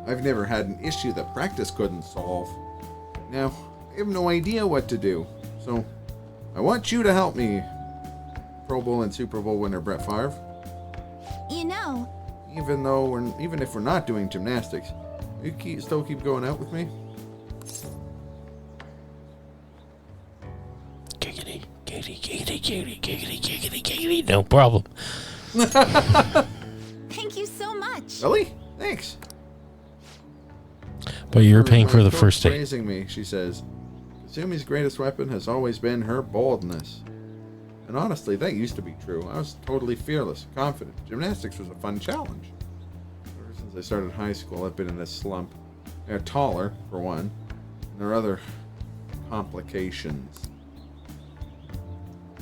[SPEAKER 2] I've never had an issue that practice couldn't solve. Now, I have no idea what to do. So, I want you to help me. Pro Bowl and Super Bowl winner Brett Favre.
[SPEAKER 5] You know...
[SPEAKER 2] Even if we're not doing gymnastics, you still keep going out with me?
[SPEAKER 1] Giggity, giggity, giggity, giggity, giggity, giggity, giggity. No problem.
[SPEAKER 5] Thank you so much.
[SPEAKER 2] Really? Thanks.
[SPEAKER 1] But you're paying for the
[SPEAKER 2] Coach
[SPEAKER 1] first aid.
[SPEAKER 2] Praising me, she says, Kasumi's greatest weapon has always been her boldness. And honestly, that used to be true. I was totally fearless, confident. Gymnastics was a fun challenge. Ever since I started high school, I've been in this slump. I got taller, for one. And there are other complications.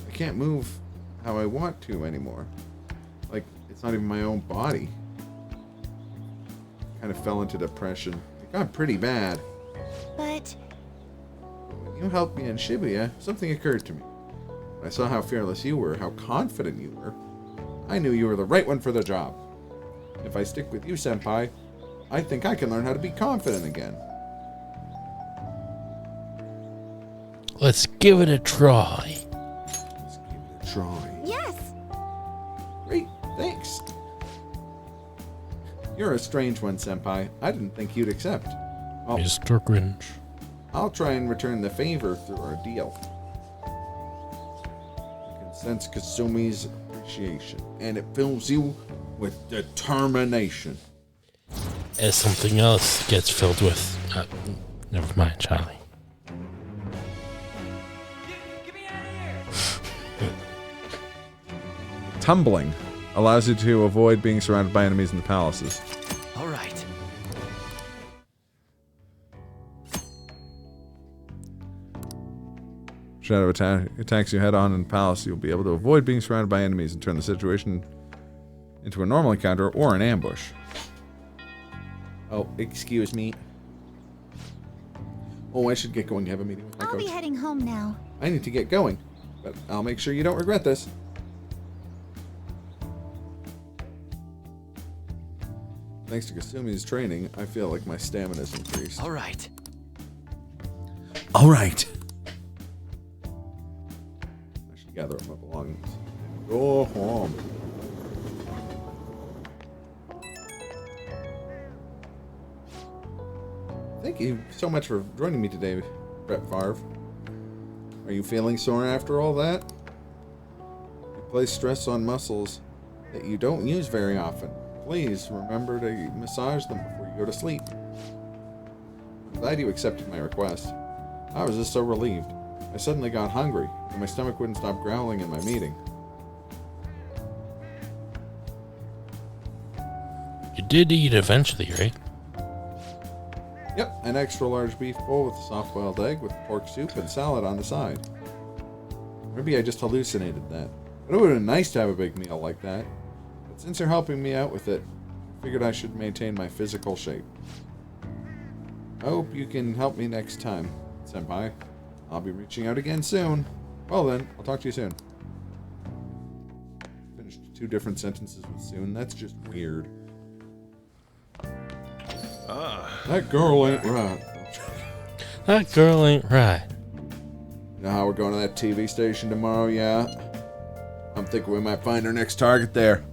[SPEAKER 2] I can't move how I want to anymore. Like, it's not even my own body. Kind of fell into depression. It got pretty bad.
[SPEAKER 5] But...
[SPEAKER 2] When you helped me in Shibuya, something occurred to me. I saw how fearless you were, how confident you were. I knew you were the right one for the job. If I stick with you, Senpai, I think I can learn how to be confident again.
[SPEAKER 1] Let's give it a try.
[SPEAKER 2] Let's give it a try.
[SPEAKER 5] Yes!
[SPEAKER 2] Great, thanks. You're a strange one, Senpai. I didn't think you'd accept.
[SPEAKER 1] Mr. Grinch.
[SPEAKER 2] I'll try and return the favor through our deal. You can sense Kasumi's appreciation, and it fills you with determination.
[SPEAKER 1] As something else gets filled with... never mind, Charlie.
[SPEAKER 2] Tumbling allows you to avoid being surrounded by enemies in the palaces.
[SPEAKER 10] All right.
[SPEAKER 2] Shadow attacks you head on in the palace. You'll be able to avoid being surrounded by enemies and turn the situation into a normal encounter or an ambush. Oh, excuse me. Oh, I should get going to have a meeting with my
[SPEAKER 5] I'll
[SPEAKER 2] coach.
[SPEAKER 5] be heading home now.
[SPEAKER 2] I need to get going, but I'll make sure you don't regret this. Thanks to Kasumi's training, I feel like my stamina's increased.
[SPEAKER 10] All right.
[SPEAKER 2] All right. I should gather up my belongings and go home. Thank you so much for joining me today, Brett Favre. Are you feeling sore after all that? You place stress on muscles that you don't use very often. Please remember to massage them before go to sleep. I'm glad you accepted my request. I was just so relieved. I suddenly got hungry, and my stomach wouldn't stop growling in my meeting.
[SPEAKER 1] You did eat eventually, right?
[SPEAKER 2] Yep, an extra large beef bowl with a soft-boiled egg with pork soup and salad on the side. Maybe I just hallucinated that. But it would have been nice to have a big meal like that. But since you're helping me out with it, I figured I should maintain my physical shape. I hope you can help me next time, Senpai. I'll be reaching out again soon. Well then, I'll talk to you soon. Finished 2 different sentences with soon. That's just weird. That girl ain't right.
[SPEAKER 1] That girl ain't right.
[SPEAKER 2] You know how we're going to that TV station tomorrow, yeah? I'm thinking we might find our next target there.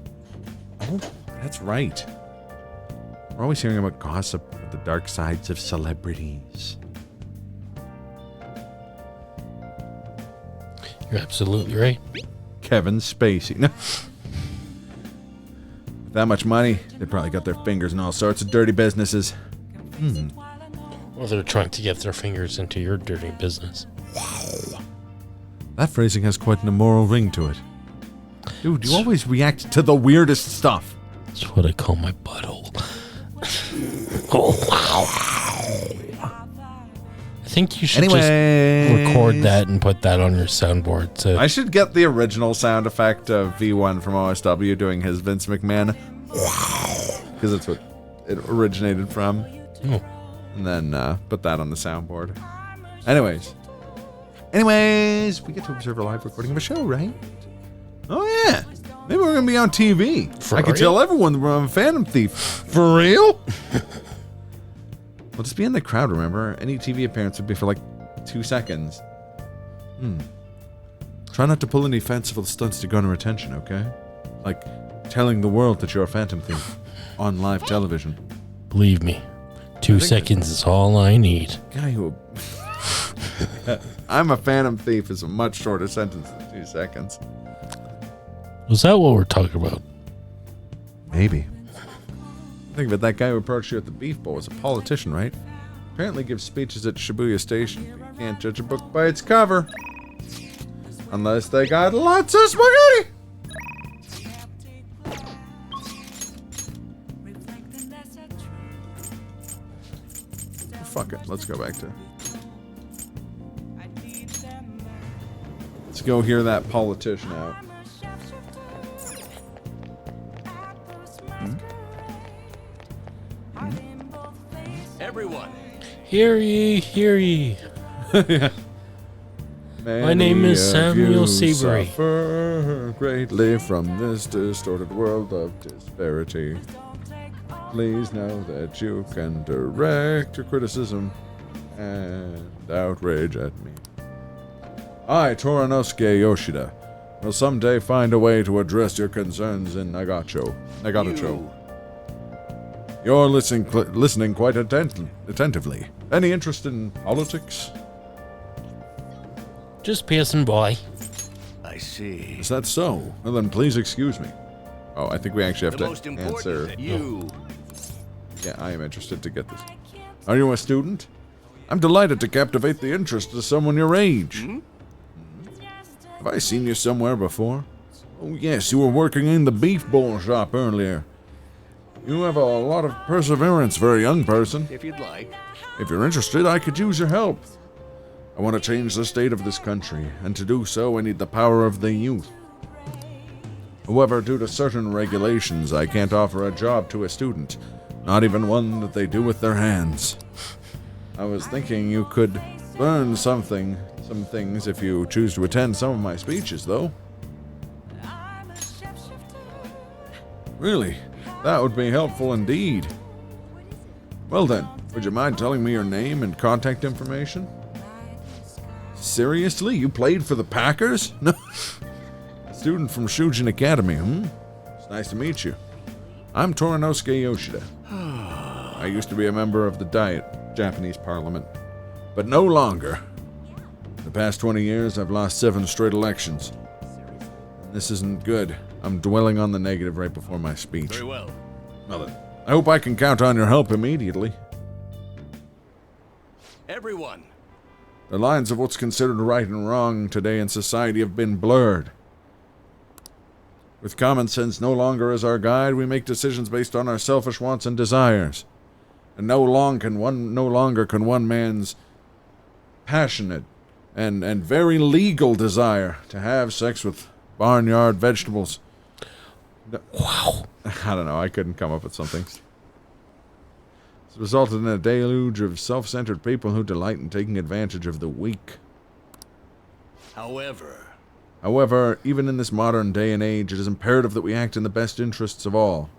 [SPEAKER 2] Oh, that's right. We're always hearing about gossip about the dark sides of celebrities.
[SPEAKER 1] You're absolutely right.
[SPEAKER 2] Kevin Spacey. No. With that much money, they probably got their fingers in all sorts of dirty businesses.
[SPEAKER 1] Or they're trying to get their fingers into your dirty business.
[SPEAKER 2] That phrasing has quite an immoral ring to it. Dude, you always react to the weirdest stuff.
[SPEAKER 1] That's what I call my butthole. Oh, wow. I think you should just record that and put that on your soundboard. So
[SPEAKER 2] I should get the original sound effect of V1 from OSW doing his Vince McMahon. Because that's what it originated from.
[SPEAKER 1] Oh.
[SPEAKER 2] And then put that on the soundboard. Anyways, we get to observe a live recording of a show, right? Oh, yeah. Maybe we're going to be on TV.
[SPEAKER 1] For
[SPEAKER 2] I can
[SPEAKER 1] real?
[SPEAKER 2] tell everyone we're on Phantom Thief. For real? We'll just be in the crowd, remember? Any TV appearance would be for like 2 seconds. Try not to pull any fanciful stunts to garner attention, okay? Like telling the world that you're a Phantom Thief on live television.
[SPEAKER 1] believe me, 2 seconds is all I need.
[SPEAKER 2] Guy who... I'm a Phantom Thief is a much shorter sentence than 2 seconds.
[SPEAKER 1] Was that what we're talking about?
[SPEAKER 2] Maybe. Think of it, that guy who approached you at the beef bowl was a politician, right? Apparently gives speeches at Shibuya Station. But you can't judge a book by its cover. Unless they got lots of spaghetti! Fuck it, let's go back to... Let's go hear that politician out.
[SPEAKER 12] Everyone.
[SPEAKER 1] Hear ye, hear ye. My name is Samuel Seabury.
[SPEAKER 2] Suffer greatly from this distorted world of disparity. Please know that you can direct your criticism and outrage at me. I, Toranosuke Yoshida, will someday find a way to address your concerns in Nagato. You're listening quite attentively. Any interest in politics?
[SPEAKER 1] Just passing by.
[SPEAKER 13] I see.
[SPEAKER 2] Is that so? Well, then please excuse me. Oh, I think we actually have
[SPEAKER 13] The
[SPEAKER 2] to
[SPEAKER 13] most important
[SPEAKER 2] answer.
[SPEAKER 13] that you.
[SPEAKER 2] Yeah, I am interested to get this. Are you a student? I'm delighted to captivate the interest of someone your age. Have I seen you somewhere before? Oh, yes, you were working in the beef bowl shop earlier. You have a lot of perseverance for a young person.
[SPEAKER 13] If you'd like.
[SPEAKER 2] If you're interested, I could use your help. I want to change the state of this country, and to do so, I need the power of the youth. However, due to certain regulations, I can't offer a job to a student, not even one that they do with their hands. I was thinking you could learn some things if you choose to attend some of my speeches, though. Really? That would be helpful indeed. Well then, would you mind telling me your name and contact information? Seriously? You played for the Packers? No. Student from Shujin Academy, It's nice to meet you. I'm Toranosuke Yoshida. I used to be a member of the Diet, Japanese Parliament, but no longer. The past 20 years, I've lost 7 straight elections. This isn't good. I'm dwelling on the negative right before my speech.
[SPEAKER 13] Very well.
[SPEAKER 2] Well then, I hope I can count on your help immediately.
[SPEAKER 12] Everyone.
[SPEAKER 2] The lines of what's considered right and wrong today in society have been blurred. With common sense no longer as our guide, we make decisions based on our selfish wants and desires. And no longer can one man's passionate and very legal desire to have sex with barnyard vegetables.
[SPEAKER 1] Wow.
[SPEAKER 2] I don't know, I couldn't come up with something. It's resulted in a deluge of self-centered people who delight in taking advantage of the weak. However, even in this modern day and age, it is imperative that we act in the best interests of all.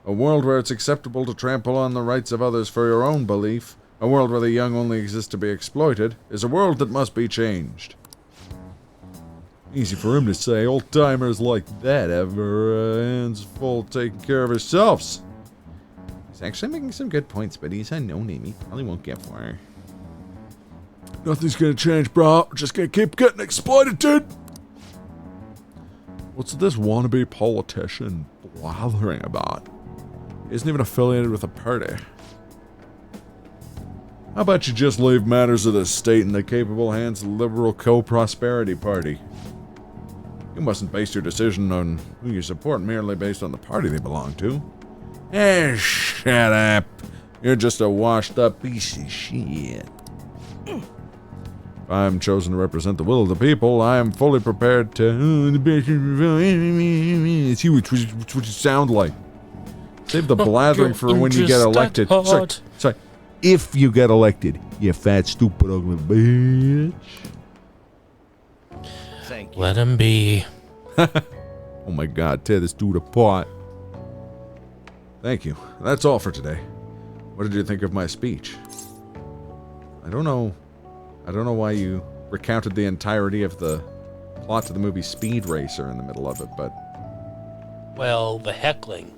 [SPEAKER 2] A world where it's acceptable to trample on the rights of others for your own belief, a world where the young only exist to be exploited, is a world that must be changed. Easy for him to say, old-timers like that have their hands full taking care of ourselves. He's actually making some good points, but he's unknown name. He probably won't get far. Nothing's gonna change, bro. We're just gonna keep getting exploited, dude. What's this wannabe politician blathering about? He isn't even affiliated with a party. How about you just leave matters of the state in the capable hands of the Liberal Co-Prosperity Party? You mustn't base your decision on who you support merely based on the party they belong to. Shut up. You're just a washed-up piece of shit. If I'm chosen to represent the will of the people, I am fully prepared to see what you sound like. Save the blathering for when you get elected. Sorry. If you get elected, you fat, stupid, ugly bitch.
[SPEAKER 12] Thank you.
[SPEAKER 1] Let him be.
[SPEAKER 2] Oh my god, tear this dude apart. Thank you. That's all for today. What did you think of my speech? I don't know why you recounted the entirety of the plot to the movie Speed Racer in the middle of it, but...
[SPEAKER 1] Well, the heckling.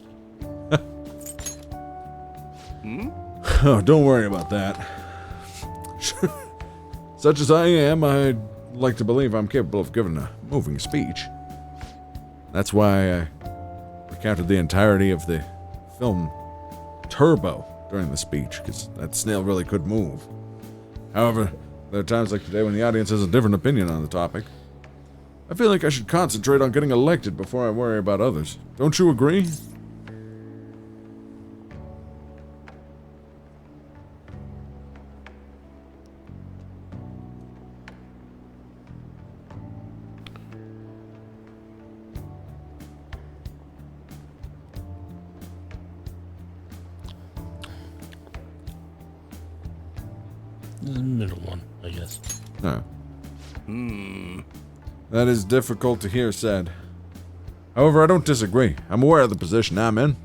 [SPEAKER 2] Oh, don't worry about that. Such as I am, I'd like to believe I'm capable of giving a moving speech. That's why I recounted the entirety of the film Turbo during the speech, because that snail really could move. However, there are times like today when the audience has a different opinion on the topic. I feel like I should concentrate on getting elected before I worry about others. Don't you agree?
[SPEAKER 1] The middle one, I guess.
[SPEAKER 2] No. That is difficult to hear said. However, I don't disagree. I'm aware of the position I'm in.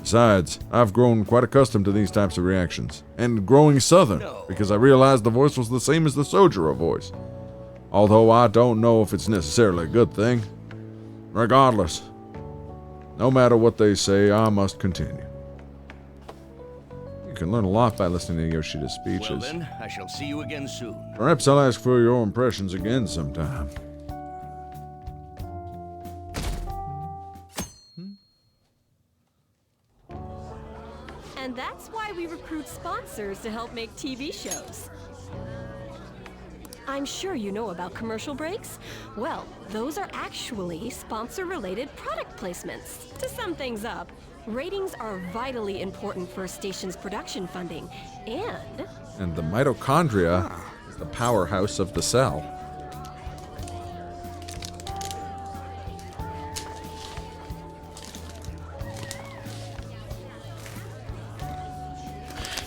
[SPEAKER 2] Besides, I've grown quite accustomed to these types of reactions. And growing southern, because I realized the voice was the same as the Sojiro voice. Although I don't know if it's necessarily a good thing. Regardless, no matter what they say, I must continue. You can learn a lot by listening to Yoshida's speeches.
[SPEAKER 12] Well then, I shall see you again soon.
[SPEAKER 2] Perhaps I'll ask for your impressions again sometime.
[SPEAKER 14] And that's why we recruit sponsors to help make TV shows. I'm sure you know about commercial breaks. Well, those are actually sponsor-related product placements. To sum things up, ratings are vitally important for a station's production funding,
[SPEAKER 2] And the mitochondria is the powerhouse of the cell.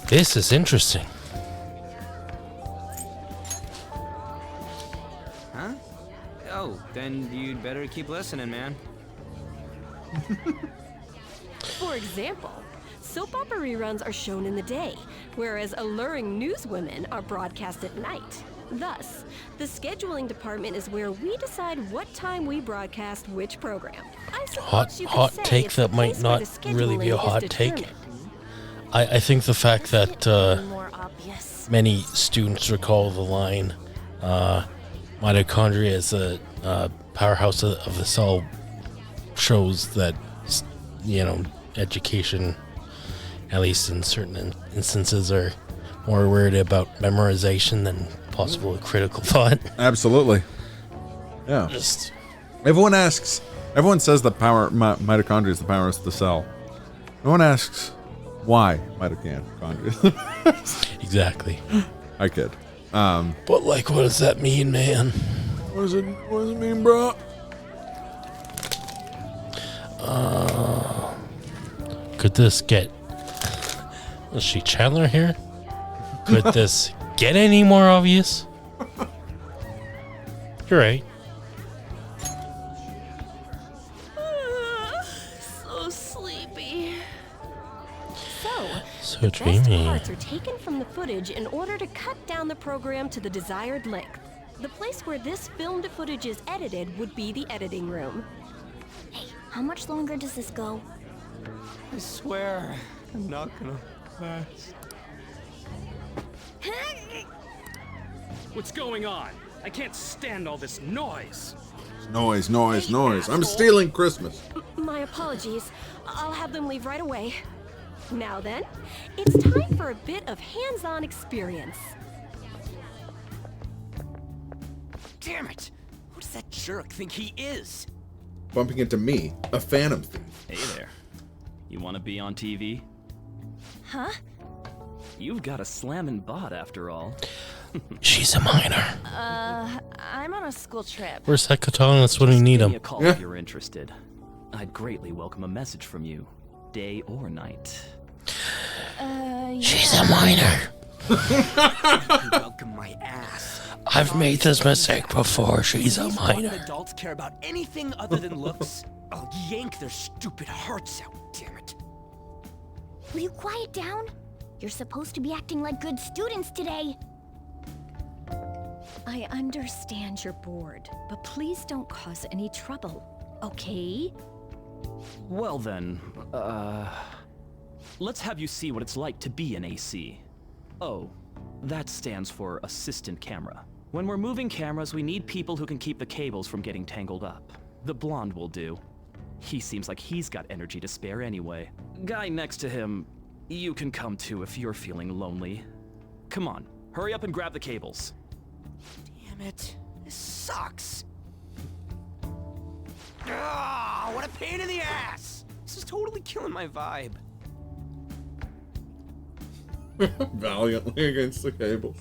[SPEAKER 1] This is interesting.
[SPEAKER 15] Huh? Oh, then you'd better keep listening, man.
[SPEAKER 14] For example, soap opera reruns are shown in the day, whereas alluring newswomen are broadcast at night. Thus, the scheduling department is where we decide what time we broadcast which program. I suppose you could
[SPEAKER 1] Hot
[SPEAKER 14] say
[SPEAKER 1] take
[SPEAKER 14] it's the
[SPEAKER 1] that might
[SPEAKER 14] place where
[SPEAKER 1] not
[SPEAKER 14] the
[SPEAKER 1] really be a
[SPEAKER 14] scheduling
[SPEAKER 1] hot
[SPEAKER 14] is
[SPEAKER 1] take.
[SPEAKER 14] determined.
[SPEAKER 1] I think the fact that many students recall the line, mitochondria is a powerhouse of the cell, shows that you know, education, at least in certain instances, are more worried about memorization than possible critical thought.
[SPEAKER 2] Absolutely. Yeah. Everyone says the mitochondria is the power of the cell. No one asks why mitochondria.
[SPEAKER 1] Exactly.
[SPEAKER 2] I kid.
[SPEAKER 1] But like, what does that mean, man?
[SPEAKER 2] What does it mean, bro?
[SPEAKER 1] Could this get... Was she Chandler here? Could this get any more obvious? You're right.
[SPEAKER 14] So sleepy.
[SPEAKER 1] So
[SPEAKER 14] The best
[SPEAKER 1] dreamy.
[SPEAKER 14] parts are taken from the footage in order to cut down the program to the desired length. The place where this filmed footage is edited would be the editing room.
[SPEAKER 7] Hey, how much longer does this go?
[SPEAKER 15] I swear, I'm not gonna last.
[SPEAKER 16] What's going on? I can't stand all this noise.
[SPEAKER 2] Noise. I'm stealing Christmas.
[SPEAKER 14] My apologies. I'll have them leave right away. Now then, it's time for a bit of hands-on experience.
[SPEAKER 12] Damn it! Who does that jerk think he is?
[SPEAKER 2] Bumping into me, a phantom thief.
[SPEAKER 16] Hey there. You want to be on TV?
[SPEAKER 7] Huh?
[SPEAKER 16] You've got a slammin' bot after all.
[SPEAKER 1] She's a minor.
[SPEAKER 17] I'm on a school trip.
[SPEAKER 1] Where's that katana? That's when we need
[SPEAKER 16] Give
[SPEAKER 1] him.
[SPEAKER 16] me a call if you're interested. I'd greatly welcome a message from you, day or night.
[SPEAKER 1] She's a minor.
[SPEAKER 12] Welcome my ass.
[SPEAKER 1] I've made this mistake before. She's a
[SPEAKER 12] These
[SPEAKER 1] minor.
[SPEAKER 12] rotten adults care about anything other than looks. I'll yank their stupid hearts out, damn it.
[SPEAKER 7] Will you quiet down? You're supposed to be acting like good students today.
[SPEAKER 14] I understand you're bored, but please don't cause any trouble, okay?
[SPEAKER 16] Well then, let's have you see what it's like to be an AC. Oh, that stands for assistant camera. When we're moving cameras, we need people who can keep the cables from getting tangled up. The blonde will do. He seems like he's got energy to spare anyway. Guy next to him, you can come too if you're feeling lonely. Come on, hurry up and grab the cables.
[SPEAKER 12] Damn it. This sucks. Ah, what a pain in the ass! This is totally killing my vibe.
[SPEAKER 2] Valiantly against the cables.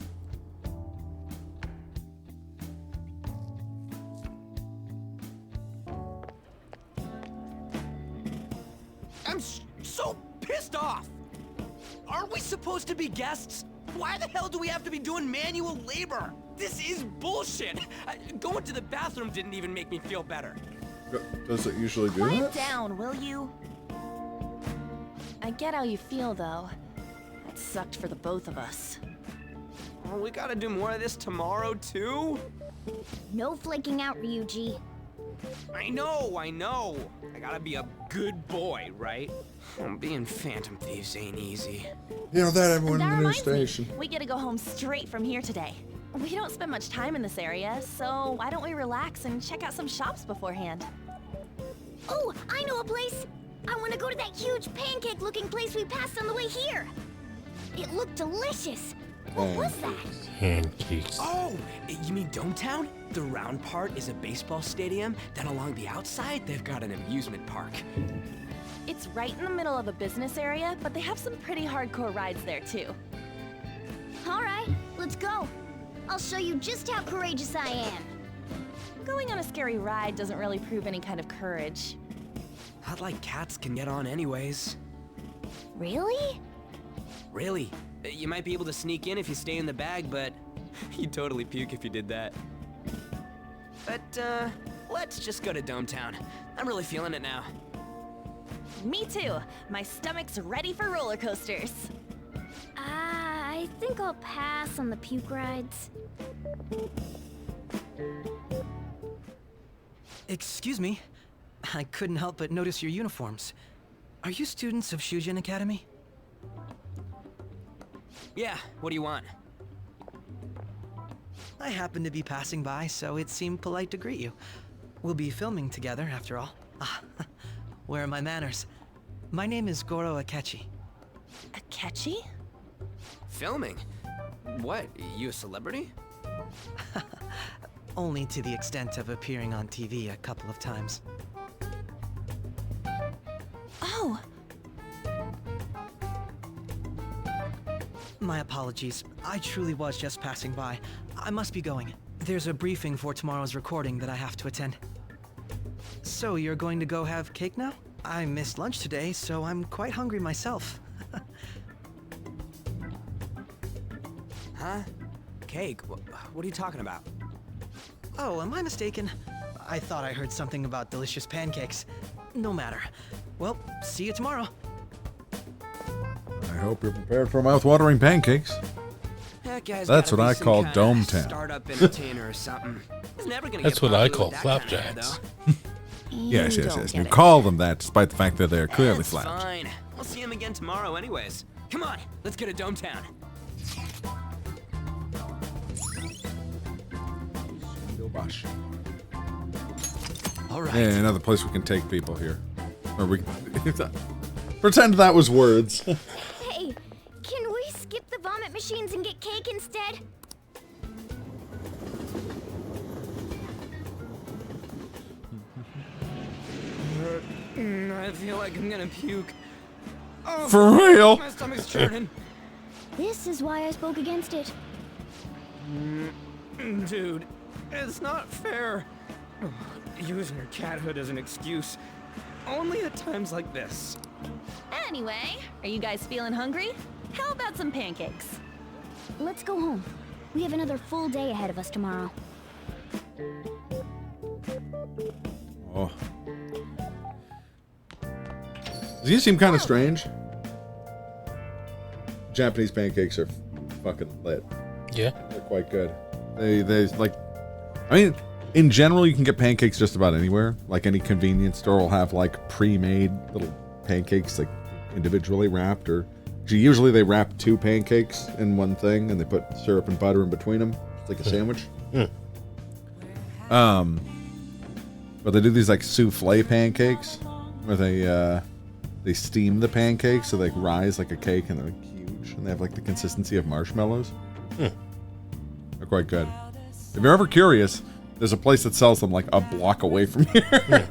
[SPEAKER 12] I'm so pissed off! Aren't we supposed to be guests? Why the hell do we have to be doing manual labor? This is bullshit! Going to the bathroom didn't even make me feel better.
[SPEAKER 2] Does it usually do
[SPEAKER 17] Quiet
[SPEAKER 2] that?
[SPEAKER 17] down, will you? I get how you feel, though. That sucked for the both of us.
[SPEAKER 12] Oh, we gotta do more of this tomorrow, too?
[SPEAKER 7] No flaking out, Ryuji.
[SPEAKER 12] I know. I gotta be a good boy, right? Being Phantom Thieves ain't easy.
[SPEAKER 2] You know that everyone
[SPEAKER 17] That
[SPEAKER 2] in the new
[SPEAKER 17] reminds me,
[SPEAKER 2] station.
[SPEAKER 17] we get to go home straight from here today. We don't spend much time in this area, so why don't we relax and check out some shops beforehand?
[SPEAKER 7] Oh, I know a place. I want to go to that huge pancake-looking place we passed on the way here. It looked delicious. What was that?
[SPEAKER 1] Pancakes.
[SPEAKER 12] Oh, you mean Dometown? The round part is a baseball stadium, then along the outside, they've got an amusement park.
[SPEAKER 17] It's right in the middle of a business area, but they have some pretty hardcore rides there too.
[SPEAKER 7] All right, let's go. I'll show you just how courageous I am.
[SPEAKER 17] Going on a scary ride doesn't really prove any kind of courage.
[SPEAKER 12] Not like cats can get on anyways.
[SPEAKER 7] Really?
[SPEAKER 12] Really? You might be able to sneak in if you stay in the bag, but you'd totally puke if you did that. But, let's just go to Dometown. I'm really feeling it now.
[SPEAKER 17] Me too. My stomach's ready for roller coasters.
[SPEAKER 7] I think I'll pass on the puke rides.
[SPEAKER 10] Excuse me. I couldn't help but notice your uniforms. Are you students of Shujin Academy?
[SPEAKER 12] Yeah, what do you want?
[SPEAKER 10] I happened to be passing by, so it seemed polite to greet you. We'll be filming together, after all. Ah, where are my manners? My name is Goro Akechi.
[SPEAKER 17] Akechi?
[SPEAKER 12] Filming? What? You a celebrity?
[SPEAKER 10] Only to the extent of appearing on TV a couple of times.
[SPEAKER 17] Oh!
[SPEAKER 10] My apologies. I truly was just passing by. I must be going. There's a briefing for tomorrow's recording that I have to attend. So, you're going to go have cake now? I missed lunch today, so I'm quite hungry myself.
[SPEAKER 12] Huh? Cake? What are you talking about?
[SPEAKER 10] Oh, am I mistaken? I thought I heard something about delicious pancakes. No matter. Well, see you tomorrow.
[SPEAKER 2] I hope you're prepared for mouth-watering pancakes.
[SPEAKER 12] That guy's
[SPEAKER 2] That's
[SPEAKER 12] gotta
[SPEAKER 2] what
[SPEAKER 12] be
[SPEAKER 2] I
[SPEAKER 12] some
[SPEAKER 2] call
[SPEAKER 12] kinda
[SPEAKER 2] Dome Town.
[SPEAKER 12] Startup entertainer or something. He's never gonna
[SPEAKER 1] That's
[SPEAKER 12] get
[SPEAKER 1] what I
[SPEAKER 12] popular
[SPEAKER 1] call
[SPEAKER 12] with that kind of hair,
[SPEAKER 1] flapjacks.
[SPEAKER 12] though.
[SPEAKER 2] Yes.
[SPEAKER 12] don't
[SPEAKER 2] You
[SPEAKER 12] get it.
[SPEAKER 2] call them that, despite the fact that they're clearly
[SPEAKER 12] That's
[SPEAKER 2] flat.
[SPEAKER 12] fine. We'll see him again tomorrow anyways. Come on, let's get to Dome Town.
[SPEAKER 10] All right.
[SPEAKER 2] Yeah, another place we can take people here. Or we pretend that was words.
[SPEAKER 7] Hey, can we skip the vomit machines and get cake instead?
[SPEAKER 12] I feel like I'm gonna puke. Oh,
[SPEAKER 2] For real?
[SPEAKER 12] My stomach's churning.
[SPEAKER 7] This is why I spoke against it.
[SPEAKER 12] Dude, it's not fair. Using your cathood as an excuse. Only at times like this.
[SPEAKER 17] Anyway, are you guys feeling hungry? How about some pancakes?
[SPEAKER 7] Let's go home. We have another full day ahead of us tomorrow.
[SPEAKER 2] Oh. These seem kind of strange. Japanese pancakes are fucking lit.
[SPEAKER 1] Yeah.
[SPEAKER 2] They're quite good. They like, I mean, in general, you can get pancakes just about anywhere. Like any convenience store will have like pre-made little pancakes, like individually wrapped, or usually they wrap 2 pancakes in one thing and they put syrup and butter in between them. It's like a sandwich. But they do these like souffle pancakes where they steam the pancakes so they rise like a cake and they're like huge and they have like the consistency of marshmallows. They're quite good. If you're ever curious, there's a place that sells them like a block away from here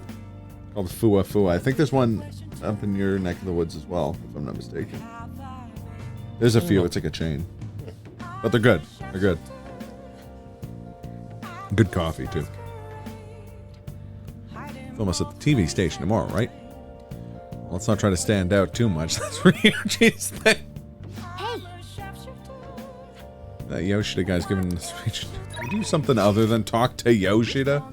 [SPEAKER 2] called Fua Fua. I think there's one up in your neck of the woods as well, if I'm not mistaken. There's a few. It's like a chain. But they're good. They're good. Good coffee, too. Film us at the TV station tomorrow, right? Well, let's not try to stand out too much. That's Ryuji's thing.
[SPEAKER 7] Hey!
[SPEAKER 2] That Yoshida guy's giving a speech. Can you do something other than talk to Yoshida?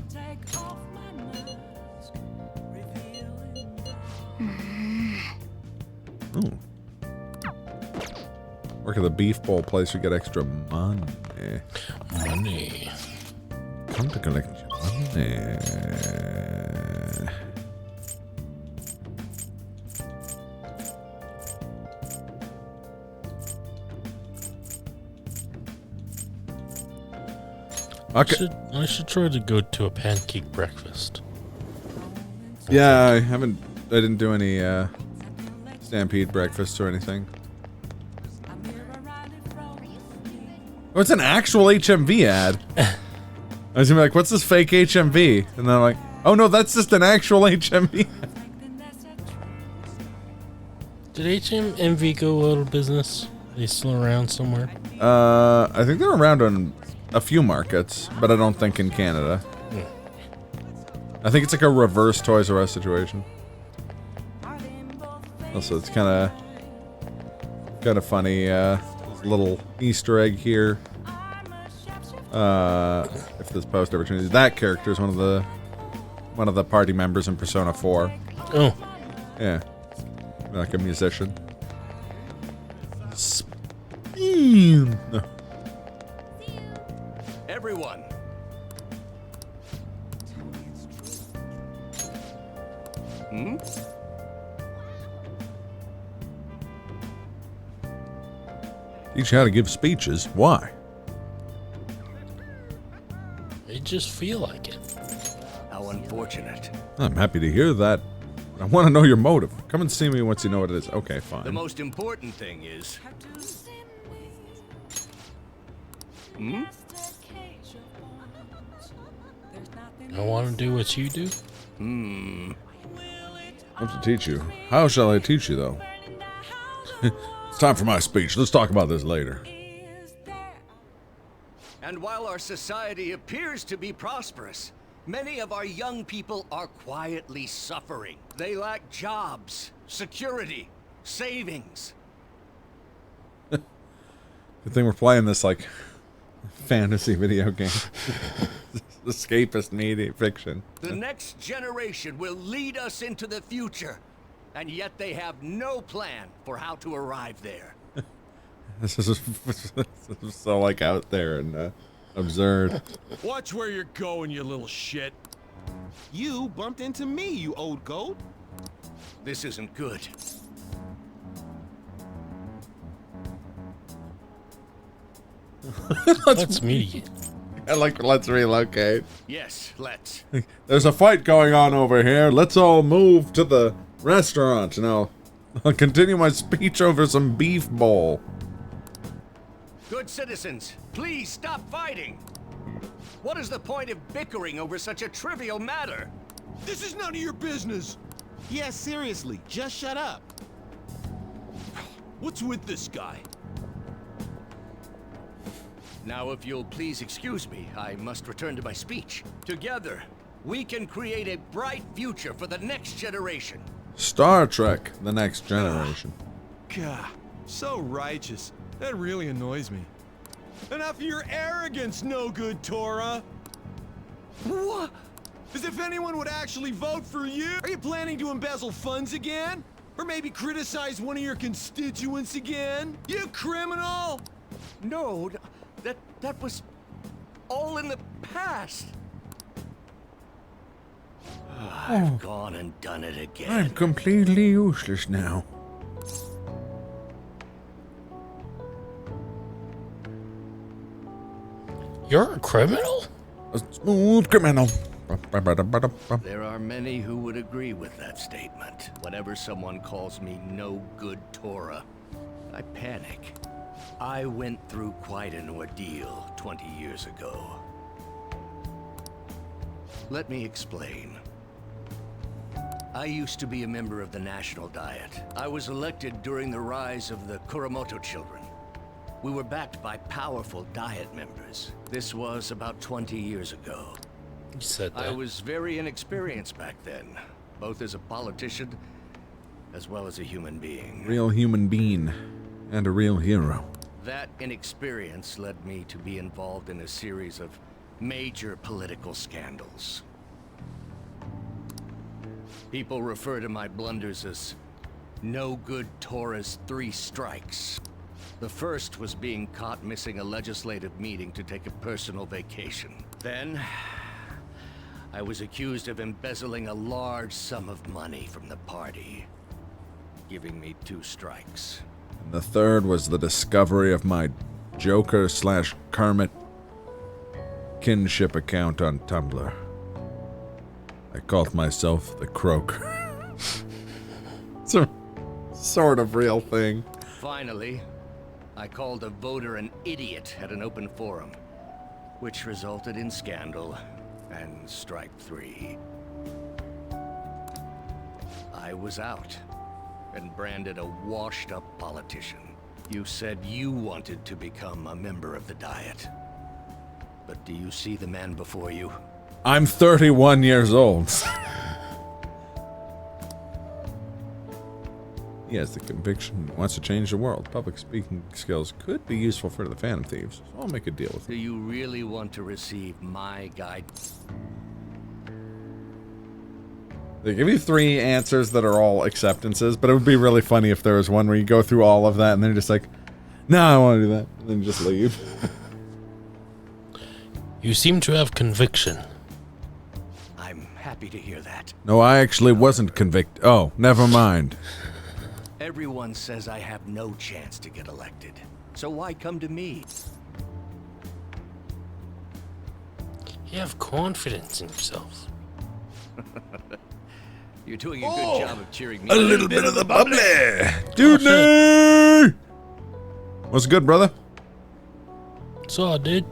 [SPEAKER 2] Ooh. Work at the beef bowl place, you get extra money.
[SPEAKER 1] Money.
[SPEAKER 2] Come to collect your money. Okay.
[SPEAKER 1] I should try to go to a pancake breakfast.
[SPEAKER 2] Yeah, I didn't do any Stampede breakfast or anything. Oh, it's an actual HMV ad. I was gonna be like, what's this fake HMV? And then I'm like, oh no, that's just an actual HMV.
[SPEAKER 1] Did HMV go out of business? Are they still around somewhere?
[SPEAKER 2] I think they're around on a few markets, but I don't think in Canada. I think it's like a reverse Toys R Us situation. Also, it's kind of funny. Little Easter egg here. If there's post opportunities, that character is one of the party members in Persona 4.
[SPEAKER 1] Oh,
[SPEAKER 2] yeah, like a musician.
[SPEAKER 12] Everyone. Hmm?
[SPEAKER 2] Teach you how to give speeches. Why?
[SPEAKER 1] I just feel like it.
[SPEAKER 12] How unfortunate.
[SPEAKER 2] I'm happy to hear that. I want to know your motive. Come and see me once you know what it is. Okay,
[SPEAKER 18] The
[SPEAKER 2] fine.
[SPEAKER 18] most important thing is... Hmm?
[SPEAKER 1] I want to do what you do.
[SPEAKER 18] Hmm.
[SPEAKER 2] I have to teach you. How shall I teach you, though? It's time for my speech. Let's talk about this later.
[SPEAKER 18] And while our society appears to be prosperous, many of our young people are quietly suffering. They lack jobs, security, savings.
[SPEAKER 2] Good thing we're playing this, like, fantasy video game. Escapist media fiction.
[SPEAKER 18] The next generation will lead us into the future, and yet they have no plan for how to arrive there.
[SPEAKER 2] This is so, like, out there and absurd.
[SPEAKER 15] Watch where you're going, you little shit. You bumped into me, you old goat.
[SPEAKER 18] This isn't good.
[SPEAKER 1] Let's meet.
[SPEAKER 2] And like, let's relocate.
[SPEAKER 18] Yes, let's.
[SPEAKER 2] There's a fight going on over here. Let's all move to the restaurant. Now, I'll continue my speech over some beef bowl.
[SPEAKER 18] Good citizens, please stop fighting. What is the point of bickering over such a trivial matter?
[SPEAKER 15] This is none of your business. Yeah, seriously, just shut up. What's with this guy?
[SPEAKER 18] Now, if you'll please excuse me, I must return to my speech. Together, we can create a bright future for the next generation.
[SPEAKER 2] Star Trek: The Next Generation.
[SPEAKER 15] God, so righteous. That really annoys me. Enough of your arrogance, no good Torah. What? As if anyone would actually vote for you? Are you planning to embezzle funds again? Or maybe criticize one of your constituents again? You criminal!
[SPEAKER 18] No, that was all in the past. I've gone and done it again.
[SPEAKER 2] I'm completely useless now.
[SPEAKER 1] You're a criminal?
[SPEAKER 2] A smooth criminal.
[SPEAKER 18] There are many who would agree with that statement. Whenever someone calls me no good Torah, I panic. I went through quite an ordeal 20 years ago. Let me explain. I used to be a member of the National Diet. I was elected during the rise of the Kuromoto children. We were backed by powerful Diet members. This was about 20 years ago.
[SPEAKER 1] You said that.
[SPEAKER 18] I was very inexperienced back then, both as a politician as well as a human being.
[SPEAKER 2] Real human being and a real hero.
[SPEAKER 18] That inexperience led me to be involved in a series of major political scandals. People refer to my blunders as no good Torah's 3 strikes. The first was being caught missing a legislative meeting to take a personal vacation. Then, I was accused of embezzling a large sum of money from the party, giving me 2 strikes.
[SPEAKER 2] And the third was the discovery of my Joker/Kermit kinship account on Tumblr. I called myself the Croaker. It's a sort of real thing.
[SPEAKER 18] Finally, I called a voter an idiot at an open forum, which resulted in scandal and strike 3. I was out and branded a washed-up politician. You said you wanted to become a member of the Diet. But do you see the man before you?
[SPEAKER 2] I'm 31 years old. He has the conviction, wants to change the world. Public speaking skills could be useful for the Phantom Thieves, so I'll make a deal with him.
[SPEAKER 18] Do you really want to receive my guidance?
[SPEAKER 2] They give you 3 answers that are all acceptances, but it would be really funny if there was one where you go through all of that and then you're just like, no, I don't want to do that, and then you just leave.
[SPEAKER 1] You seem to have conviction.
[SPEAKER 18] I'm happy to hear that.
[SPEAKER 2] No, I actually wasn't convicted. Oh, never mind.
[SPEAKER 18] Everyone says I have no chance to get elected. So why come to me?
[SPEAKER 1] You have confidence in yourself.
[SPEAKER 18] You're doing a good job of cheering me
[SPEAKER 2] A
[SPEAKER 18] up.
[SPEAKER 2] little bit of the bubbly. Dude, what's good, brother?
[SPEAKER 1] So, dude.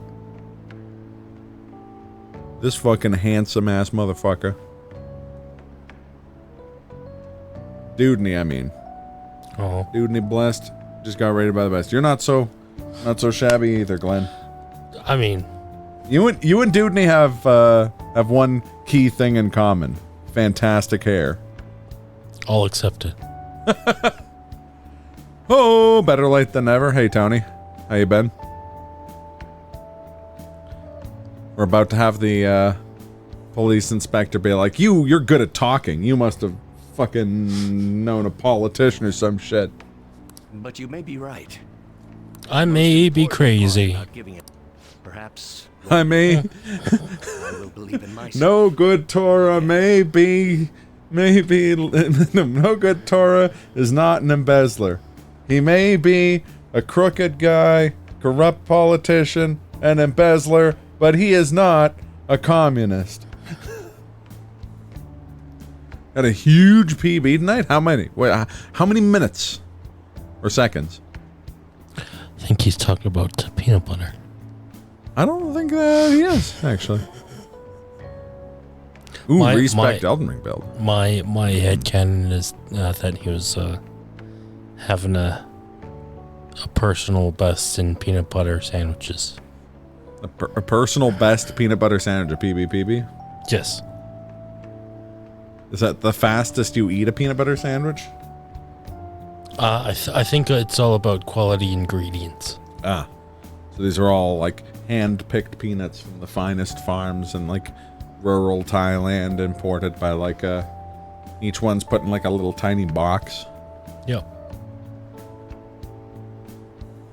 [SPEAKER 2] This fucking handsome ass motherfucker. Dudney, I mean.
[SPEAKER 1] Oh.
[SPEAKER 2] Dudney blessed. Just got rated by the best. You're not so shabby either, Glenn.
[SPEAKER 1] I mean,
[SPEAKER 2] you and Dudney have one key thing in common. Fantastic hair.
[SPEAKER 1] I'll accept it.
[SPEAKER 2] Oh, better late than never. Hey, Tony. How you been? We're about to have the police inspector be like, you're good at talking. You must have fucking known a politician or some shit.
[SPEAKER 18] But you may be right.
[SPEAKER 1] I may be crazy.
[SPEAKER 18] Not giving it. Perhaps.
[SPEAKER 2] I may.
[SPEAKER 18] I will believe in myself.
[SPEAKER 2] No good Torah maybe. No good Torah is not an embezzler. He may be a crooked guy, corrupt politician, an embezzler, but he is not a communist. Got a huge PB tonight? How many? Wait, how many minutes? Or seconds?
[SPEAKER 1] I think he's talking about peanut butter.
[SPEAKER 2] I don't think that he is, actually. Ooh, respect Elden Ring build.
[SPEAKER 1] My headcanon is that he was having a personal best in peanut butter sandwiches.
[SPEAKER 2] A personal best peanut butter sandwich at PBPB?
[SPEAKER 1] Yes.
[SPEAKER 2] Is that the fastest you eat a peanut butter sandwich?
[SPEAKER 1] I think it's all about quality ingredients.
[SPEAKER 2] Ah. So these are all like hand-picked peanuts from the finest farms in like rural Thailand, imported by like each one's put in like a little tiny box.
[SPEAKER 1] Yep.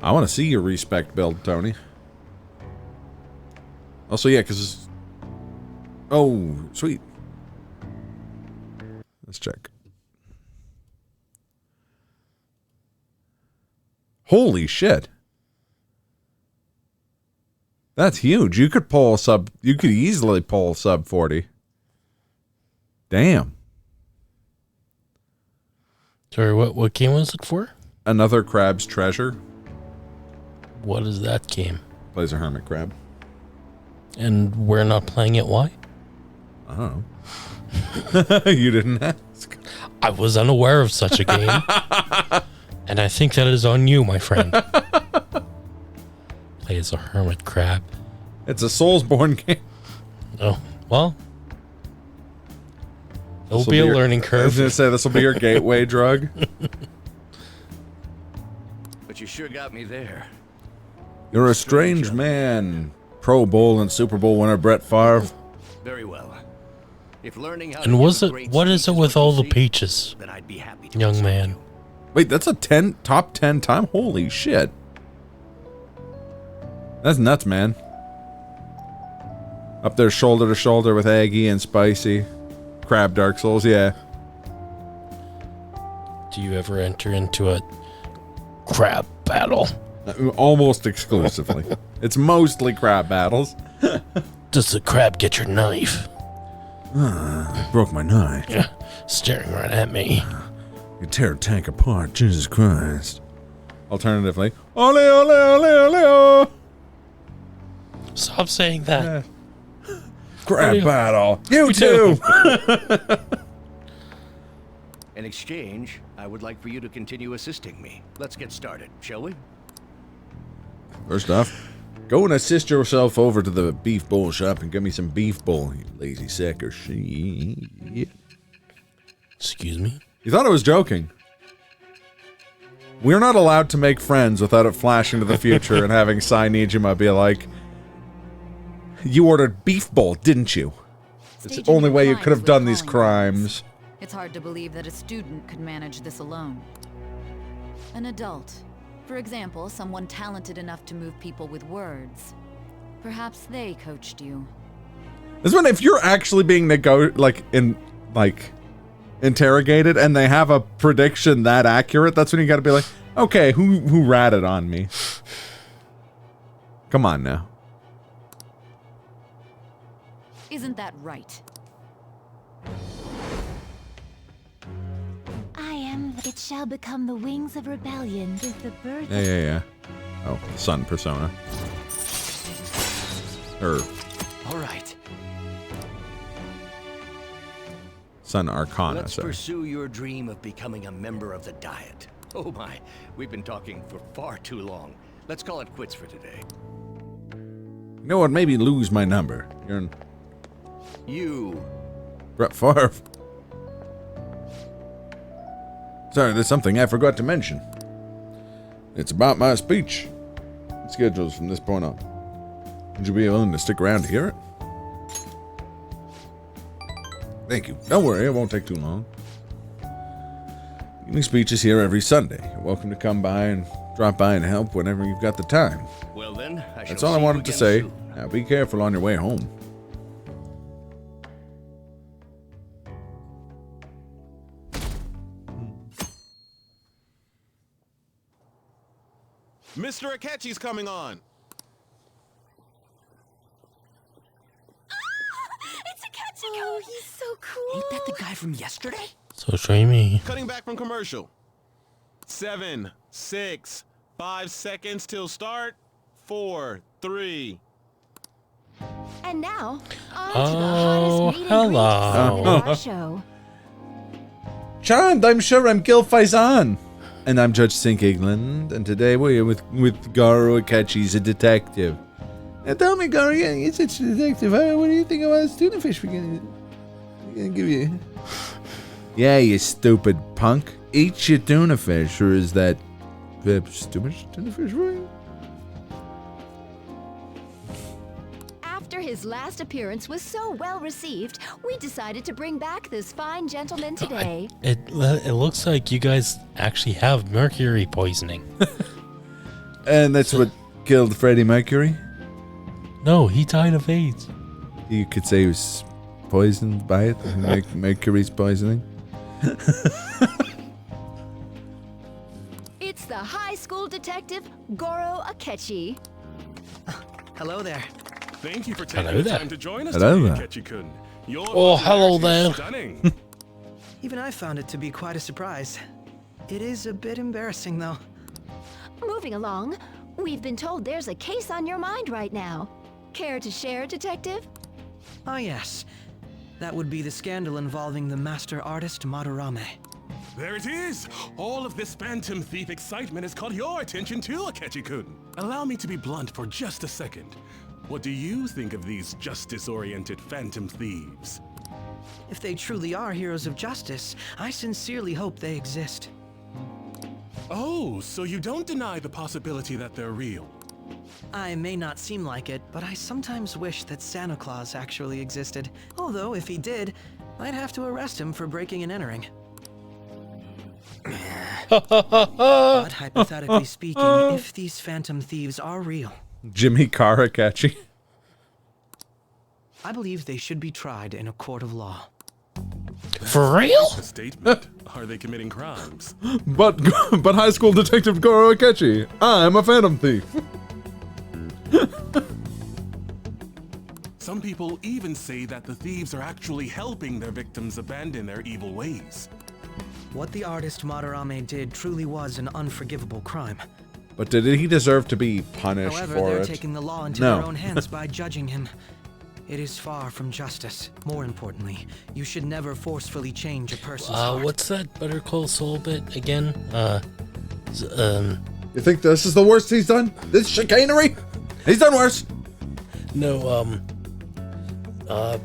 [SPEAKER 2] I want to see your respect build, Tony. Also, yeah, because... Oh, sweet. Let's check. Holy shit. That's huge. You could pull you could easily pull sub 40. Damn.
[SPEAKER 1] Sorry, what game was it for?
[SPEAKER 2] Another Crab's Treasure.
[SPEAKER 1] What is that game?
[SPEAKER 2] Plays a hermit crab.
[SPEAKER 1] And we're not playing it, why?
[SPEAKER 2] I don't know. You didn't ask.
[SPEAKER 1] I was unaware of such a game. And I think that is on you, my friend. Plays a hermit crab.
[SPEAKER 2] It's a Soulsborne game.
[SPEAKER 1] Oh, well. It'll be a learning curve.
[SPEAKER 2] I was going to say, this will be your gateway drug.
[SPEAKER 18] But you sure got me there.
[SPEAKER 2] You're a strange man. Pro Bowl and Super Bowl winner Brett Favre.
[SPEAKER 18] Very well. If learning how
[SPEAKER 1] And what is it with all the peaches,
[SPEAKER 18] then I'd be happy to
[SPEAKER 1] young man?
[SPEAKER 2] Wait, that's a top 10 time? Holy shit. That's nuts, man. Up there shoulder to shoulder with Aggie and Spicy. Crab Dark Souls, yeah.
[SPEAKER 1] Do you ever enter into a crab battle?
[SPEAKER 2] Almost exclusively. It's mostly crab battles.
[SPEAKER 1] Does the crab get your knife?
[SPEAKER 2] Broke my knife.
[SPEAKER 1] Yeah, staring right at me.
[SPEAKER 2] You tear a tank apart, Jesus Christ. Alternatively, ole, ole, ole, ole, ole.
[SPEAKER 1] Stop saying that.
[SPEAKER 2] Crab battle. You too.
[SPEAKER 18] In exchange, I would like for you to continue assisting me. Let's get started, shall we?
[SPEAKER 2] First off, go and assist yourself over to the beef bowl shop and get me some beef bowl, you lazy sack of shit.
[SPEAKER 1] Excuse me?
[SPEAKER 2] You thought I was joking. We're not allowed to make friends without it flashing to the future and having Sai Nijima be like, you ordered beef bowl, didn't you? It's the only way you could have done these crimes.
[SPEAKER 19] It's hard to believe that a student could manage this alone. An adult. For example, someone talented enough to move people with words. Perhaps they coached you.
[SPEAKER 2] This one, if you're actually being interrogated and they have a prediction that accurate, that's when you gotta be like, okay, who ratted on me? Come on now.
[SPEAKER 19] Isn't that right?
[SPEAKER 5] It shall become the wings of rebellion with the birth
[SPEAKER 2] Yeah. Oh, Sun Persona.
[SPEAKER 12] All right.
[SPEAKER 2] Sun Arcana.
[SPEAKER 18] Let's
[SPEAKER 2] Sorry.
[SPEAKER 18] pursue your dream of becoming a member of the Diet. Oh my, we've been talking for far too long. Let's call it quits for today.
[SPEAKER 2] You know what? Maybe lose my number. You're in
[SPEAKER 18] You.
[SPEAKER 2] Brett Favre. Sorry, there's something I forgot to mention. It's about my speech. Schedules from this point on. Would you be willing to stick around to hear it? Thank you. Don't worry, it won't take too long. Evening speech is here every Sunday. You're welcome to come by and drop by and help whenever you've got the time.
[SPEAKER 18] Well then, I
[SPEAKER 2] That's
[SPEAKER 18] shall
[SPEAKER 2] all I
[SPEAKER 18] see you
[SPEAKER 2] wanted to
[SPEAKER 18] again
[SPEAKER 2] say.
[SPEAKER 18] soon.
[SPEAKER 2] Now be careful on your way home.
[SPEAKER 15] Mr. Akechi's coming on.
[SPEAKER 14] It's Akechi! Oh, he's so cool.
[SPEAKER 12] Ain't that the guy from yesterday?
[SPEAKER 1] So dreamy.
[SPEAKER 15] Cutting back from commercial. 7, 6, 5 seconds till start. 4, 3.
[SPEAKER 5] And now, on
[SPEAKER 1] Oh,
[SPEAKER 5] to the hottest meet and
[SPEAKER 1] hello.
[SPEAKER 5] greet of our show.
[SPEAKER 2] Chand, I'm sure I'm Gil Faizan. And I'm Judge Sink England, and today we're with Garo Akechi's a detective. Now tell me, Garo, you're such a detective. What do you think about the tuna fish we're gonna give you? Yeah, you stupid punk. Eat your tuna fish, or is that too much tuna fish for you?
[SPEAKER 5] After his last appearance was so well received, we decided to bring back this fine gentleman today.
[SPEAKER 1] It looks like you guys actually have mercury poisoning.
[SPEAKER 2] And that's what killed Freddie Mercury?
[SPEAKER 1] No, he died of AIDS.
[SPEAKER 2] You could say he was poisoned by it. Mercury's poisoning.
[SPEAKER 5] It's the high school detective, Goro Akechi.
[SPEAKER 10] Hello there.
[SPEAKER 15] Thank you for
[SPEAKER 1] Hello
[SPEAKER 15] taking the
[SPEAKER 1] there.
[SPEAKER 15] time to join us
[SPEAKER 2] Hello
[SPEAKER 15] today,
[SPEAKER 2] there.
[SPEAKER 15] Akechi-kun. Your
[SPEAKER 1] Oh, hello
[SPEAKER 15] popularity is
[SPEAKER 1] there.
[SPEAKER 15] Stunning.
[SPEAKER 10] Even I found it to be quite a surprise. It is a bit embarrassing, though.
[SPEAKER 5] Moving along, we've been told there's a case on your mind right now. Care to share, detective?
[SPEAKER 10] Ah, yes. That would be the scandal involving the master artist Madarame.
[SPEAKER 15] There it is! All of this Phantom Thief excitement has caught your attention too, Akechi-kun. Allow me to be blunt for just a second. What do you think of these justice-oriented Phantom Thieves?
[SPEAKER 10] If they truly are heroes of justice, I sincerely hope they exist.
[SPEAKER 15] Oh, so you don't deny the possibility that they're real?
[SPEAKER 10] I may not seem like it, but I sometimes wish that Santa Claus actually existed. Although, if he did, I'd have to arrest him for breaking and entering. But hypothetically speaking, if these Phantom Thieves are real,
[SPEAKER 2] Jimmy Carr Akechi.
[SPEAKER 10] I believe they should be tried in a court of law.
[SPEAKER 1] For real?
[SPEAKER 15] A statement. Are they committing crimes?
[SPEAKER 2] But high school detective Goro Akechi, I'm a Phantom Thief.
[SPEAKER 15] Some people even say that the thieves are actually helping their victims abandon their evil ways.
[SPEAKER 10] What the artist Madarame did truly was an unforgivable crime.
[SPEAKER 2] But did he deserve to be punished
[SPEAKER 10] However,
[SPEAKER 2] for
[SPEAKER 10] they're
[SPEAKER 2] it?
[SPEAKER 10] taking the law into
[SPEAKER 2] No.
[SPEAKER 10] their own hands by judging him. It is far from justice. More importantly, you should never forcefully change a person's heart.
[SPEAKER 1] What's that Better Call Saul bit again?
[SPEAKER 2] You think this is the worst he's done? This chicanery? He's done worse.
[SPEAKER 1] No,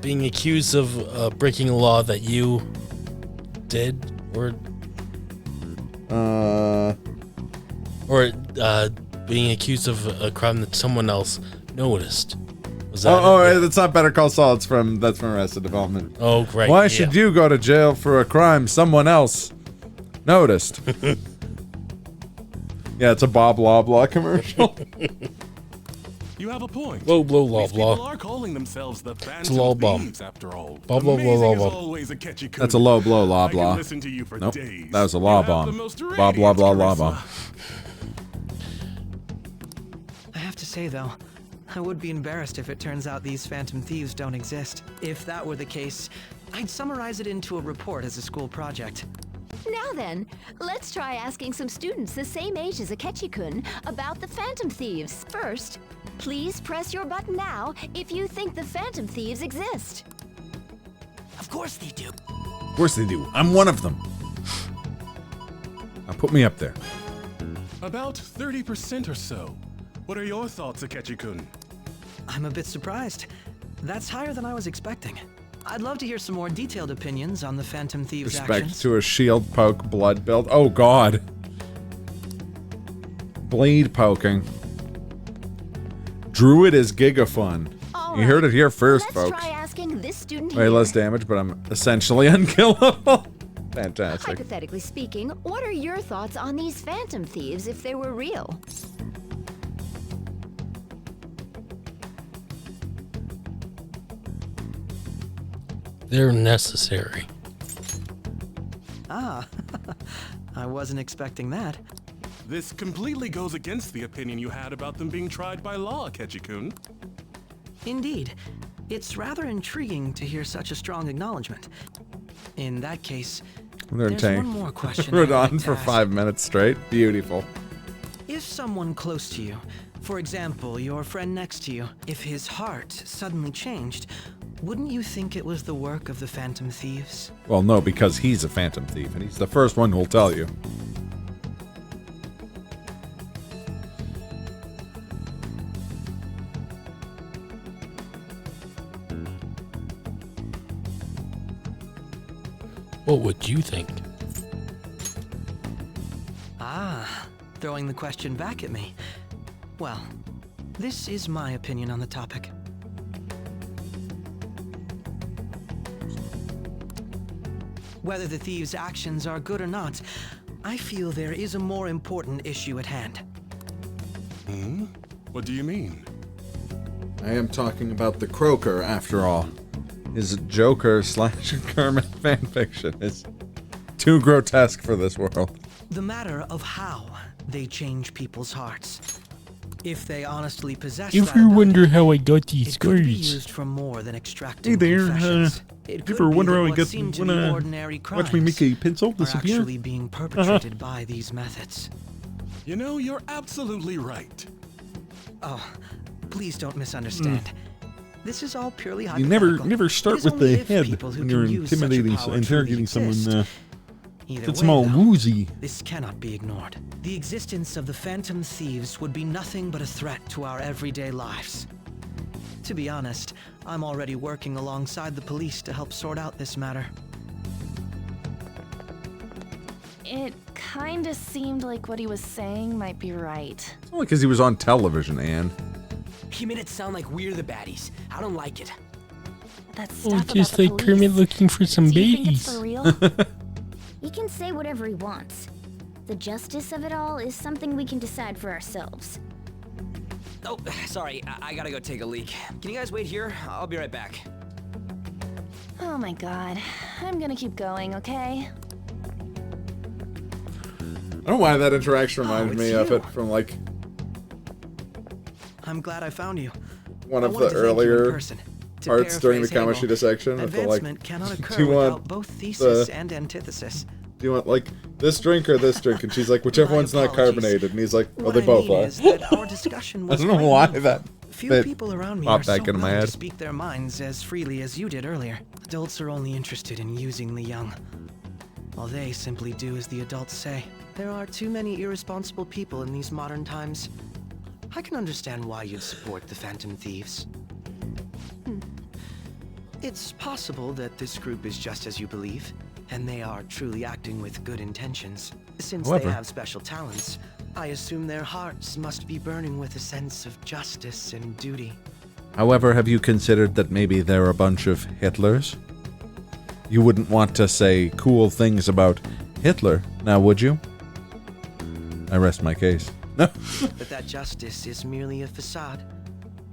[SPEAKER 1] being accused of breaking a law that you did, or being accused of a crime that someone else noticed. Was that
[SPEAKER 2] Oh, that's not Better Call Saul. That's from Arrested Development.
[SPEAKER 1] Oh, great.
[SPEAKER 2] Why
[SPEAKER 1] yeah.
[SPEAKER 2] should you go to jail for a crime someone else noticed? Yeah, it's a Bob Loblaw commercial.
[SPEAKER 15] You have a point.
[SPEAKER 1] Whoa, blah, blah,
[SPEAKER 15] These people
[SPEAKER 1] blah.
[SPEAKER 15] are calling themselves the
[SPEAKER 1] It's a
[SPEAKER 15] Phantom
[SPEAKER 1] low bomb.
[SPEAKER 15] Thieves, after all.
[SPEAKER 1] Blah, blah, blah,
[SPEAKER 15] Amazing
[SPEAKER 1] blah,
[SPEAKER 15] as
[SPEAKER 1] blah.
[SPEAKER 15] always, Akechi-kun.
[SPEAKER 2] That's a low blow, law
[SPEAKER 15] I can
[SPEAKER 2] blah.
[SPEAKER 15] listen to you for
[SPEAKER 2] Nope,
[SPEAKER 15] days.
[SPEAKER 2] that was a law
[SPEAKER 15] You have the
[SPEAKER 2] bomb.
[SPEAKER 15] most
[SPEAKER 2] Blah blah blah law
[SPEAKER 15] radiant
[SPEAKER 2] bomb.
[SPEAKER 10] I have to say, though, I would be embarrassed if it turns out these Phantom Thieves don't exist. If that were the case, I'd summarize it into a report as a school project.
[SPEAKER 14] Now then, let's try asking some students the same age as Akechi-kun about the Phantom Thieves. First, please press your button now if you think the Phantom Thieves exist.
[SPEAKER 12] Of course they do.
[SPEAKER 2] Of course they do. I'm one of them. Now put me up there.
[SPEAKER 15] About 30% or so. What are your thoughts, Akechi-kun?
[SPEAKER 10] I'm a bit surprised. That's higher than I was expecting. I'd love to hear some more detailed opinions on the Phantom Thieves'
[SPEAKER 2] Respect
[SPEAKER 10] actions.
[SPEAKER 2] to a shield poke blood build. Oh god. Blade poking. Druid is gigafun. You heard it here first,
[SPEAKER 14] Let's
[SPEAKER 2] folks.
[SPEAKER 14] try asking this student
[SPEAKER 2] Way
[SPEAKER 14] here.
[SPEAKER 2] less damage, but I'm essentially unkillable. Fantastic.
[SPEAKER 14] Hypothetically speaking, what are your thoughts on these Phantom Thieves if they were real?
[SPEAKER 1] They're necessary.
[SPEAKER 10] Ah, I wasn't expecting that.
[SPEAKER 15] This completely goes against the opinion you had about them being tried by law, Akechi-kun.
[SPEAKER 10] Indeed. It's rather intriguing to hear such a strong acknowledgement. In that case, there's one more question.
[SPEAKER 2] We're
[SPEAKER 10] I'd like
[SPEAKER 2] on
[SPEAKER 10] to
[SPEAKER 2] for
[SPEAKER 10] ask.
[SPEAKER 2] 5 minutes straight. Beautiful.
[SPEAKER 10] If someone close to you, for example, your friend next to you, if his heart suddenly changed, wouldn't you think it was the work of the Phantom Thieves?
[SPEAKER 2] Well, no, because he's a Phantom Thief, and he's the first one who'll tell you.
[SPEAKER 1] What would you think?
[SPEAKER 10] Ah, throwing the question back at me. Well, this is my opinion on the topic. Whether the thieves' actions are good or not, I feel there is a more important issue at hand.
[SPEAKER 15] Hmm? What do you mean?
[SPEAKER 2] I am talking about the Croaker, after all. His Joker slash Kermit fanfiction is too grotesque for this world.
[SPEAKER 10] The matter of how they change people's hearts. If they honestly possess
[SPEAKER 1] If
[SPEAKER 10] that
[SPEAKER 1] you
[SPEAKER 10] ability,
[SPEAKER 1] wonder how I got these
[SPEAKER 10] it could be
[SPEAKER 1] scars,
[SPEAKER 10] used for more than extracting
[SPEAKER 2] Hey there,
[SPEAKER 10] confessions. It
[SPEAKER 2] if
[SPEAKER 10] could
[SPEAKER 2] you ever
[SPEAKER 10] be
[SPEAKER 2] wonder
[SPEAKER 10] that
[SPEAKER 2] how I
[SPEAKER 10] what
[SPEAKER 2] got
[SPEAKER 10] seem to be ordinary
[SPEAKER 2] watch me make a pencil
[SPEAKER 10] are
[SPEAKER 2] disappear?
[SPEAKER 10] actually being perpetrated by these methods.
[SPEAKER 15] You know, you're absolutely right.
[SPEAKER 10] Oh, please don't misunderstand. This is all purely
[SPEAKER 2] You
[SPEAKER 10] hypothetical.
[SPEAKER 2] never start
[SPEAKER 10] It is
[SPEAKER 2] with
[SPEAKER 10] only
[SPEAKER 2] the
[SPEAKER 10] if
[SPEAKER 2] head
[SPEAKER 10] people who
[SPEAKER 2] when
[SPEAKER 10] can
[SPEAKER 2] you're
[SPEAKER 10] use such a
[SPEAKER 2] intimidating,
[SPEAKER 10] power
[SPEAKER 2] interrogating
[SPEAKER 10] truly
[SPEAKER 2] someone.
[SPEAKER 10] exist. Either
[SPEAKER 2] Gets
[SPEAKER 10] way,
[SPEAKER 2] them all
[SPEAKER 10] though,
[SPEAKER 2] woozy.
[SPEAKER 10] this cannot be ignored. The existence of the Phantom Thieves would be nothing but a threat to our everyday lives. To be honest, I'm already working alongside the police to help sort out this matter.
[SPEAKER 17] It kinda seemed like what he was saying might be right.
[SPEAKER 2] It's only because he was on television, Anne.
[SPEAKER 12] He made it sound like we're the baddies. I don't like it.
[SPEAKER 17] That
[SPEAKER 1] oh,
[SPEAKER 17] stuff
[SPEAKER 1] just
[SPEAKER 17] about the
[SPEAKER 1] like Kermit
[SPEAKER 17] police.
[SPEAKER 1] looking for some
[SPEAKER 17] Do you think it's
[SPEAKER 1] babies.
[SPEAKER 17] for real?
[SPEAKER 7] He can say whatever he wants. The justice of it all is something we can decide for ourselves.
[SPEAKER 12] Oh, sorry. I gotta go take a leak. Can you guys wait here? I'll be right back.
[SPEAKER 17] Oh my god. I'm gonna keep going, okay?
[SPEAKER 2] I don't know why that interaction reminded
[SPEAKER 10] it's
[SPEAKER 2] me of
[SPEAKER 10] you.
[SPEAKER 2] it from like
[SPEAKER 10] I'm glad I found you.
[SPEAKER 2] one
[SPEAKER 10] I
[SPEAKER 2] of
[SPEAKER 10] wanted
[SPEAKER 2] the
[SPEAKER 10] to thank you in
[SPEAKER 2] earlier
[SPEAKER 10] person. To
[SPEAKER 2] parts during the
[SPEAKER 10] paraphrase Hegel,
[SPEAKER 2] Kamoshida section. With the, like,
[SPEAKER 10] advancement cannot
[SPEAKER 2] do
[SPEAKER 10] occur
[SPEAKER 2] you want
[SPEAKER 10] without both thesis
[SPEAKER 2] the-
[SPEAKER 10] and antithesis.
[SPEAKER 2] Do you want like this drink or this drink? And she's like, whichever
[SPEAKER 10] My
[SPEAKER 2] one's not
[SPEAKER 10] apologies.
[SPEAKER 2] carbonated. And he's like, well,
[SPEAKER 10] What
[SPEAKER 2] they
[SPEAKER 10] I
[SPEAKER 2] both
[SPEAKER 10] mean
[SPEAKER 2] are.
[SPEAKER 10] is that our discussion
[SPEAKER 2] I
[SPEAKER 10] was
[SPEAKER 2] don't know
[SPEAKER 10] quite
[SPEAKER 2] why
[SPEAKER 10] meaningful.
[SPEAKER 2] that
[SPEAKER 10] Few
[SPEAKER 2] bit
[SPEAKER 10] people around me are
[SPEAKER 2] popped
[SPEAKER 10] so
[SPEAKER 2] back into my
[SPEAKER 10] willing to
[SPEAKER 2] head.
[SPEAKER 10] speak their minds as freely as you did earlier. Adults are only interested in using the young, while they simply do as the adults say. There are too many irresponsible people in these modern times. I can understand why you'd support the Phantom Thieves. It's possible that this group is just as you believe, and they are truly acting with good intentions. Since
[SPEAKER 2] However-
[SPEAKER 10] they have special talents, I assume their hearts must be burning with a sense of justice and duty.
[SPEAKER 2] However, have you considered that maybe they're a bunch of Hitlers? You wouldn't want to say cool things about Hitler, now would you? I rest my case.
[SPEAKER 10] But that justice is merely a facade,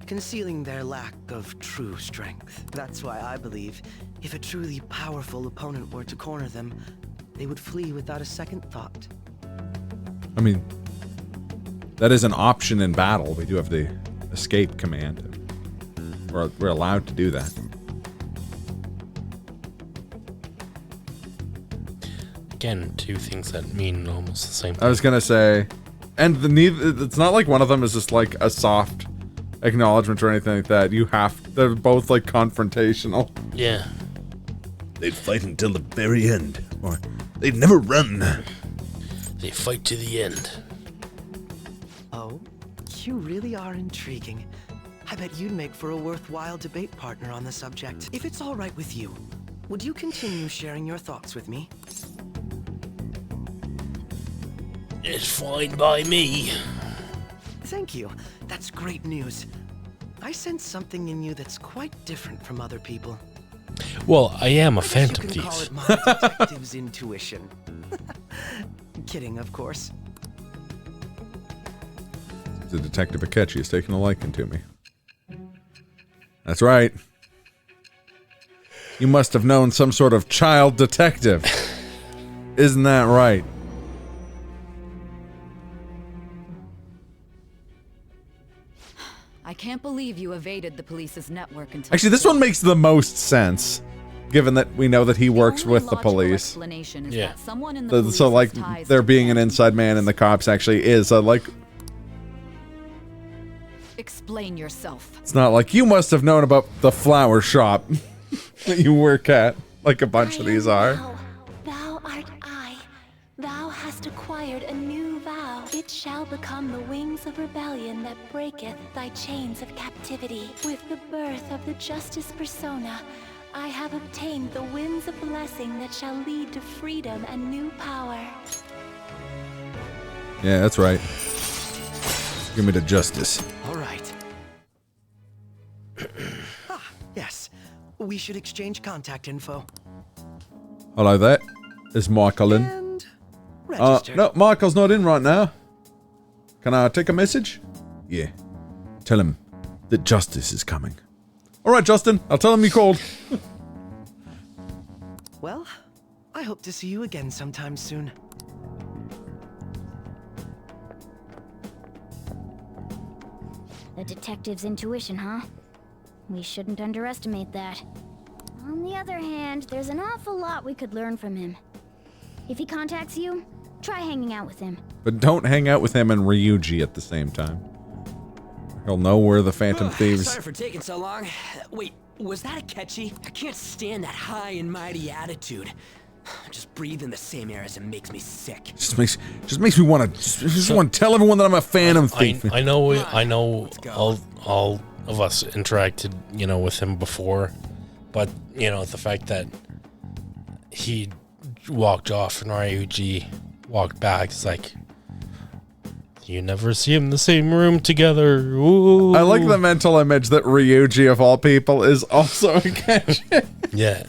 [SPEAKER 10] concealing their lack of true strength. That's why I believe if a truly powerful opponent were to corner them, they would flee without a second thought.
[SPEAKER 2] I mean, that is an option in battle. We do have the escape command. We're allowed to do that.
[SPEAKER 1] again, two things that mean almost the same thing.
[SPEAKER 2] I was gonna say, and it's not like one of them is just like a soft acknowledgement or anything like that. They're both like confrontational.
[SPEAKER 1] Yeah.
[SPEAKER 6] They'd fight until the very end, or they'd never run.
[SPEAKER 1] They fight to the end.
[SPEAKER 10] Oh, you really are intriguing. I bet you'd make for a worthwhile debate partner on the subject. If it's all right with you, would you continue sharing your thoughts with me?
[SPEAKER 1] It's fine by me.
[SPEAKER 10] Thank you. That's great news. I sense something in you that's quite different from other people.
[SPEAKER 1] Well, I am a
[SPEAKER 10] I guess
[SPEAKER 1] phantom
[SPEAKER 10] you can call
[SPEAKER 1] thief.
[SPEAKER 10] it my detective's intuition. Kidding, of course.
[SPEAKER 2] The Detective Akechi is taking a liking to me. That's right. You must have known some sort of child detective. Isn't that right?
[SPEAKER 19] I can't believe you evaded the police's network until...
[SPEAKER 2] Actually, this one makes the most sense, given that we know that he works with the police.
[SPEAKER 19] Explanation is that someone in the
[SPEAKER 2] So, like,
[SPEAKER 19] police's ties
[SPEAKER 2] there
[SPEAKER 19] to
[SPEAKER 2] being an inside man and the cops actually is, like...
[SPEAKER 19] Explain yourself.
[SPEAKER 2] It's not like you must have known about the flower shop that you work at, like a bunch of these are.
[SPEAKER 7] Thou art I. Thou hast acquired a new vow. It shall become the wings of rebellion that breaketh thy chains of captivity. With the birth of the Justice Persona, I have obtained the winds of blessing that shall lead to freedom and new power.
[SPEAKER 2] Yeah, that's right. Give me the justice.
[SPEAKER 10] All right. Yes. We should exchange contact info.
[SPEAKER 2] Hello there. Is Michael in?
[SPEAKER 10] Register.
[SPEAKER 2] No, Michael's not in right now. Can I take a message? Yeah. Tell him that justice is coming. Alright, Justin. I'll tell him you called.
[SPEAKER 10] Well, I hope to see you again sometime soon.
[SPEAKER 7] The detective's intuition, huh? We shouldn't underestimate that. On the other hand, there's an awful lot we could learn from him. If he contacts you, try hanging out with him.
[SPEAKER 2] But don't hang out with him and Ryuji at the same time. He'll know where the Phantom Thieves...
[SPEAKER 12] Sorry for taking so long. Wait, was that Akechi? I can't stand that high and mighty attitude. Just breathing the same air as it makes me sick.
[SPEAKER 2] Just makes me want to tell everyone that I'm a Phantom Thief.
[SPEAKER 1] I know all of us interacted, with him before, but the fact that he walked off and Ryuji walked back, it's like you never see him in the same room together. Ooh.
[SPEAKER 2] I like the mental image that Ryuji, of all people, is also Akechi.
[SPEAKER 1] Yeah.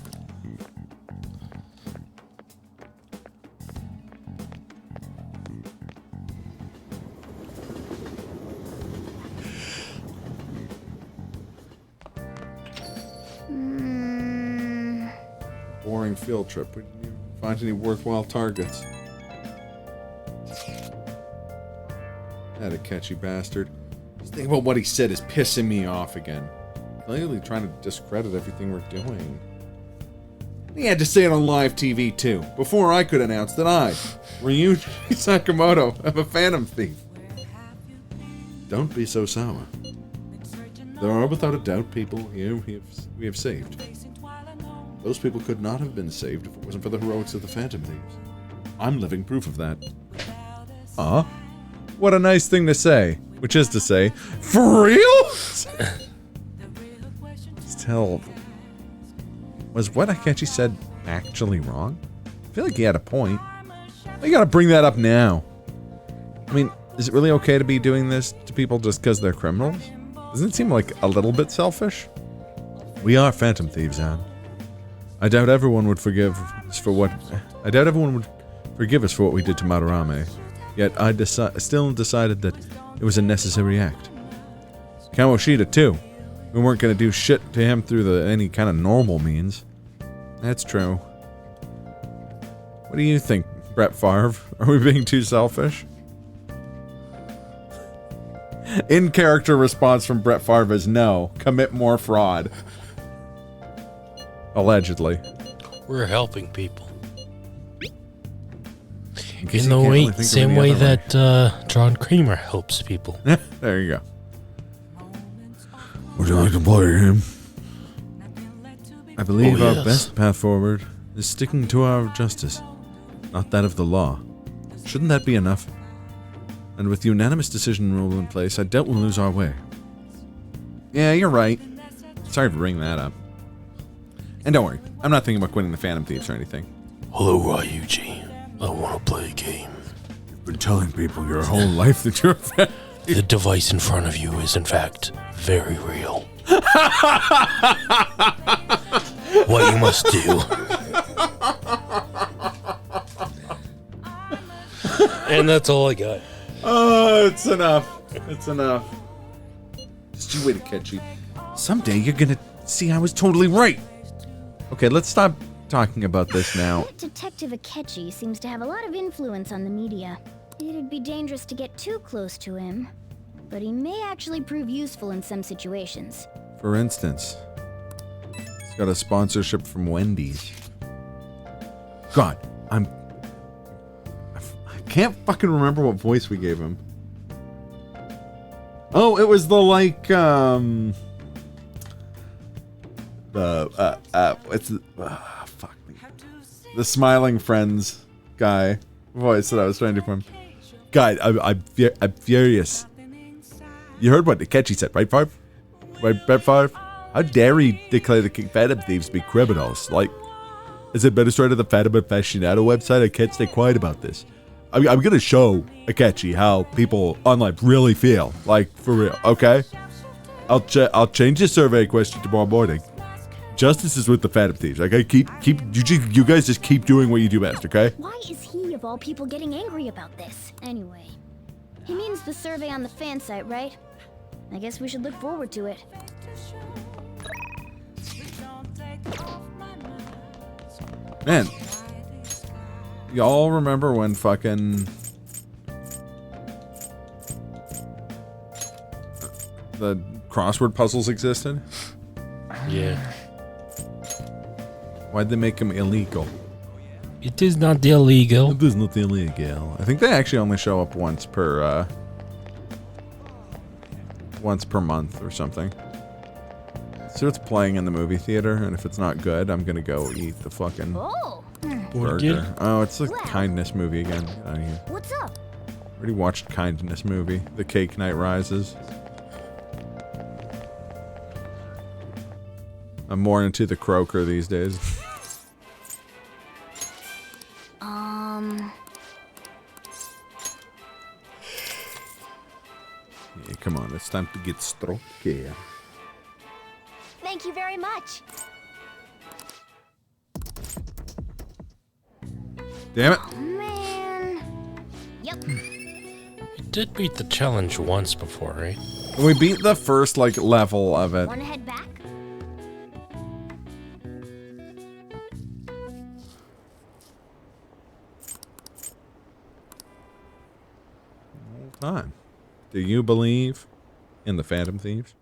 [SPEAKER 2] Boring field trip. We didn't even find any worthwhile targets. That Akechi bastard. Just think about what he said is pissing me off again. Clearly trying to discredit everything we're doing. He had to say it on live TV too, before I could announce that I, Ryuji Sakamoto, am a Phantom Thief. Don't be so sour. There are without a doubt people here we have saved. Those people could not have been saved if it wasn't for the heroics of the Phantom Thieves. I'm living proof of that. What a nice thing to say. Which is to say, for real? Still, was what Akechi said actually wrong? I feel like he had a point. You gotta bring that up now. I mean, is it really okay to be doing this to people just because they're criminals? Doesn't it seem like a little bit selfish? We are Phantom Thieves, Anne. I doubt everyone would forgive us for what we did to Madarame. Yet I still decided that it was a necessary act. Kamoshida too. We weren't gonna do shit to him through any kind of normal means. That's true. What do you think, Brett Favre? Are we being too selfish? In-character response from Brett Favre is no. Commit more fraud. Allegedly.
[SPEAKER 1] We're helping people. In the same way that John Kramer helps people.
[SPEAKER 2] There you go. Would you like to play a game? I believe our best path forward is sticking to our justice, not that of the law. Shouldn't that be enough? And with the unanimous decision rule in place, I doubt we'll lose our way. Yeah, you're right. Sorry for bringing that up. And don't worry, I'm not thinking about quitting the Phantom Thieves or anything.
[SPEAKER 1] Hello, Ryuji. I want to play a game.
[SPEAKER 2] You've been telling people your whole life that you're a Phantom Thief.
[SPEAKER 1] The device in front of you is, in fact, very real. What you must do. And that's all I got.
[SPEAKER 2] Oh, it's enough. It's enough. Just you wait, Akechi. Someday you're gonna see I was totally right. Okay, let's stop talking about this now.
[SPEAKER 20] Detective Akechi seems to have a lot of influence on the media. It'd be dangerous to get too close to him, but he may actually prove useful in some situations.
[SPEAKER 2] For instance, he's got a sponsorship from Wendy's. God, I can't fucking remember what voice we gave him. Oh, it was the fuck me. The Smiling Friends guy voice that I was trying to do for him. God, I'm furious. You heard what Akechi said, right, Favre? Right, Brett Favre? How dare he declare the Phantom Thieves to be criminals? Like, as administrator of the Phantom Aficionado website, I can't stay quiet about this. I'm gonna show Akechi how people online really feel, like, for real, okay? I'll change the survey question tomorrow morning. Justice is with the Phantom Thieves. Okay, you guys just keep doing what you do best, okay?
[SPEAKER 20] Why is he, of all people, getting angry about this? Anyway, he means the survey on the fan site, right? I guess we should look forward to it.
[SPEAKER 2] Man, y'all remember when fucking the crossword puzzles existed?
[SPEAKER 1] Yeah.
[SPEAKER 2] Why'd they make them illegal?
[SPEAKER 1] It is not illegal.
[SPEAKER 2] It is not illegal. I think they actually only show up once per month or something. See what's playing in the movie theater, and if it's not good, I'm gonna go eat the fucking burger. Oh, it's a kindness movie again. Get out of here.
[SPEAKER 20] What's up?
[SPEAKER 2] Already watched kindness movie. The Cake Night Rises. I'm more into the Croaker these days. Yeah, come on, it's time to get stroke here.
[SPEAKER 20] Thank you very much.
[SPEAKER 2] Damn it.
[SPEAKER 20] Oh, man. Yep.
[SPEAKER 1] You did beat the challenge once before, right?
[SPEAKER 2] We beat the first, like, level of it.
[SPEAKER 20] Wanna head back?
[SPEAKER 2] Time. Do you believe in the Phantom Thieves?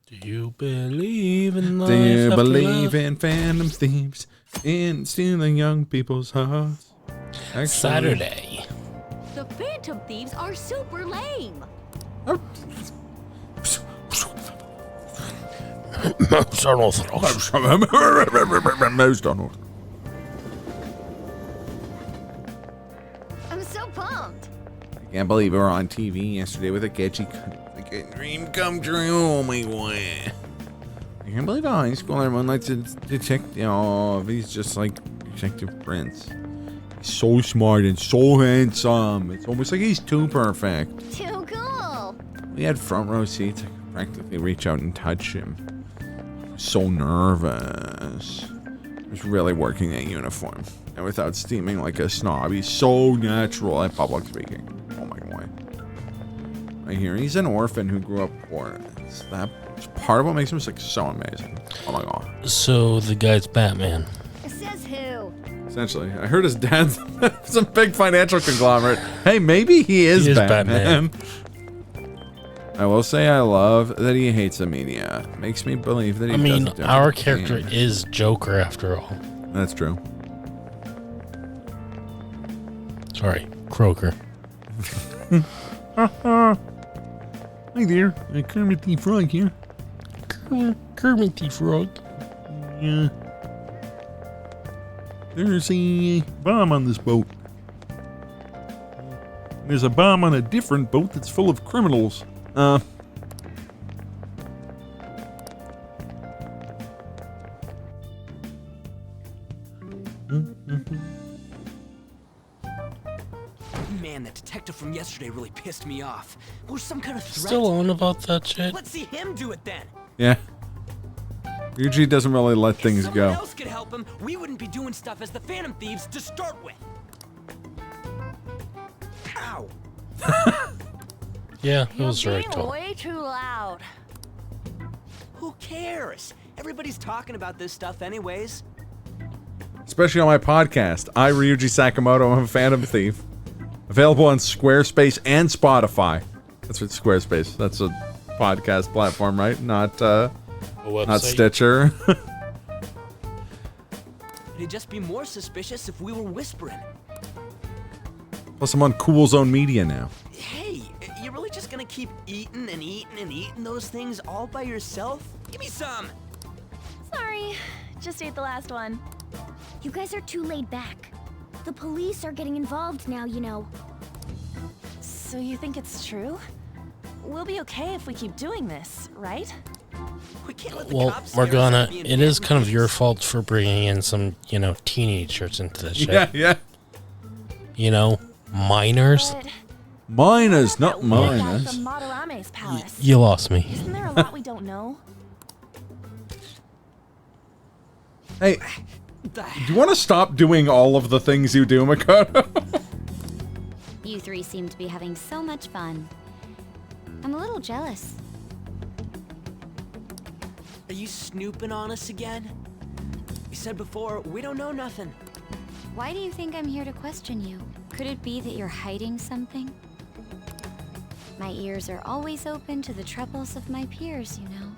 [SPEAKER 1] Do you believe in life?
[SPEAKER 2] Do you
[SPEAKER 1] after
[SPEAKER 2] believe
[SPEAKER 1] love?
[SPEAKER 2] in Phantom Thieves? In stealing young people's hearts? Actually,
[SPEAKER 1] Saturday.
[SPEAKER 14] The Phantom Thieves are super lame.
[SPEAKER 2] Most unorthodox. Most unorthodox.
[SPEAKER 20] I'm so pumped.
[SPEAKER 2] I can't believe we were on TV yesterday with Akechi. Like a dream come true. Oh my god. I can't believe a high schooler moonlights detective. Oh, he's just like Detective Prince. He's so smart and so handsome. It's almost like he's too perfect.
[SPEAKER 20] Too cool.
[SPEAKER 2] We had front row seats. I could practically reach out and touch him. I was so nervous. I was really working that uniform. And without steaming like a snob, he's so natural at public speaking. Oh my god. I hear he's an orphan who grew up poor. That part of what makes him like so amazing. Oh my god.
[SPEAKER 1] So the guy's Batman.
[SPEAKER 20] Says who?
[SPEAKER 2] Essentially, I heard his dad's some big financial conglomerate. Hey, maybe he is Batman. I will say I love that he hates the media. Makes me believe that he doesn't do
[SPEAKER 1] our
[SPEAKER 2] anything.
[SPEAKER 1] character is Joker after all.
[SPEAKER 2] That's true.
[SPEAKER 1] Sorry, Kroger.
[SPEAKER 2] Hi there, Kermit the Frog here.
[SPEAKER 1] Kermit the Frog.
[SPEAKER 2] Yeah. There's a bomb on this boat. There's a bomb on a different boat that's full of criminals.
[SPEAKER 12] Man, that detective from yesterday really pissed me off. Was some kind of threat?
[SPEAKER 1] Still on about that shit?
[SPEAKER 12] Let's see him do it then.
[SPEAKER 2] Yeah. Ryuji doesn't really let things
[SPEAKER 12] If
[SPEAKER 2] go.
[SPEAKER 12] someone else could help him, we wouldn't be doing stuff as the Phantom Thieves to start with. Ow!
[SPEAKER 1] Yeah, it was very
[SPEAKER 17] Being
[SPEAKER 1] tall.
[SPEAKER 17] way too loud.
[SPEAKER 12] Who cares? Everybody's talking about this stuff anyways.
[SPEAKER 2] Especially on my podcast. I, Ryuji Sakamoto, am a Phantom Thief. Available on Squarespace and Spotify. That's what Squarespace. That's a podcast platform, right? Not Stitcher.
[SPEAKER 12] It'd just be more suspicious if we were whispering.
[SPEAKER 2] Plus, I'm on Cool Zone Media now.
[SPEAKER 12] Hey, you really just gonna keep eating and eating and eating those things all by yourself? Give me some!
[SPEAKER 17] Sorry, just ate the last one.
[SPEAKER 20] You guys are too laid back. The police are getting involved now, you know.
[SPEAKER 17] So you think it's true? We'll be okay if we keep doing this, right?
[SPEAKER 12] We can't let the
[SPEAKER 1] Well,
[SPEAKER 12] cops scare us
[SPEAKER 1] Morgana,
[SPEAKER 12] into being
[SPEAKER 1] it is kind of
[SPEAKER 12] Phantom
[SPEAKER 1] your
[SPEAKER 12] Thieves.
[SPEAKER 1] fault for bringing in some, teenagers into this shit.
[SPEAKER 2] Yeah, yeah.
[SPEAKER 1] You know, minors.
[SPEAKER 2] Minors, not
[SPEAKER 17] From
[SPEAKER 2] minors.
[SPEAKER 17] Madarame's palace.
[SPEAKER 1] You lost me.
[SPEAKER 17] Isn't there a lot we don't know?
[SPEAKER 2] Hey, do you want to stop doing all of the things you do, Makoto?
[SPEAKER 20] You three seem to be having so much fun. I'm a little jealous.
[SPEAKER 12] Are you snooping on us again? You said before, we don't know nothing.
[SPEAKER 20] Why do you think I'm here to question you? Could it be that you're hiding something? My ears are always open to the troubles of my peers, you know.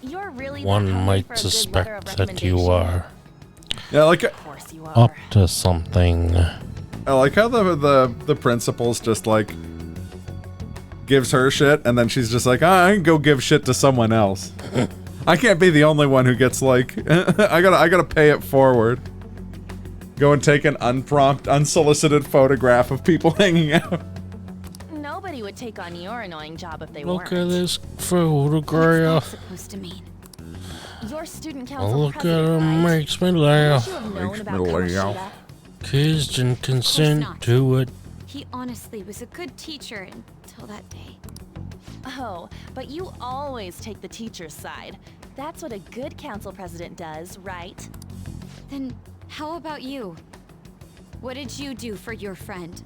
[SPEAKER 17] You're really
[SPEAKER 1] One
[SPEAKER 17] that hungry
[SPEAKER 1] might
[SPEAKER 17] for a good letter of
[SPEAKER 1] suspect that you
[SPEAKER 17] recommendation?
[SPEAKER 1] are
[SPEAKER 2] Yeah, like
[SPEAKER 17] Of course you are.
[SPEAKER 1] up to something.
[SPEAKER 2] I like how the principal's just like gives her shit, and then she's just like, I can go give shit to someone else. I can't be the only one who gets like, I gotta pay it forward. Go and take an unsolicited photograph of people hanging out.
[SPEAKER 17] Nobody would take on your annoying job if they
[SPEAKER 1] Look
[SPEAKER 17] weren't.
[SPEAKER 1] at this photograph.
[SPEAKER 20] Supposed to mean.
[SPEAKER 17] Your student
[SPEAKER 1] Oh,
[SPEAKER 17] council
[SPEAKER 1] look at
[SPEAKER 17] president,
[SPEAKER 1] him,
[SPEAKER 17] right?
[SPEAKER 1] makes me laugh.
[SPEAKER 17] Should have known
[SPEAKER 2] Makes
[SPEAKER 17] about
[SPEAKER 2] me laugh.
[SPEAKER 17] Kamoshida.
[SPEAKER 1] Kids didn't consent
[SPEAKER 20] not.
[SPEAKER 1] to it.
[SPEAKER 20] He honestly was a good teacher until that day.
[SPEAKER 17] Oh, but you always take the teacher's side. That's what a good council president does, right?
[SPEAKER 20] Then how about you? What did you do for your friend?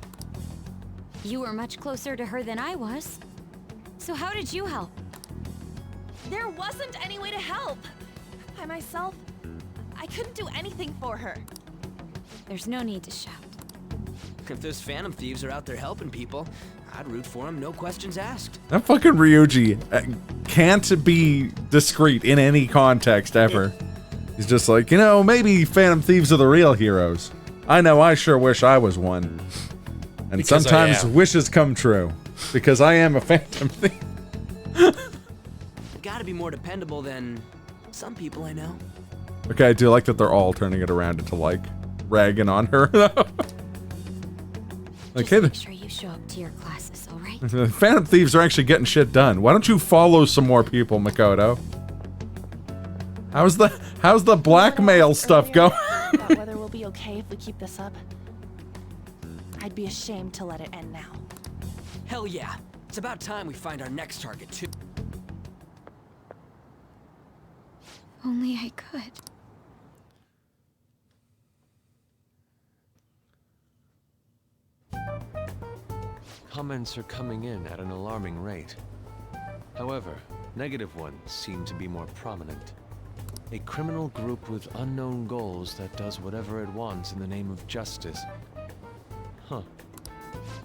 [SPEAKER 20] You were much closer to her than I was. So how did you help?
[SPEAKER 17] There wasn't any way to help. By myself, I couldn't do anything for her.
[SPEAKER 20] There's no need to shout.
[SPEAKER 12] If those Phantom Thieves are out there helping people, I'd root for them, no questions asked.
[SPEAKER 2] That fucking Ryuji can't be discreet in any context ever. He's just like, maybe Phantom Thieves are the real heroes. I know, I sure wish I was one. And
[SPEAKER 1] Because
[SPEAKER 2] sometimes
[SPEAKER 1] I am.
[SPEAKER 2] wishes come true. Because I am a Phantom Thief.
[SPEAKER 12] Gotta be more dependable than some people I know.
[SPEAKER 2] Okay, I do like that they're all turning it around into, like, ragging on her. Like, hey,
[SPEAKER 20] Make sure you show up to your classes, all right?
[SPEAKER 2] the Phantom Thieves are actually getting shit done. Why don't you follow some more people, Makoto? How's the blackmail stuff going?
[SPEAKER 17] About whether we'll be okay if we keep this up. I'd be ashamed to let it end now.
[SPEAKER 12] Hell yeah. It's about time we find our next target, too.
[SPEAKER 20] Only I could.
[SPEAKER 21] Comments are coming in at an alarming rate. However, negative ones seem to be more prominent. A criminal group with unknown goals that does whatever it wants in the name of justice. Huh.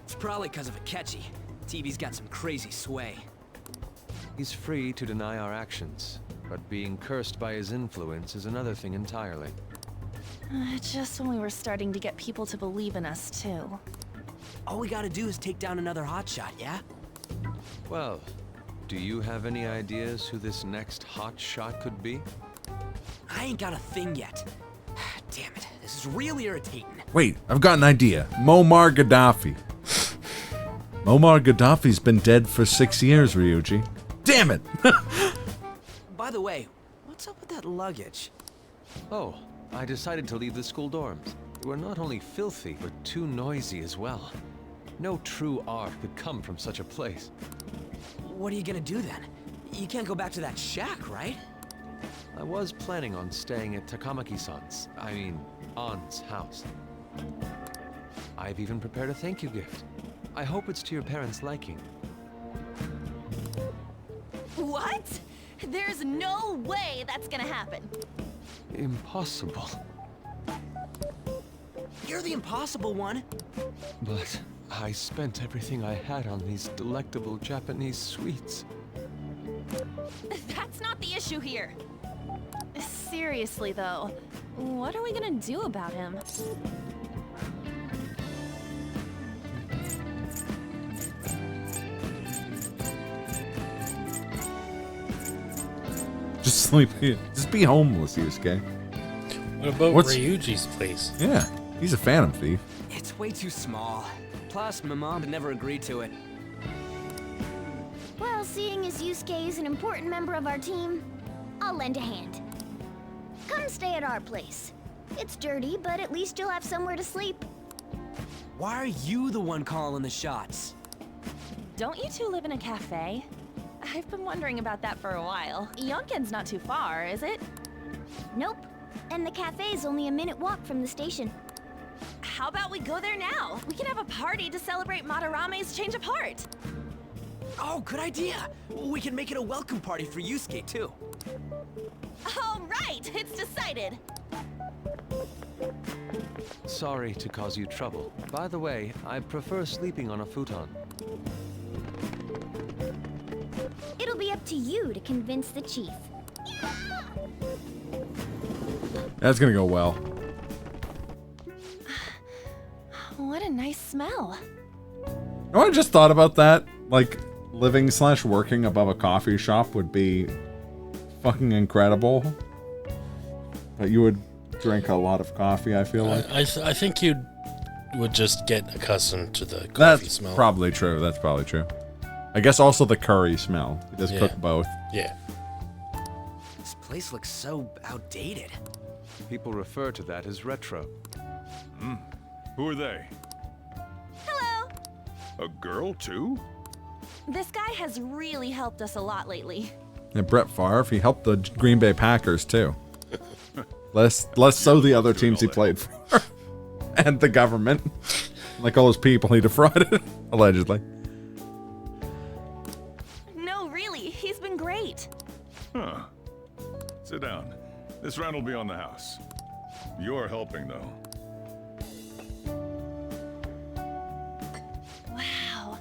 [SPEAKER 12] It's probably because of Akechi. TV's got some crazy sway.
[SPEAKER 21] He's free to deny our actions, but being cursed by his influence is another thing entirely.
[SPEAKER 17] Just when we were starting to get people to believe in us, too.
[SPEAKER 12] All we gotta do is take down another hotshot, yeah?
[SPEAKER 21] Well, do you have any ideas who this next hot shot could be?
[SPEAKER 12] I ain't got a thing yet. Damn it, this is really irritating.
[SPEAKER 2] Wait, I've got an idea. Muammar Gaddafi. Muammar Gaddafi's been dead for 6 years, Ryuji. Damn it!
[SPEAKER 12] By the way, what's up with that luggage?
[SPEAKER 21] Oh, I decided to leave the school dorms. They were not only filthy, but too noisy as well. No true art could come from such a place.
[SPEAKER 12] What are you gonna do then? You can't go back to that shack, right?
[SPEAKER 21] I was planning on staying at Takamaki-san's, Ann's house. I've even prepared a thank you gift. I hope it's to your parents' liking.
[SPEAKER 17] What? There's no way that's gonna happen.
[SPEAKER 21] Impossible.
[SPEAKER 12] You're the impossible one.
[SPEAKER 21] But I spent everything I had on these delectable Japanese sweets.
[SPEAKER 17] That's not the issue here. Seriously, though, what are we gonna do about him?
[SPEAKER 2] Just sleep here. Just be homeless, Yusuke.
[SPEAKER 1] What about Ryuji's place?
[SPEAKER 2] Yeah, he's a phantom thief.
[SPEAKER 12] It's way too small. Plus, my mom had never agreed to it.
[SPEAKER 20] Well, seeing as Yusuke is an important member of our team, I'll lend a hand. Come stay at our place. It's dirty, but at least you'll have somewhere to sleep.
[SPEAKER 12] Why are you the one calling the shots?
[SPEAKER 17] Don't you two live in a cafe? I've been wondering about that for a while. Yonken's not too far, is it?
[SPEAKER 20] Nope. And the cafe's only a minute walk from the station.
[SPEAKER 17] How about we go there now? We can have a party to celebrate Madarame's change of heart.
[SPEAKER 12] Oh, good idea. We can make it a welcome party for Yusuke, too.
[SPEAKER 17] All right, it's decided.
[SPEAKER 21] Sorry to cause you trouble. By the way, I prefer sleeping on a futon.
[SPEAKER 20] It'll be up to you to convince the chief.
[SPEAKER 2] That's gonna go well.
[SPEAKER 17] What a nice smell.
[SPEAKER 2] You know, I just thought about that. Like, living/working above a coffee shop would be fucking incredible. But you would drink a lot of coffee, I feel like.
[SPEAKER 1] I think you would just get accustomed to the coffee
[SPEAKER 2] That's
[SPEAKER 1] smell.
[SPEAKER 2] probably true. That's probably true. I guess also the curry smell. He does
[SPEAKER 1] Yeah.
[SPEAKER 2] cook both.
[SPEAKER 1] Yeah.
[SPEAKER 12] This place looks so outdated.
[SPEAKER 21] People refer to that as retro.
[SPEAKER 3] Who are they?
[SPEAKER 17] Hello.
[SPEAKER 3] A girl, too?
[SPEAKER 17] This guy has really helped us a lot lately.
[SPEAKER 2] And Brett Favre, he helped the Green Bay Packers too. Less so the other teams he played for. And the government. Like all those people he defrauded, allegedly.
[SPEAKER 17] No, really, he's been great.
[SPEAKER 3] Huh. Sit down. This rent will be on the house. You're helping, though.
[SPEAKER 17] Wow,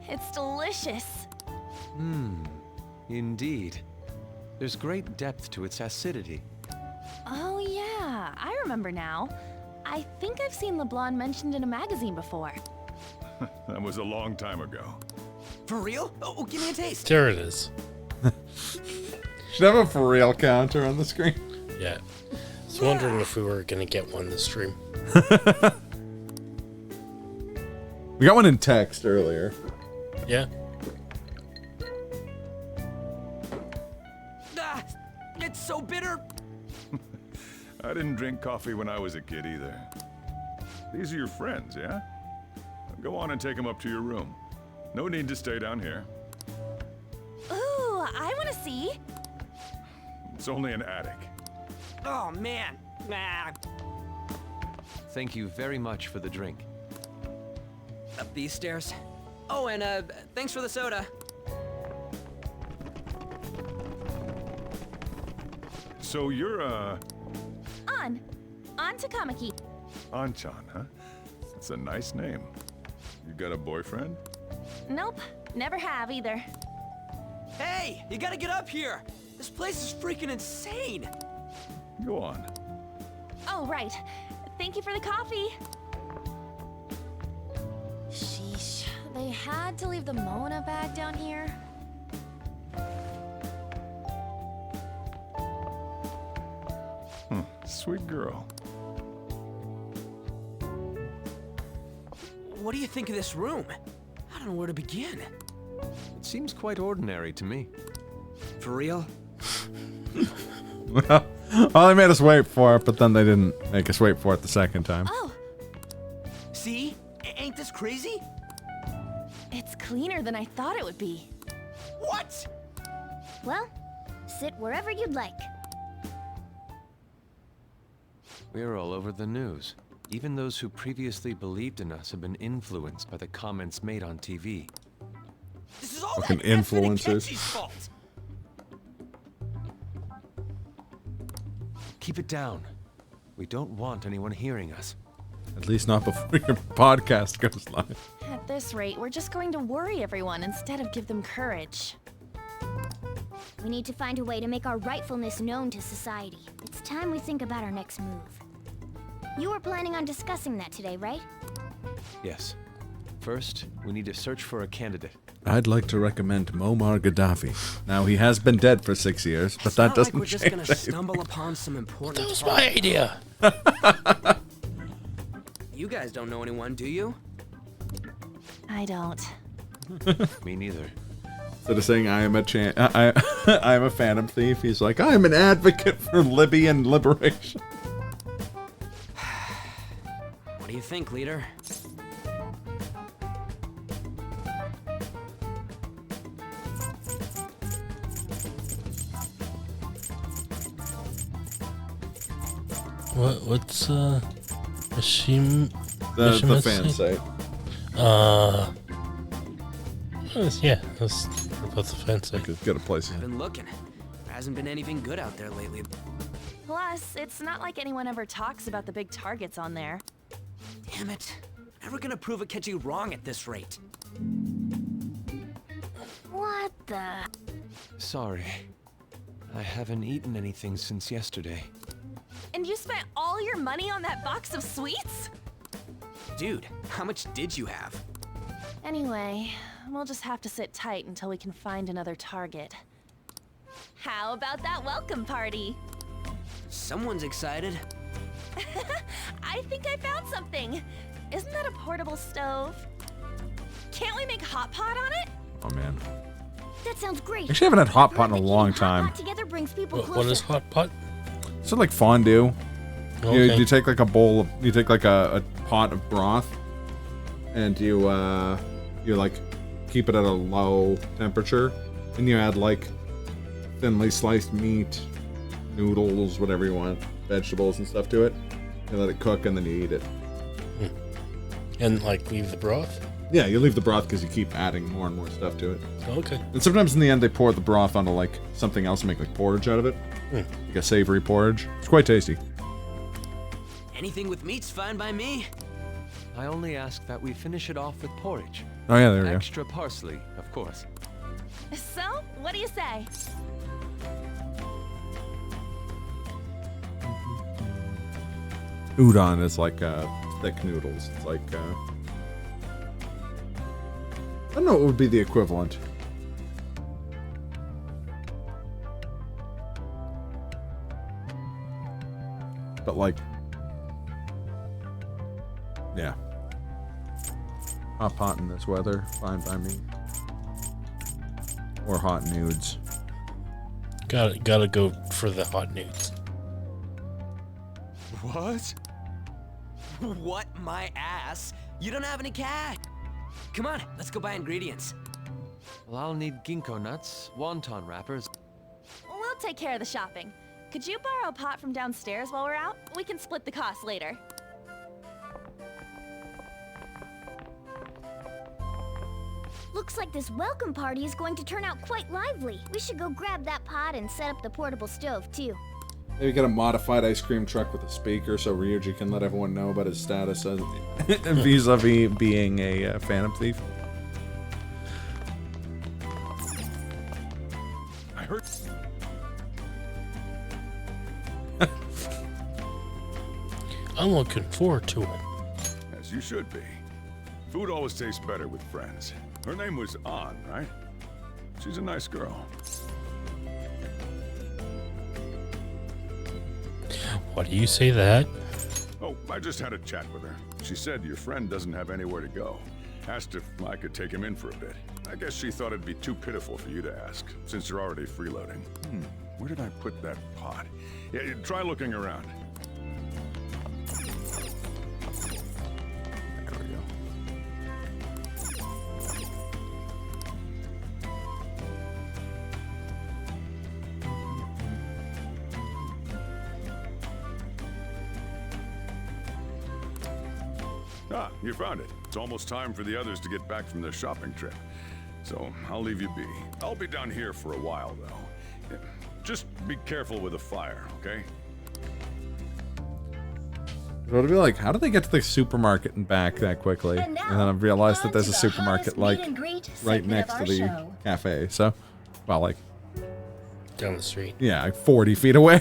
[SPEAKER 17] it's delicious.
[SPEAKER 21] Indeed. There's great depth to its acidity.
[SPEAKER 17] Oh yeah, I remember now. I think I've seen LeBlanc mentioned in a magazine before.
[SPEAKER 3] That was a long time ago.
[SPEAKER 12] For real? Oh, give me a taste.
[SPEAKER 1] There it is.
[SPEAKER 2] Should have a for real counter on the screen.
[SPEAKER 1] Yeah. I was wondering if we were going to get one this stream.
[SPEAKER 2] We got one in text earlier.
[SPEAKER 1] Yeah.
[SPEAKER 12] Ah, it's so bitter.
[SPEAKER 3] I didn't drink coffee when I was a kid either. These are your friends, yeah? Go on and take them up to your room. No need to stay down here.
[SPEAKER 17] Ooh, I want to see.
[SPEAKER 3] It's only an attic.
[SPEAKER 12] Oh, man. Ah.
[SPEAKER 21] Thank you very much for the drink.
[SPEAKER 12] Up these stairs. Oh, and thanks for the soda.
[SPEAKER 3] So you're,
[SPEAKER 17] On Takamaki.
[SPEAKER 3] Anchan, huh? That's a nice name. You got a boyfriend?
[SPEAKER 17] Nope, never have either.
[SPEAKER 12] Hey, you gotta get up here. This place is freaking insane.
[SPEAKER 3] Go on.
[SPEAKER 17] Oh, right. Thank you for the coffee.
[SPEAKER 11] Sheesh. They had to leave the Mona bag down here.
[SPEAKER 3] Sweet girl.
[SPEAKER 12] What do you think of this room? I don't know where to begin.
[SPEAKER 21] It seems quite ordinary to me.
[SPEAKER 12] For real?
[SPEAKER 2] Well, they made us wait for it, but then they didn't make us wait for it the second time.
[SPEAKER 17] Oh,
[SPEAKER 12] See? Ain't this crazy?
[SPEAKER 17] it's cleaner than I thought it would be.
[SPEAKER 12] What?
[SPEAKER 20] Well, sit wherever you'd like.
[SPEAKER 21] We're all over the news. Even those who previously believed in us have been influenced by the comments made on TV.
[SPEAKER 12] This is all
[SPEAKER 2] Fucking
[SPEAKER 12] that F.
[SPEAKER 2] influencers.
[SPEAKER 12] Akechi's fault.
[SPEAKER 21] Keep it down. We don't want anyone hearing us.
[SPEAKER 2] At least not before your podcast goes live.
[SPEAKER 17] At this rate, we're just going to worry everyone instead of give them courage.
[SPEAKER 20] We need to find a way to make our rightfulness known to society. It's time we think about our next move. You were planning on discussing that today, right?
[SPEAKER 21] Yes. First, we need to search for a candidate.
[SPEAKER 2] I'd like to recommend Muammar Gaddafi. Now, he has been dead for 6 years, but that doesn't
[SPEAKER 12] We're just
[SPEAKER 2] change
[SPEAKER 12] gonna
[SPEAKER 2] anything.
[SPEAKER 12] stumble upon some important.
[SPEAKER 1] That was my idea.
[SPEAKER 12] You guys don't know anyone, do you?
[SPEAKER 17] I don't.
[SPEAKER 21] Me neither.
[SPEAKER 2] Instead of saying I am a phantom thief, he's like, I am an advocate for Libyan liberation.
[SPEAKER 12] What do you think, leader?
[SPEAKER 1] What's Machine?
[SPEAKER 2] The fan site.
[SPEAKER 1] Yeah, that's about the fan site.
[SPEAKER 2] Get a place.
[SPEAKER 12] I've been looking. There hasn't been anything good out there lately.
[SPEAKER 17] Plus, it's not like anyone ever talks about the big targets on there.
[SPEAKER 12] Damn it. Never gonna prove Akechi wrong at this rate.
[SPEAKER 20] What the?
[SPEAKER 21] Sorry. I haven't eaten anything since yesterday.
[SPEAKER 17] And you spent all your money on that box of sweets?
[SPEAKER 12] Dude, how much did you have?
[SPEAKER 17] Anyway, we'll just have to sit tight until we can find another target. How about that welcome party?
[SPEAKER 12] Someone's excited.
[SPEAKER 17] I think I found something. Isn't that a portable stove? Can't we make hot pot on it?
[SPEAKER 2] Oh, man.
[SPEAKER 20] That sounds great.
[SPEAKER 2] Actually, I haven't had hot pot in a long time.
[SPEAKER 20] Hot together brings people closer.
[SPEAKER 1] What is hot pot?
[SPEAKER 2] So like fondue.
[SPEAKER 1] Okay.
[SPEAKER 2] You take like a bowl of, you take like a pot of broth, and you like keep it at a low temperature, and you add like thinly sliced meat, noodles, whatever you want, vegetables and stuff to it. You let it cook, and then you eat it.
[SPEAKER 1] And like leave the broth?
[SPEAKER 2] Yeah, you leave the broth because you keep adding more and more stuff to it.
[SPEAKER 1] Okay.
[SPEAKER 2] And sometimes in the end they pour the broth onto like something else and make like porridge out of it. Like a savory porridge. It's quite tasty.
[SPEAKER 12] Anything with meat's fine by me.
[SPEAKER 21] I only ask that we finish it off with porridge.
[SPEAKER 2] Oh yeah, there we go.
[SPEAKER 21] Extra parsley, of course.
[SPEAKER 17] So, what do you say?
[SPEAKER 2] Udon is like thick noodles. It's like I don't know what would be the equivalent. But like, yeah. Hot pot in this weather, fine by me. Or hot nudes.
[SPEAKER 1] Gotta go for the hot nudes.
[SPEAKER 12] What? What, my ass? You don't have any cash? Come on, let's go buy ingredients.
[SPEAKER 21] Well, I'll need ginkgo nuts, wonton wrappers.
[SPEAKER 17] We'll take care of the shopping. Could you borrow a pot from downstairs while we're out? We can split the cost later.
[SPEAKER 20] Looks like this welcome party is going to turn out quite lively. We should go grab that pot and set up the portable stove, too.
[SPEAKER 2] Maybe get a modified ice cream truck with a speaker so Ryuji can let everyone know about his status as vis-a-vis being a phantom thief.
[SPEAKER 3] I heard.
[SPEAKER 1] I'm looking forward to it.
[SPEAKER 3] As you should be. Food always tastes better with friends. Her name was An, right? She's a nice girl.
[SPEAKER 1] Why do you say that?
[SPEAKER 3] Oh, I just had a chat with her. She said your friend doesn't have anywhere to go. Asked if I could take him in for a bit. I guess she thought it'd be too pitiful for you to ask, since you're already freeloading. Where did I put that pot? Yeah, try looking around. There we go. Ah, you found it. It's almost time for the others to get back from their shopping trip. So, I'll leave you be. I'll be down here for a while, though. Yeah, just be careful with the fire, okay?
[SPEAKER 2] It'll be like, how did they get to the supermarket and back that quickly? And then I've realized that there's a supermarket, like, right next to the cafe. So, well, like...
[SPEAKER 1] down the street.
[SPEAKER 2] Yeah, like 40 feet away.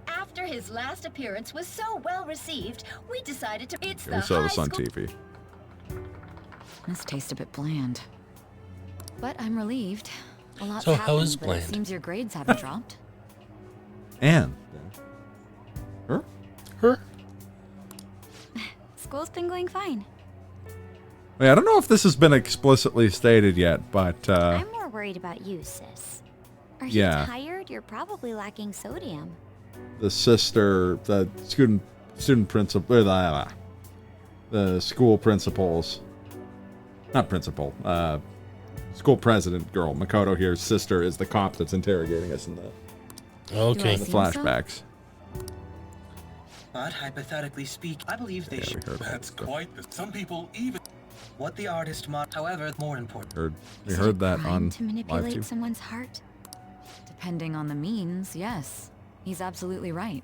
[SPEAKER 9] After his last appearance was so well received, we decided to... It's
[SPEAKER 2] We saw this on TV.
[SPEAKER 19] This tastes a bit bland. But I'm relieved. A lot's
[SPEAKER 1] So how
[SPEAKER 19] happened,
[SPEAKER 1] is
[SPEAKER 19] but
[SPEAKER 1] bland?
[SPEAKER 19] it seems your grades haven't dropped.
[SPEAKER 2] And her?
[SPEAKER 1] Her?
[SPEAKER 20] School's been going fine.
[SPEAKER 2] Wait, I don't know if this has been explicitly stated yet, but
[SPEAKER 20] I'm more worried about you, sis. Are you
[SPEAKER 2] Yeah.
[SPEAKER 20] tired? You're probably lacking sodium.
[SPEAKER 2] the sister, the student principal, the school principal's, not principal, school president girl, Makoto here's sister is the cop that's interrogating us in the
[SPEAKER 1] Okay.
[SPEAKER 2] the flashbacks.
[SPEAKER 12] But hypothetically speaking, I believe they should.
[SPEAKER 22] That's quite the. Some people even.
[SPEAKER 12] What the artist might, however, more important.
[SPEAKER 2] We heard that on
[SPEAKER 20] To
[SPEAKER 2] live
[SPEAKER 20] manipulate
[SPEAKER 2] too.
[SPEAKER 20] someone's heart?
[SPEAKER 19] Depending on the means, yes. He's absolutely right.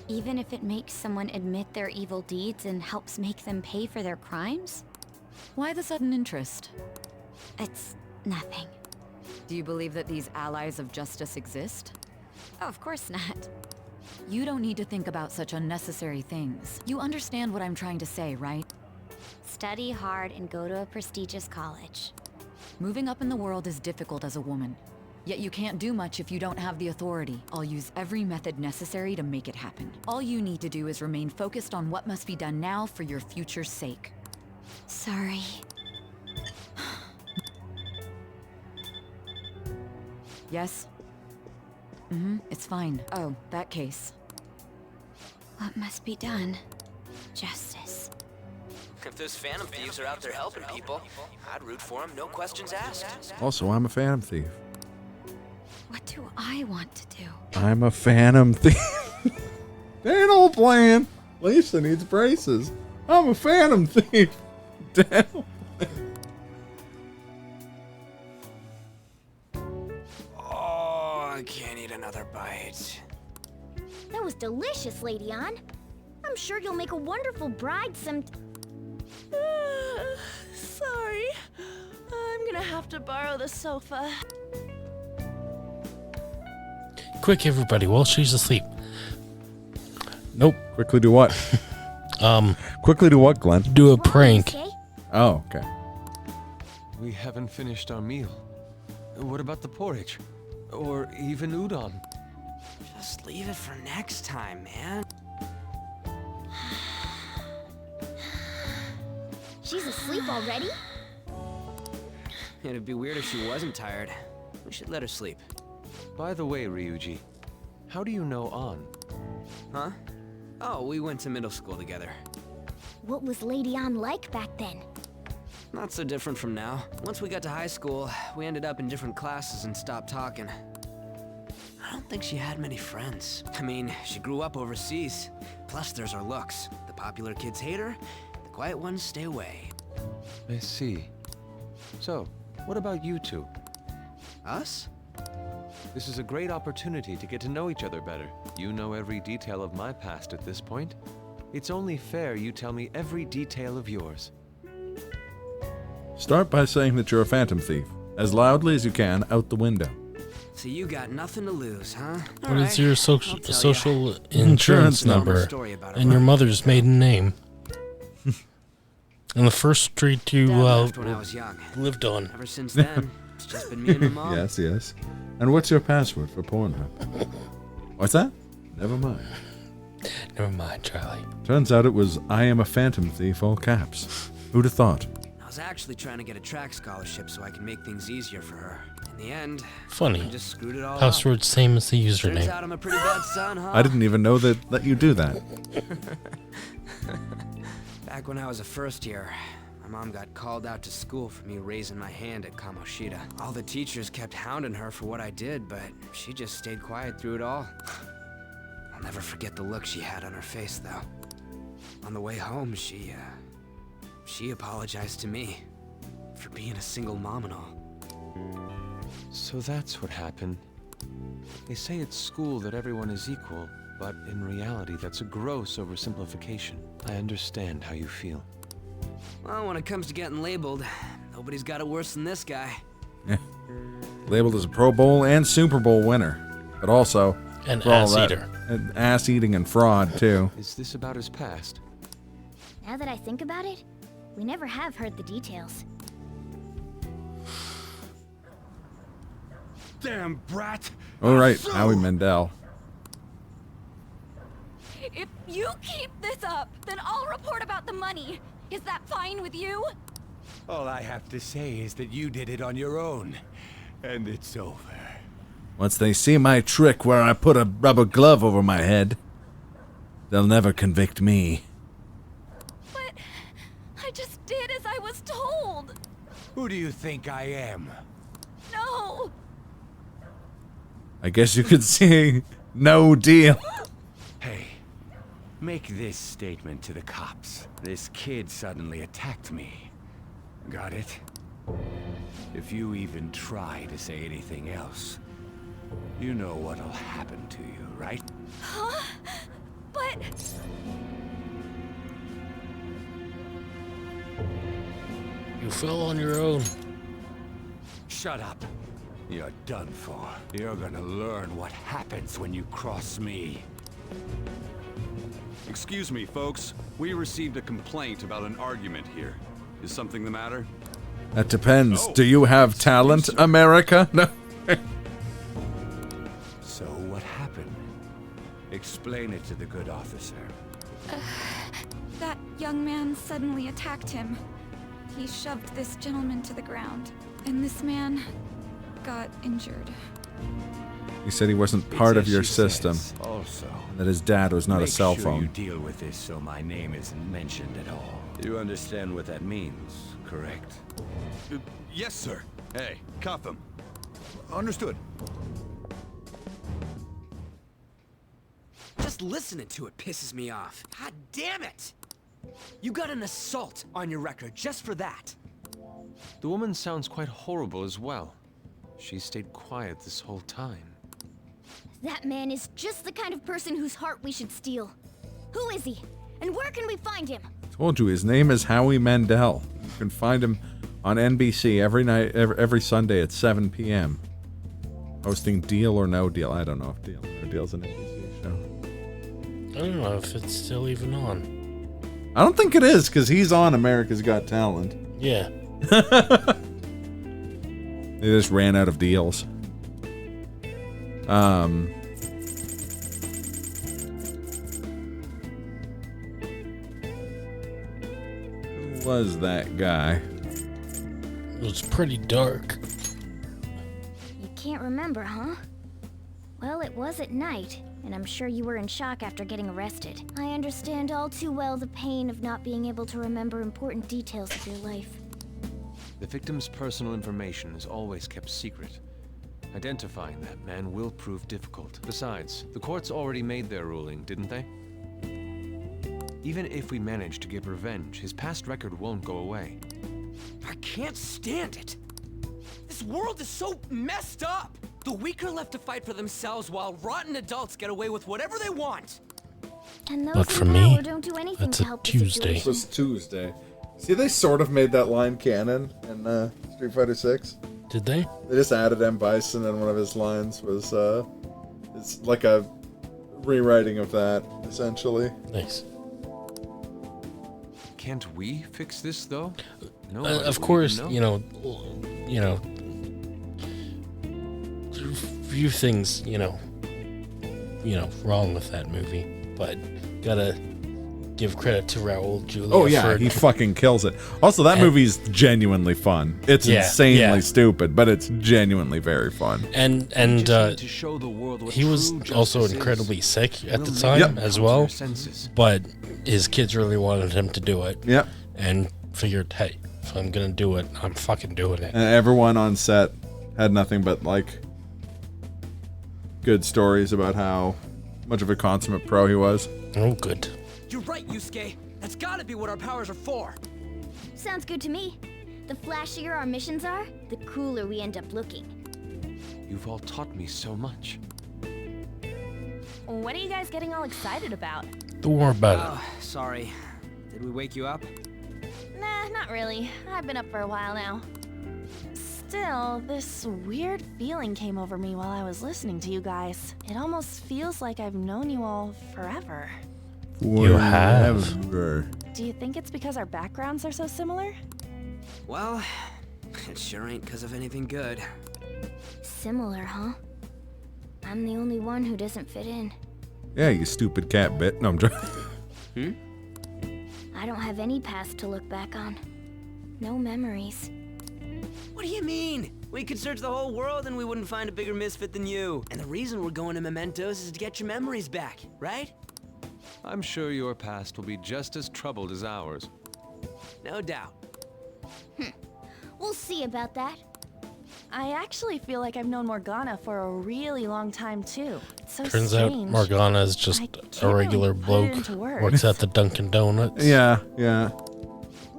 [SPEAKER 20] Even if it makes someone admit their evil deeds and helps make them pay for their crimes?
[SPEAKER 19] Why the sudden interest?
[SPEAKER 20] It's nothing.
[SPEAKER 19] Do you believe that these allies of justice exist?
[SPEAKER 20] Oh, of course not.
[SPEAKER 19] You don't need to think about such unnecessary things. You understand what I'm trying to say, right?
[SPEAKER 20] Study hard and go to a prestigious college.
[SPEAKER 19] Moving up in the world is difficult as a woman. Yet you can't do much if you don't have the authority. I'll use every method necessary to make it happen. All you need to do is remain focused on what must be done now for your future's sake.
[SPEAKER 20] Sorry.
[SPEAKER 19] Yes? It's fine. Oh, that case.
[SPEAKER 20] What must be done? Justice.
[SPEAKER 23] If those Phantom Thieves are out there helping people, I'd root for them, no questions asked.
[SPEAKER 2] Also, I'm a Phantom Thief.
[SPEAKER 20] What do I want to do?
[SPEAKER 2] I'm a Phantom Thief. They ain't all playing. Lisa needs braces. I'm a Phantom Thief. Damn.
[SPEAKER 23] Oh, I can't eat another bite.
[SPEAKER 20] That was delicious, Lady Ann. I'm sure you'll make a wonderful bride some...
[SPEAKER 17] Sorry. I'm gonna have to borrow the sofa.
[SPEAKER 1] Quick, everybody, while she's asleep. Nope.
[SPEAKER 2] Quickly do what? Quickly do what, Glenn?
[SPEAKER 1] Do a prank.
[SPEAKER 2] Oh, okay.
[SPEAKER 21] We haven't finished our meal. What about the porridge? Or even udon?
[SPEAKER 23] Just leave it for next time, man.
[SPEAKER 20] She's asleep already?
[SPEAKER 23] It'd be weird if she wasn't tired. We should let her sleep.
[SPEAKER 21] By the way, Ryuji, how do you know An?
[SPEAKER 23] Huh? Oh, we went to middle school together.
[SPEAKER 20] What was Lady Ann like back then?
[SPEAKER 23] Not so different from now. Once we got to high school, we ended up in different classes and stopped talking. I don't think she had many friends. I mean, she grew up overseas. Plus, there's her looks. The popular kids hate her, the quiet ones stay away.
[SPEAKER 21] I see. So, what about you two?
[SPEAKER 23] Us?
[SPEAKER 21] This is a great opportunity to get to know each other better. You know every detail of my past at this point. It's only fair you tell me every detail of yours.
[SPEAKER 2] Start by saying that you're a Phantom Thief, as loudly as you can out the window.
[SPEAKER 23] So you got nothing to lose, huh?
[SPEAKER 1] What is your social insurance
[SPEAKER 2] Insurance
[SPEAKER 1] number
[SPEAKER 23] Story about a
[SPEAKER 1] and your
[SPEAKER 23] run.
[SPEAKER 1] mother's maiden name? And the first street you
[SPEAKER 23] Dad left when I was young.
[SPEAKER 1] lived on.
[SPEAKER 23] Ever since then, it's just been me and my mom.
[SPEAKER 2] Yes, yes. And what's your password for Pornhub? What's that? Never mind.
[SPEAKER 1] Never mind, Charlie.
[SPEAKER 2] Turns out it was I am a phantom thief, all caps. Who'd have thought?
[SPEAKER 23] I was actually trying to get a track scholarship so I can make things easier for her. In the end,
[SPEAKER 1] Funny.
[SPEAKER 23] I just screwed it all up.
[SPEAKER 1] Password same as the
[SPEAKER 23] Turns
[SPEAKER 1] username.
[SPEAKER 23] out I'm a pretty bad son, huh?
[SPEAKER 2] I didn't even know that you do that.
[SPEAKER 23] Back when I was a first year, my mom got called out to school for me raising my hand at Kamoshida. All the teachers kept hounding her for what I did, but she just stayed quiet through it all. I'll never forget the look she had on her face, though. On the way home, she apologized to me for being a single mom and all.
[SPEAKER 21] So that's what happened. They say at school that everyone is equal, but in reality that's a gross oversimplification. I understand how you feel.
[SPEAKER 23] Well, when it comes to getting labeled, nobody's got it worse than this guy.
[SPEAKER 2] Yeah. Labeled as a Pro Bowl and Super Bowl winner. But also...
[SPEAKER 1] An
[SPEAKER 2] for all
[SPEAKER 1] ass
[SPEAKER 2] that-
[SPEAKER 1] eater.
[SPEAKER 2] and ass eating and fraud, too.
[SPEAKER 21] Is this about his past?
[SPEAKER 20] Now that I think about it, we never have heard the details.
[SPEAKER 15] Damn brat!
[SPEAKER 2] All right, Howie Mandel.
[SPEAKER 11] If you keep this up, then I'll report about the money. Is that fine with you?
[SPEAKER 4] All I have to say is that you did it on your own, and it's over.
[SPEAKER 2] Once they see my trick where I put a rubber glove over my head, they'll never convict me.
[SPEAKER 11] But I just did as I was told.
[SPEAKER 4] Who do you think I am?
[SPEAKER 11] No.
[SPEAKER 2] I guess you could say no deal.
[SPEAKER 4] Hey, make this statement to the cops. This kid suddenly attacked me. Got it? If you even try to say anything else, you know what'll happen to you, right?
[SPEAKER 11] Huh? But...
[SPEAKER 1] You fell on your own.
[SPEAKER 4] Shut up. You're done for. You're gonna learn what happens when you cross me.
[SPEAKER 8] Excuse me, folks. We received a complaint about an argument here. Is something the matter?
[SPEAKER 2] That depends. Do you have talent, America? No.
[SPEAKER 4] So what happened? Explain it to the good officer.
[SPEAKER 11] That young man suddenly attacked him. He shoved this gentleman to the ground, and this man got injured.
[SPEAKER 2] He said he wasn't part of your system.
[SPEAKER 4] Also,
[SPEAKER 2] That his dad was not a cell
[SPEAKER 4] Make sure you
[SPEAKER 2] phone.
[SPEAKER 4] deal with this so my name isn't mentioned at all. You understand what that means, correct?
[SPEAKER 8] Yes, sir. Hey, cuff him. Understood.
[SPEAKER 23] Just listening to it pisses me off. God damn it! You got an assault on your record just for that.
[SPEAKER 21] The woman sounds quite horrible as well. She stayed quiet this whole time.
[SPEAKER 20] That man is just the kind of person whose heart we should steal. Who is he? And where can we find him?
[SPEAKER 2] Told you his name is Howie Mandel. You can find him on NBC every night, every Sunday at 7 p.m. Hosting Deal or No Deal. I don't know if Deal or No Deal's an NBC show.
[SPEAKER 1] I don't know if it's still even on.
[SPEAKER 2] I don't think it is, because he's on America's Got Talent.
[SPEAKER 1] Yeah.
[SPEAKER 2] They just ran out of deals. Who was that guy?
[SPEAKER 1] It was pretty dark.
[SPEAKER 20] You can't remember, huh? Well, it was at night, and I'm sure you were in shock after getting arrested. I understand all too well the pain of not being able to remember important details of your life.
[SPEAKER 21] The victim's personal information is always kept secret. Identifying that man will prove difficult. Besides, the courts already made their ruling, didn't they? Even if we manage to get revenge, his past record won't go away.
[SPEAKER 12] I can't stand it. This world is so messed up. The weak are left to fight for themselves while rotten adults get away with whatever they want.
[SPEAKER 20] And those
[SPEAKER 1] But for
[SPEAKER 20] in
[SPEAKER 1] me,
[SPEAKER 20] power don't do anything
[SPEAKER 1] that's
[SPEAKER 20] to
[SPEAKER 1] a
[SPEAKER 20] help the
[SPEAKER 1] Tuesday.
[SPEAKER 20] situation.
[SPEAKER 2] This was Tuesday. See, they sort of made that line canon in Street Fighter 6.
[SPEAKER 1] Did they?
[SPEAKER 2] They just added M. Bison, and one of his lines was, it's like a rewriting of that, essentially.
[SPEAKER 1] Nice.
[SPEAKER 21] Can't we fix this, though? No.
[SPEAKER 1] Of course, you know, few things, wrong with that movie, but gotta give credit to Raul Julia.
[SPEAKER 2] Oh yeah, he fucking kills it. Also, that movie's genuinely fun. It's insanely stupid, but it's genuinely very fun.
[SPEAKER 1] And he was also incredibly sick at the time as well. But his kids really wanted him to do it.
[SPEAKER 2] Yep.
[SPEAKER 1] And figured, hey, if I'm gonna do it, I'm fucking doing it.
[SPEAKER 2] And everyone on set had nothing but like good stories about how much of a consummate pro he was.
[SPEAKER 1] Oh, good.
[SPEAKER 12] You're right, Yusuke. That's gotta be what our powers are for.
[SPEAKER 20] Sounds good to me. The flashier our missions are, the cooler we end up looking.
[SPEAKER 21] You've all taught me so much.
[SPEAKER 17] What are you guys getting all excited about?
[SPEAKER 1] Don't worry about
[SPEAKER 23] Oh, sorry. Did we wake you up?
[SPEAKER 17] Nah, not really. I've been up for a while now. Still, this weird feeling came over me while I was listening to you guys. It almost feels like I've known you all forever.
[SPEAKER 1] You have.
[SPEAKER 17] Do you think it's because our backgrounds are so similar?
[SPEAKER 23] Well, it sure ain't because of anything good.
[SPEAKER 20] Similar, huh? I'm the only one who doesn't fit in.
[SPEAKER 2] Yeah, you stupid cat bit. No, I'm joking.
[SPEAKER 20] I don't have any past to look back on. No memories.
[SPEAKER 23] What do you mean? We could search the whole world and we wouldn't find a bigger misfit than you. And the reason we're going to Mementos is to get your memories back, right?
[SPEAKER 21] I'm sure your past will be just as troubled as ours.
[SPEAKER 23] No doubt.
[SPEAKER 20] We'll see about that.
[SPEAKER 17] I actually feel like I've known Morgana for a really long time too. It's so
[SPEAKER 1] Turns out
[SPEAKER 17] strange.
[SPEAKER 1] Morgana is just a regular bloke.
[SPEAKER 17] into words.
[SPEAKER 1] Works at the Dunkin' Donuts.
[SPEAKER 2] Yeah.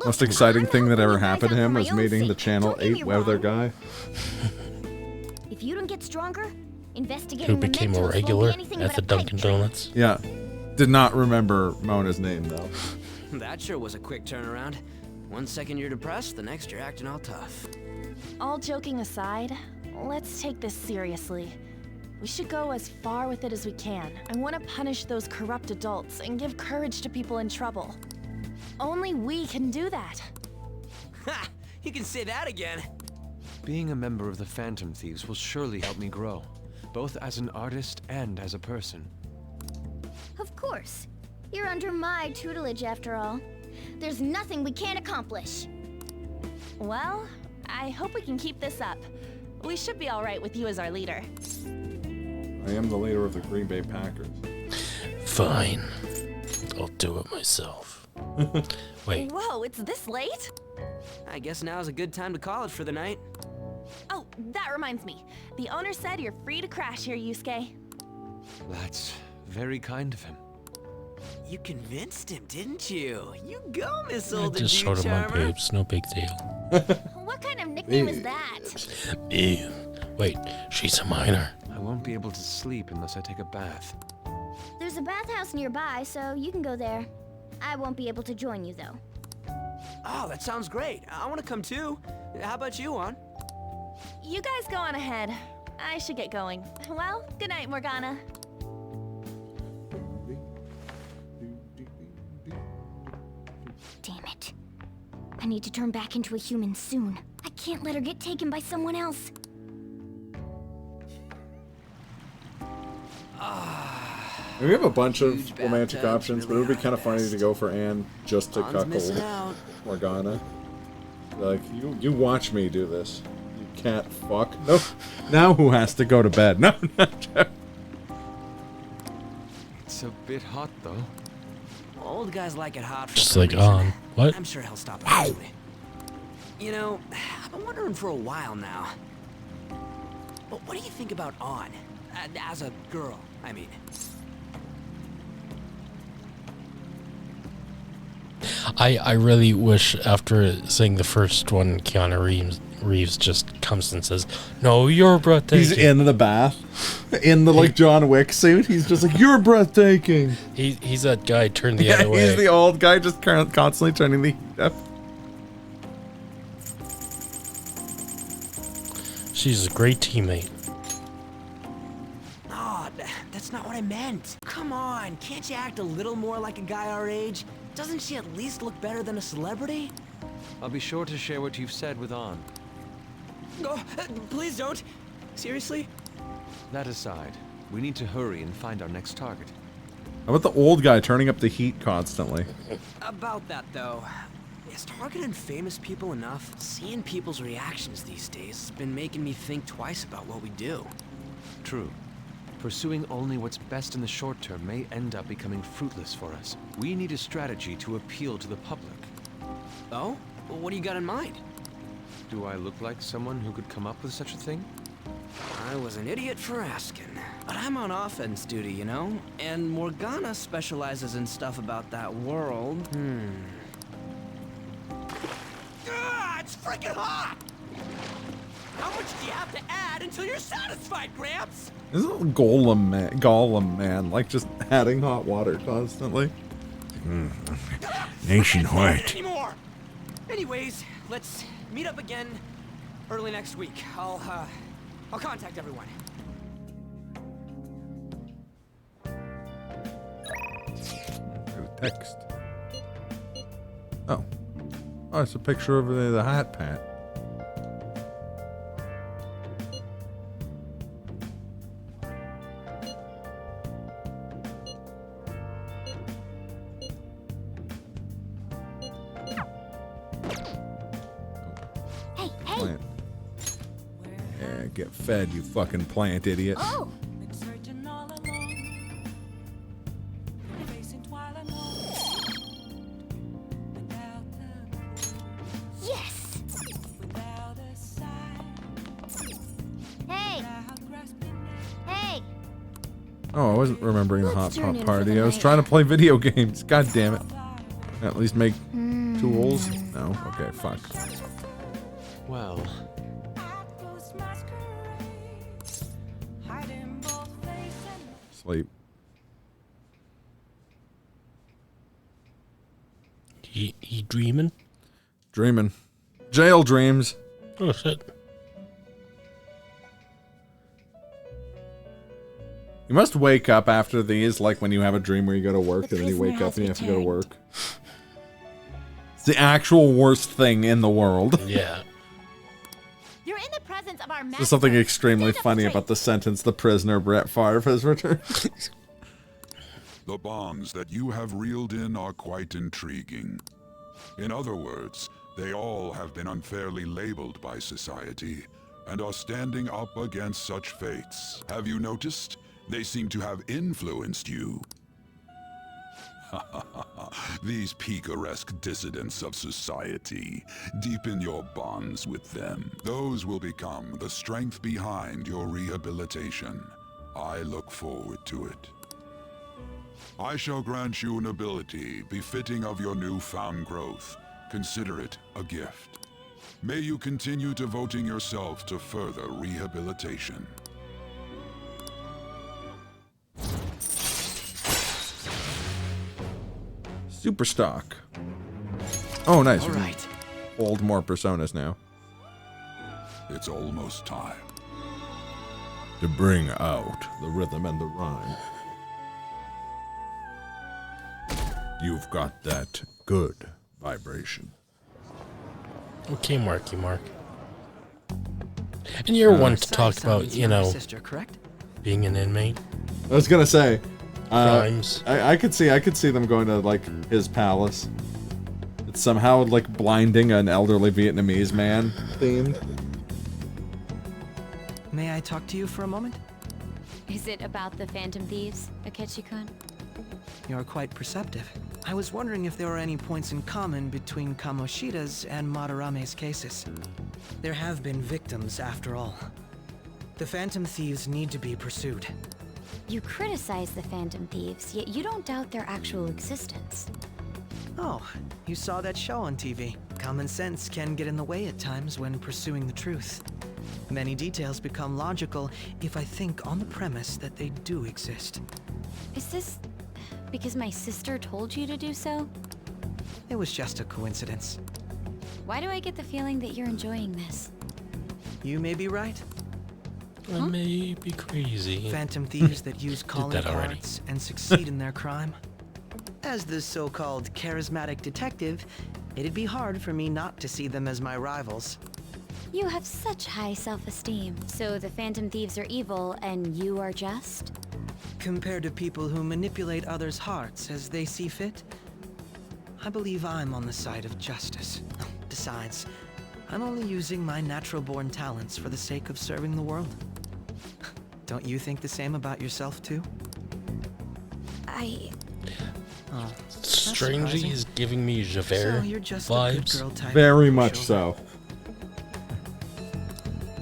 [SPEAKER 2] Most exciting thing that ever happened to him was meeting the Channel 8 weather guy.
[SPEAKER 20] If you don't get stronger, investigating
[SPEAKER 1] Who became a regular at the Dunkin' Donuts.
[SPEAKER 2] Yeah. Did not remember Mona's name, though.
[SPEAKER 23] That sure was a quick turnaround. 1 second you're depressed, the next you're acting all tough.
[SPEAKER 17] All joking aside, let's take this seriously. We should go as far with it as we can. I want to punish those corrupt adults and give courage to people in trouble. Only we can do that.
[SPEAKER 23] Ha! You can say that again.
[SPEAKER 21] Being a member of the Phantom Thieves will surely help me grow, both as an artist and as a person.
[SPEAKER 20] Of course. You're under my tutelage after all. There's nothing we can't accomplish.
[SPEAKER 17] Well, I hope we can keep this up. We should be all right with you as our leader.
[SPEAKER 2] I am the leader of the Green Bay Packers.
[SPEAKER 1] Fine. I'll do it myself. Wait.
[SPEAKER 17] Whoa, it's this late?
[SPEAKER 23] I guess now's a good time to call it for the night.
[SPEAKER 17] Oh, that reminds me. The owner said you're free to crash here, Yusuke.
[SPEAKER 21] That's very kind of him.
[SPEAKER 23] You convinced him, didn't you? You go, Miss
[SPEAKER 1] I
[SPEAKER 23] Older
[SPEAKER 1] just showed him my boobs. No big deal.
[SPEAKER 20] What kind of nickname is that?
[SPEAKER 1] Ew. Wait, she's a minor.
[SPEAKER 21] I won't be able to sleep unless I take a bath.
[SPEAKER 20] There's a bathhouse nearby, so you can go there. I won't be able to join you, though.
[SPEAKER 23] Oh, that sounds great. I want to come too. How about you, Juan?
[SPEAKER 17] You guys go on ahead. I should get going. Well, good night, Morgana.
[SPEAKER 20] Damn it. I need to turn back into a human soon. I can't let her get taken by someone else.
[SPEAKER 2] We have a bunch of romantic options, but it would be kind of funny to go for Anne just to cuckold Morgana. Like, you watch me do this. You cat fuck. No. Now who has to go to bed? No.
[SPEAKER 21] It's a bit hot, though.
[SPEAKER 23] Old guys like it hot for
[SPEAKER 1] Just
[SPEAKER 23] some
[SPEAKER 1] like
[SPEAKER 23] reason.
[SPEAKER 1] on. What?
[SPEAKER 23] I'm sure he'll stop eventually. You know, I've been wondering for a while now. But what do you think about On? As a girl, I mean.
[SPEAKER 1] I really wish after seeing the first one, Keanu Reeves just comes and says, "No, you're breathtaking."
[SPEAKER 2] He's in the bath, in the like John Wick suit. He's just like, "You're breathtaking."
[SPEAKER 1] He's that guy turned the other way.
[SPEAKER 2] He's the old guy just constantly turning the heat up.
[SPEAKER 1] She's a great teammate.
[SPEAKER 23] No, that's not what I meant. Come on, can't you act a little more like a guy our age? Doesn't she at least look better than a celebrity?
[SPEAKER 21] I'll be sure to share what you've said with An.
[SPEAKER 23] Oh, please don't. Seriously?
[SPEAKER 21] That aside, we need to hurry and find our next target.
[SPEAKER 2] How about the old guy turning up the heat constantly?
[SPEAKER 23] About that, though. Is targeting famous people enough? Seeing people's reactions these days has been making me think twice about what we do.
[SPEAKER 21] True. Pursuing only what's best in the short term may end up becoming fruitless for us. We need a strategy to appeal to the public.
[SPEAKER 23] Oh? Well, what do you got in mind?
[SPEAKER 21] Do I look like someone who could come up with such a thing?
[SPEAKER 23] I was an idiot for asking. But I'm on offense duty, you know? And Morgana specializes in stuff about that world. It's freaking hot! How much do you have to add until you're satisfied, Gramps?
[SPEAKER 2] Isn't Gollum man like just adding hot water constantly?
[SPEAKER 6] Nation white.
[SPEAKER 23] Anymore. Anyways, let's meet up again early next week. I'll contact everyone.
[SPEAKER 2] Text. Oh. Oh, it's a picture of the Hat Pat.
[SPEAKER 20] Hey, hey!
[SPEAKER 2] Plant. Yeah, get fed, you fucking plant idiot.
[SPEAKER 20] Oh! Yes! Hey! Hey!
[SPEAKER 2] Oh, I wasn't remembering the hot
[SPEAKER 20] turn
[SPEAKER 2] pot
[SPEAKER 20] in for
[SPEAKER 2] party.
[SPEAKER 20] the
[SPEAKER 2] I was
[SPEAKER 20] night.
[SPEAKER 2] trying to play video games. God damn it. At least make tools? No? Okay, fuck.
[SPEAKER 21] Well,
[SPEAKER 2] Sleep.
[SPEAKER 1] He dreaming?
[SPEAKER 2] Dreaming. Jail dreams.
[SPEAKER 1] Oh shit.
[SPEAKER 2] You must wake up after these, like when you have a dream where you go to work
[SPEAKER 20] The
[SPEAKER 2] and then you
[SPEAKER 20] prisoner
[SPEAKER 2] wake up
[SPEAKER 20] has
[SPEAKER 2] and you have to go to
[SPEAKER 20] returned.
[SPEAKER 2] work. It's the actual worst thing in the world.
[SPEAKER 1] Yeah.
[SPEAKER 5] You're in the presence of our master.
[SPEAKER 2] There's something extremely funny about the sentence, "The prisoner Brett Favre has returned."
[SPEAKER 3] The bonds that you have reeled in are quite intriguing. In other words, they all have been unfairly labeled by society and are standing up against such fates. Have you noticed? They seem to have influenced you. These picaresque dissidents of society. Deepen your bonds with them. Those will become the strength behind your rehabilitation. I look forward to it. I shall grant you an ability befitting of your newfound growth. Consider it a gift. May you continue devoting yourself to further rehabilitation.
[SPEAKER 2] Super stock. Oh, nice.
[SPEAKER 23] All
[SPEAKER 2] We can
[SPEAKER 23] right.
[SPEAKER 2] hold more personas now.
[SPEAKER 3] It's almost time.
[SPEAKER 2] To bring out the rhythm and the rhyme. You've got that good vibration.
[SPEAKER 1] Okay, Marky Mark. And you're one to talk
[SPEAKER 10] Sounds
[SPEAKER 1] about,
[SPEAKER 10] like
[SPEAKER 1] you
[SPEAKER 10] my
[SPEAKER 1] know,
[SPEAKER 10] sister, correct?
[SPEAKER 1] being an inmate.
[SPEAKER 2] I was gonna say,
[SPEAKER 1] Crimes.
[SPEAKER 2] I could see them going to like his palace. It's somehow like blinding an elderly Vietnamese man themed.
[SPEAKER 10] May I talk to you for a moment?
[SPEAKER 7] Is it about the Phantom Thieves, Akechi-kun?
[SPEAKER 10] You're quite perceptive. I was wondering if there were any points in common between Kamoshida's and Madarame's cases. There have been victims, after all. The Phantom Thieves need to be pursued.
[SPEAKER 7] You criticize the Phantom Thieves, yet you don't doubt their actual existence.
[SPEAKER 10] Oh, you saw that show on TV. Common sense can get in the way at times when pursuing the truth. Many details become logical if I think on the premise that they do exist.
[SPEAKER 7] Is this because my sister told you to do so?
[SPEAKER 10] It was just a coincidence.
[SPEAKER 7] Why do I get the feeling that you're enjoying this?
[SPEAKER 10] You may be right.
[SPEAKER 1] I may be crazy.
[SPEAKER 10] Phantom thieves that use calling
[SPEAKER 1] that already.
[SPEAKER 10] cards and succeed in their crime. As the so-called charismatic detective, it'd be hard for me not to see them as my rivals.
[SPEAKER 7] You have such high self-esteem. So the Phantom Thieves are evil and you are just?
[SPEAKER 10] Compared to people who manipulate others' hearts as they see fit, I believe I'm on the side of justice. Besides, I'm only using my natural-born talents for the sake of serving the world. Don't you think the same about yourself, too? Oh,
[SPEAKER 1] Strangely, he's giving me Javert
[SPEAKER 10] So you're just a good
[SPEAKER 1] vibes.
[SPEAKER 10] girl type.
[SPEAKER 2] Very much so.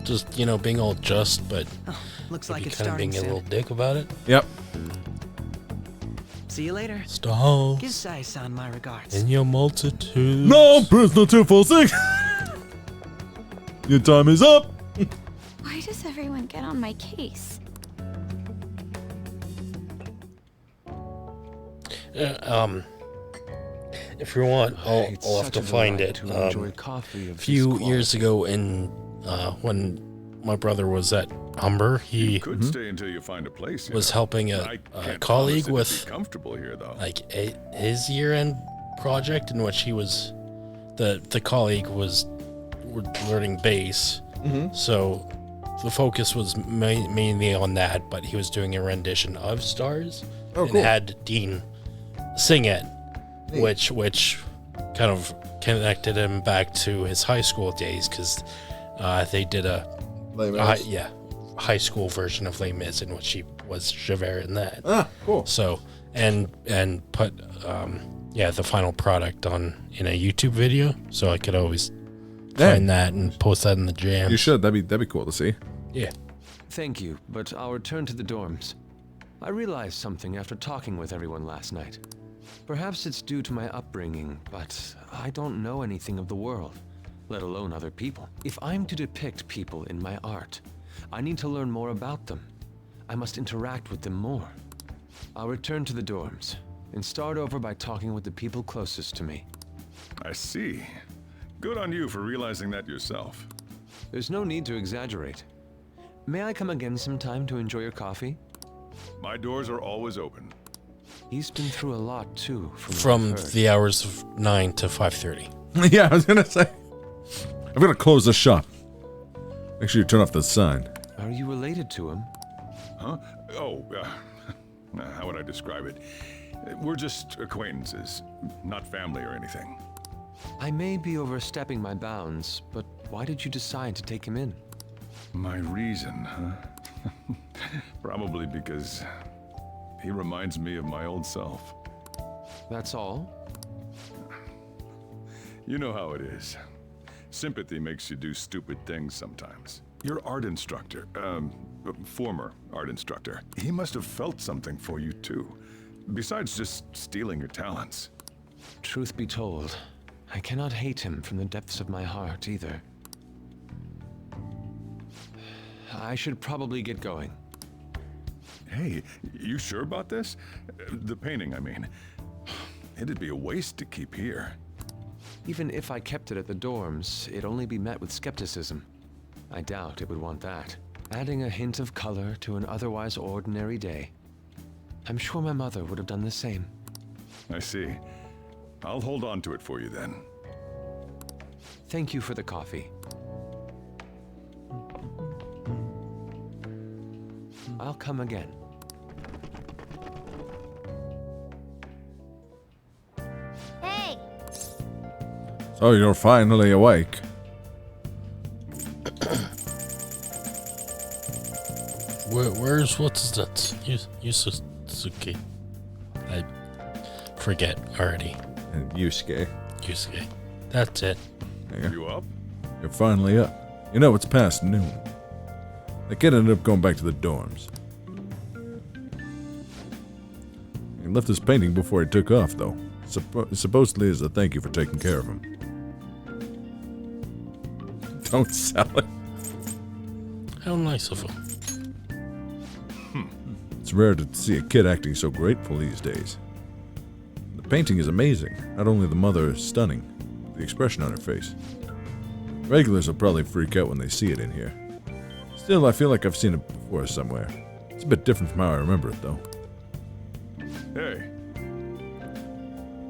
[SPEAKER 1] Just, you know, being all just, but
[SPEAKER 10] looks
[SPEAKER 1] maybe
[SPEAKER 10] like it's
[SPEAKER 1] kind of being
[SPEAKER 10] starting
[SPEAKER 1] a
[SPEAKER 10] soon.
[SPEAKER 1] little dick about it.
[SPEAKER 2] Yep.
[SPEAKER 10] See you later.
[SPEAKER 1] Stop.
[SPEAKER 10] Give Sai-san my regards.
[SPEAKER 1] In your multitude.
[SPEAKER 2] No, prisoner 246! Your time is up!
[SPEAKER 11] Why does everyone get on my case?
[SPEAKER 1] If you want, I'll have
[SPEAKER 21] such
[SPEAKER 1] to
[SPEAKER 21] a
[SPEAKER 1] find
[SPEAKER 21] delight
[SPEAKER 1] it.
[SPEAKER 21] to enjoy coffee
[SPEAKER 1] A
[SPEAKER 21] of
[SPEAKER 1] few
[SPEAKER 21] this
[SPEAKER 1] years ago, in when my brother was at Humber, he
[SPEAKER 3] Could stay until you find a place. you
[SPEAKER 1] was
[SPEAKER 3] know.
[SPEAKER 1] helping
[SPEAKER 3] I
[SPEAKER 1] a
[SPEAKER 3] can't
[SPEAKER 1] colleague
[SPEAKER 3] promise it'd
[SPEAKER 1] with
[SPEAKER 3] be comfortable here, though.
[SPEAKER 1] like his year-end project, in which he was the colleague was learning bass. So the focus was mainly on that, but he was doing a rendition of Stars and
[SPEAKER 2] cool.
[SPEAKER 1] had Dean sing it,
[SPEAKER 2] Neat.
[SPEAKER 1] which kind of connected him back to his high school days, because they did a high school version of Les Mis, in which he was Javert in that.
[SPEAKER 2] Ah, cool.
[SPEAKER 1] So and put the final product in a YouTube video, so I could always find that and post that in the jam.
[SPEAKER 2] You should. That'd be cool to see.
[SPEAKER 1] Yeah.
[SPEAKER 21] Thank you, but I'll return to the dorms. I realized something after talking with everyone last night. Perhaps it's due to my upbringing, but I don't know anything of the world, let alone other people. If I'm to depict people in my art, I need to learn more about them. I must interact with them more. I'll return to the dorms and start over by talking with the people closest to me.
[SPEAKER 3] I see. Good on you for realizing that yourself.
[SPEAKER 21] There's no need to exaggerate. May I come again sometime to enjoy your coffee?
[SPEAKER 3] My doors are always open.
[SPEAKER 21] He's been through a lot too.
[SPEAKER 1] From the hours of 9 to 5:30.
[SPEAKER 2] Yeah, I was gonna say. I'm gonna close the shop. Make sure you turn off the sign.
[SPEAKER 21] Are you related to him?
[SPEAKER 3] Huh? Oh, how would I describe it? We're just acquaintances, not family or anything.
[SPEAKER 21] I may be overstepping my bounds, but why did you decide to take him in?
[SPEAKER 3] My reason, huh? Probably because he reminds me of my old self.
[SPEAKER 21] That's all?
[SPEAKER 3] You know how it is. Sympathy makes you do stupid things sometimes. Your art instructor, former art instructor, he must have felt something for you too, besides just stealing your talents.
[SPEAKER 21] Truth be told, I cannot hate him from the depths of my heart either. I should probably get going.
[SPEAKER 3] Hey, you sure about this? The painting, I mean. It'd be a waste to keep here.
[SPEAKER 21] Even if I kept it at the dorms, it'd only be met with skepticism. I doubt it would want that. Adding a hint of color to an otherwise ordinary day. I'm sure my mother would have done the same.
[SPEAKER 3] I see. I'll hold on to it for you then.
[SPEAKER 21] Thank you for the coffee. I'll come again.
[SPEAKER 7] Hey!
[SPEAKER 2] Oh, you're finally awake.
[SPEAKER 1] Where's what's that? Yusuke. I forget already.
[SPEAKER 2] And Yusuke.
[SPEAKER 1] Yusuke. That's it.
[SPEAKER 3] You up?
[SPEAKER 2] You're finally up. You know, it's past noon. The kid ended up going back to the dorms. He left his painting before he took off, though. Supposedly as a thank you for taking care of him. Don't sell it.
[SPEAKER 1] How nice of him.
[SPEAKER 2] It's rare to see a kid acting so grateful these days. The painting is amazing. Not only the mother is stunning, the expression on her face. Regulars will probably freak out when they see it in here. Still, I feel like I've seen it before somewhere. It's a bit different from how I remember it, though.
[SPEAKER 3] Hey.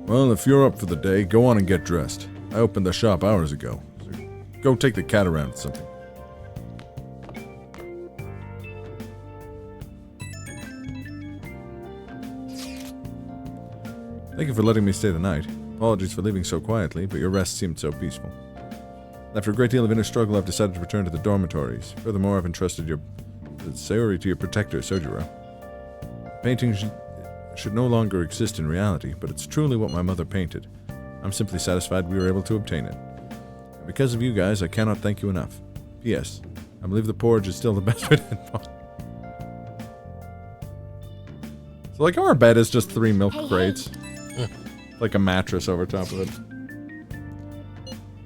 [SPEAKER 2] Well, if you're up for the day, go on and get dressed. I opened the shop hours ago. So go take the cat around with something. Thank you for letting me stay the night. Apologies for leaving so quietly, but your rest seemed so peaceful. After a great deal of inner struggle, I've decided to return to the dormitories. Furthermore, I've entrusted your Sayori to your protector, Sojiro. Painting should no longer exist in reality, but it's truly what my mother painted. I'm simply satisfied we were able to obtain it. And because of you guys, I cannot thank you enough. P.S. I believe the porridge is still the best way to end fun. So like our bed is just 3 milk crates. Like a mattress over top of it.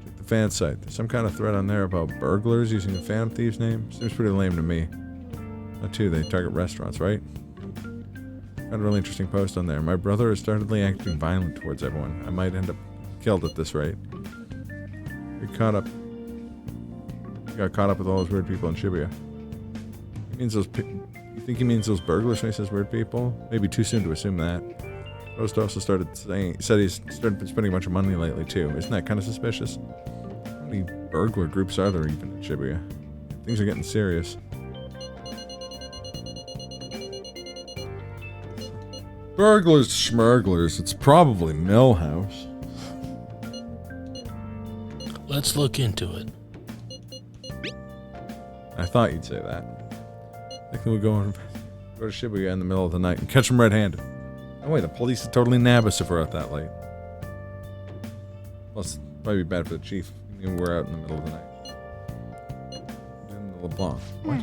[SPEAKER 2] Check the fan site. There's some kind of thread on there about burglars using the Phantom Thieves name. Seems pretty lame to me. Not too, they target restaurants, right? Got a really interesting post on there. My brother is startedly acting violent towards everyone. I might end up killed at this rate. He got caught up with all those weird people in Shibuya. He means those. You think he means those burglars when he says weird people? Maybe too soon to assume that. Post also said he's started spending a bunch of money lately too. Isn't that kind of suspicious? How many burglar groups are there even in Shibuya? Things are getting serious. Burglars, schmurglers. It's probably Millhouse.
[SPEAKER 1] Let's look into it.
[SPEAKER 2] I thought you'd say that. I think we'll go to Shibuya in the middle of the night and catch them red-handed. Oh wait, the police would totally nab us if we're out that late. Plus, it'd probably be bad for the chief. We're out in the middle of the night. In the LeBlanc. What?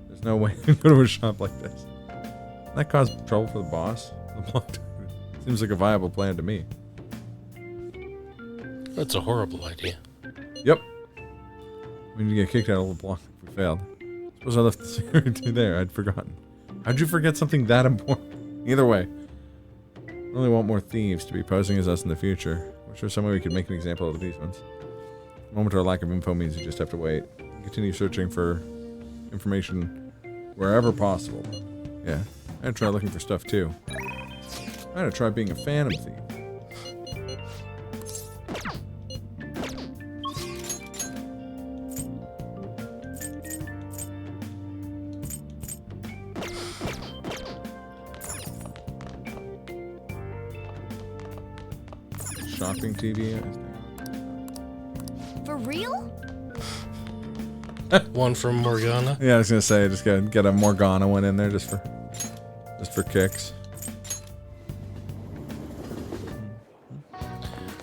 [SPEAKER 2] There's no way to go to a shop like this. Doesn't that cause trouble for the boss? LeBlanc seems like a viable plan to me.
[SPEAKER 1] That's a horrible idea.
[SPEAKER 2] Yep. We need to get kicked out of LeBlanc if we failed. Suppose I left the security there. I'd forgotten. How'd you forget something that important? Either way, I only want more thieves to be posing as us in the future. I'm sure some way we could make an example out of these ones. The moment our lack of info means you just have to wait. Continue searching for information wherever possible. Yeah, I'd try looking for stuff too. I'd try being a Phantom Thief. Shopping TV.
[SPEAKER 7] For real?
[SPEAKER 1] One from Morgana.
[SPEAKER 2] Yeah, I was gonna say, just get a Morgana one in there just for kicks.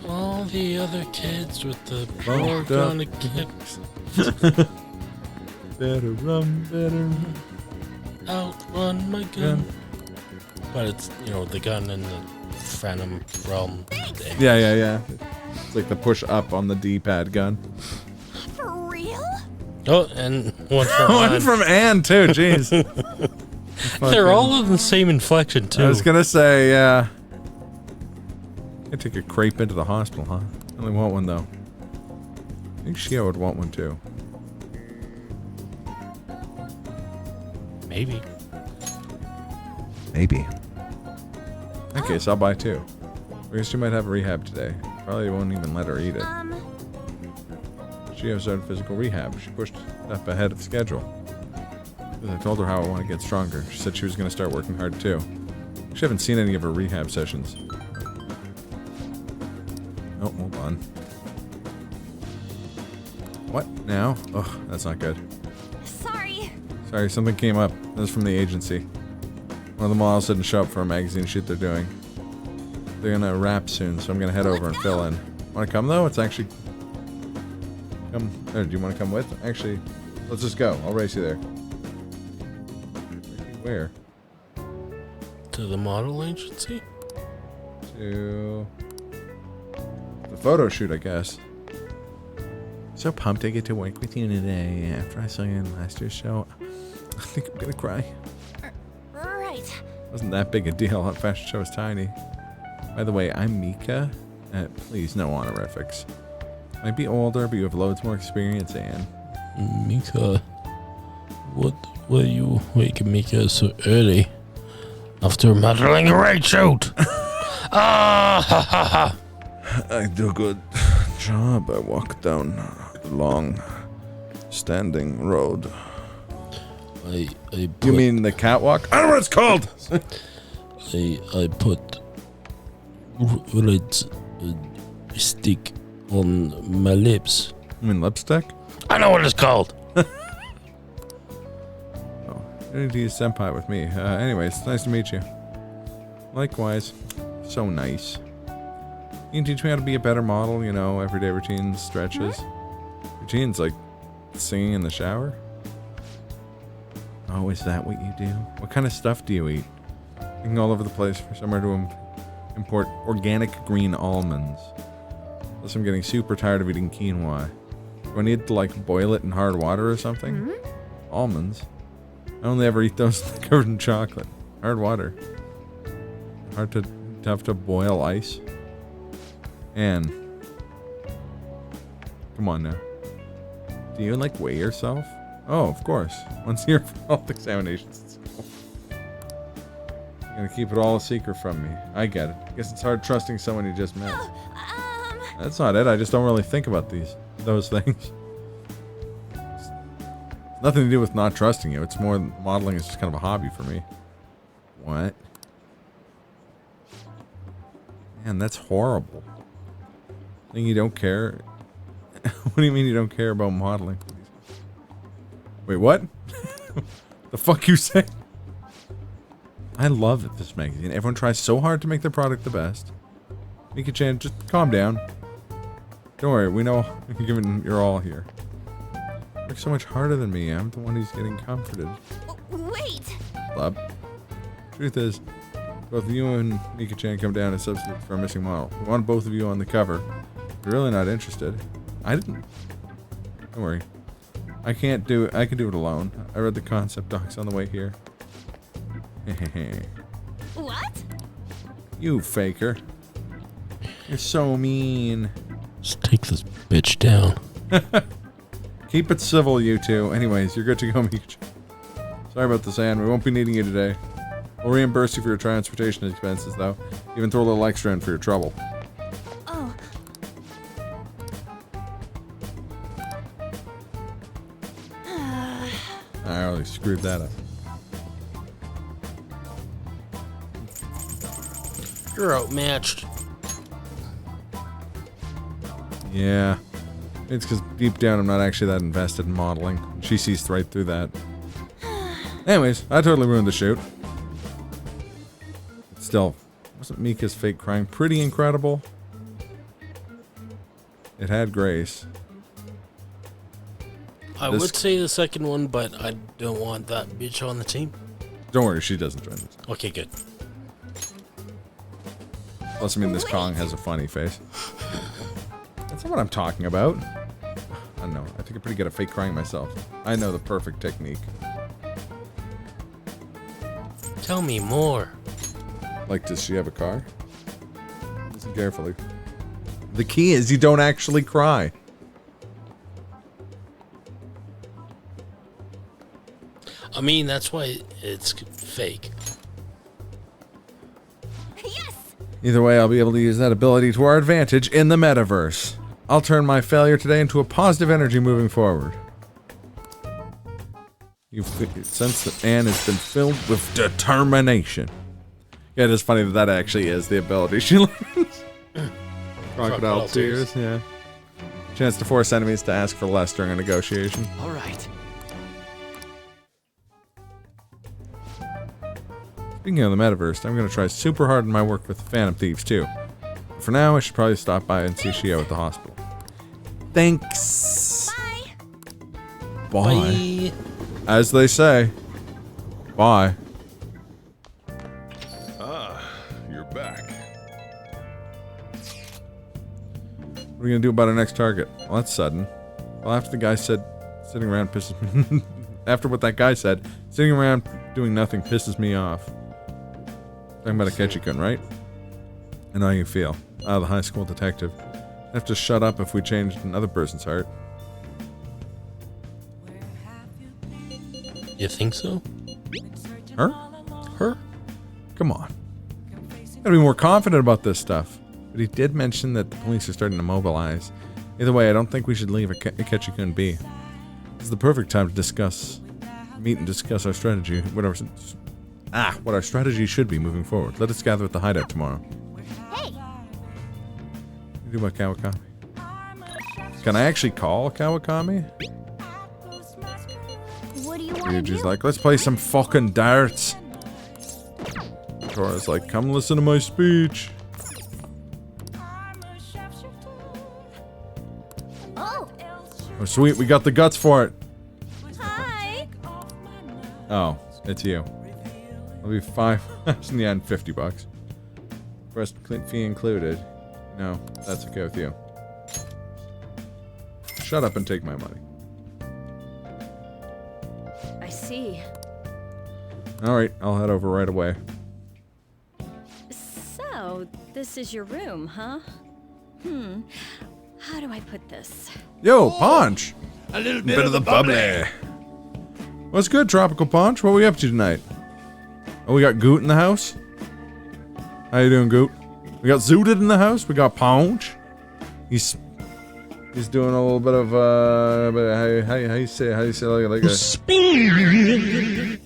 [SPEAKER 1] All the other kids with the Morgana kicks.
[SPEAKER 2] Better run, better
[SPEAKER 1] outrun my gun. But it's, the gun in the Phantom Realm.
[SPEAKER 2] Yeah. It's like the push up on the D-pad gun.
[SPEAKER 7] For real?
[SPEAKER 1] Oh, and one from
[SPEAKER 2] one from Anne too. Jeez.
[SPEAKER 1] They're all in the same inflection too.
[SPEAKER 2] I was gonna say, yeah. I take a crepe into the hospital, huh? I only want one though. I think Shio would want one too.
[SPEAKER 1] Maybe.
[SPEAKER 2] Okay, so I'll buy two. I guess she might have a rehab today. Probably won't even let her eat it. Shio started physical rehab. She pushed stuff ahead of schedule. I told her how I want to get stronger. She said she was going to start working hard too. She haven't seen any of her rehab sessions. Oh, hold on. What now? Oh, that's not good. Sorry, something came up. That was from the agency. One of the models didn't show up for a magazine shoot they're doing. They're gonna wrap soon, so I'm gonna head over and fill in. Wanna come though? It's actually... Come. Or do you wanna come with? Actually, let's just go. I'll race you there. Where?
[SPEAKER 1] To the model agency?
[SPEAKER 2] To... the photo shoot, I guess. So pumped I get to work with you today. After I saw you in last year's show, I think I'm gonna cry.
[SPEAKER 7] Right.
[SPEAKER 2] Wasn't that big a deal. That fashion show was tiny. By the way, I'm Mika. Please, no honorifics. Might be older, but you have loads more experience, Anne.
[SPEAKER 1] Mika, what were you waking Mika so early? After muddling a right shoot! Ah, ha, ha, ha.
[SPEAKER 2] I do a good job. I walk down the long, standing road.
[SPEAKER 1] I
[SPEAKER 2] You mean the catwalk? I don't know what it's called!
[SPEAKER 1] I put red stick on my lips.
[SPEAKER 2] You mean lipstick?
[SPEAKER 1] I know what it's called!
[SPEAKER 2] You need to use senpai with me. Anyways, nice to meet you. Likewise. So nice. You can teach me how to be a better model, you know, everyday routines, stretches. Routines like singing in the shower? Oh, is that what you do? What kind of stuff do you eat? Looking all over the place for somewhere to import organic green almonds. Plus I'm getting super tired of eating quinoa. Do I need to like boil it in hard water or something? Almonds? I only ever eat those covered in chocolate. Hard water. Tough to boil ice. And come on now. Do you like weigh yourself? Oh, of course. Once a year for health examinations at school. You're gonna keep it all a secret from me. I get it. I guess it's hard trusting someone you just met. That's not it. I just don't really think about those things. It's nothing to do with not trusting you. It's more modeling is just kind of a hobby for me. What? Man, that's horrible. Think you don't care? What do you mean you don't care about modeling? Wait, what? The fuck you say? I love this magazine. Everyone tries so hard to make their product the best. Mika-chan, just calm down. Don't worry, we know you're giving your all here. You work so much harder than me. I'm the one who's getting comforted.
[SPEAKER 7] Wait!
[SPEAKER 2] Club. Truth is, both you and Mika-chan come down as substitutes for a missing model. We want both of you on the cover. You're really not interested. I didn't. Don't worry. I can't do it. I can do it alone. I read the concept docs on the way here.
[SPEAKER 7] What?
[SPEAKER 2] You faker. You're so mean.
[SPEAKER 1] Just take this bitch down.
[SPEAKER 2] Keep it civil, you two. Anyways, you're good to go, Mika. Sorry about this, Anne. We won't be needing you today. We'll reimburse you for your transportation expenses, though. Even throw a little extra in for your trouble.
[SPEAKER 7] Oh.
[SPEAKER 2] I already screwed that up.
[SPEAKER 1] You're outmatched.
[SPEAKER 2] Yeah. It's because deep down I'm not actually that invested in modeling. She sees right through that. Anyways, I totally ruined the shoot. Still, wasn't Mika's fake crying pretty incredible? It had grace.
[SPEAKER 1] I would say the second one, but I don't want that bitch on the team.
[SPEAKER 2] Don't worry, she doesn't join this.
[SPEAKER 1] Okay, good.
[SPEAKER 2] Plus, I mean, this Kong has a funny face. That's not what I'm talking about. I don't know. I think I'm pretty good at fake crying myself. I know the perfect technique.
[SPEAKER 1] Tell me more.
[SPEAKER 2] Like, does she have a car? Listen carefully. The key is you don't actually cry.
[SPEAKER 1] I mean, that's why it's fake.
[SPEAKER 2] Either way, I'll be able to use that ability to our advantage in the metaverse. I'll turn my failure today into a positive energy moving forward. You sense that Anne has been filled with determination. Yeah, it is funny that that actually is the ability she learns. Crocodile tears, yeah. Chance to force enemies to ask for less during a negotiation.
[SPEAKER 12] All right.
[SPEAKER 2] Speaking of the metaverse, I'm going to try super hard in my work with Phantom Thieves too. But for now, I should probably stop by and see Shio at the hospital. Thanks. Bye. Bye. As they say. Bye.
[SPEAKER 3] Ah, you're back.
[SPEAKER 2] What are we going to do about our next target? Well, that's sudden. Well, after the guy said sitting around pisses me... After what that guy said, sitting around doing nothing pisses me off. Talking about Akechi-kun, right? I know how you feel. The high school detective. have to shut up if we change another person's heart.
[SPEAKER 1] You think so?
[SPEAKER 2] Her?
[SPEAKER 1] Her?
[SPEAKER 2] Come on. Gotta be more confident about this stuff. But he did mention that the police are starting to mobilize. Either way, I don't think we should leave Ketchikun be. This is the perfect time to meet and discuss our strategy. What our strategy should be moving forward. Let us gather at the hideout tomorrow.
[SPEAKER 20] Hey!
[SPEAKER 2] What do you do about Kawakami? Can I actually call Kawakami?
[SPEAKER 20] What do you want to do?
[SPEAKER 2] Ryuji's like, let's play some fucking darts. Tora's like, come listen to my speech. Oh, sweet, we got the guts for it.
[SPEAKER 20] Hi!
[SPEAKER 2] Oh, it's you. I'll be $5 in the end, $50. First fee included. No, that's okay with you. Shut up and take my money.
[SPEAKER 14] I see.
[SPEAKER 2] Alright, I'll head over right away.
[SPEAKER 14] So, this is your room, huh? How do I put this?
[SPEAKER 2] Yo, Punch!
[SPEAKER 6] A little bit of the bubbly.
[SPEAKER 2] What's good, Tropical Punch? What are we up to tonight? Oh, we got Goot in the house? How you doing, Goot? We got Zooted in the house. We got Punch. He's doing a little bit of how you say like a speed.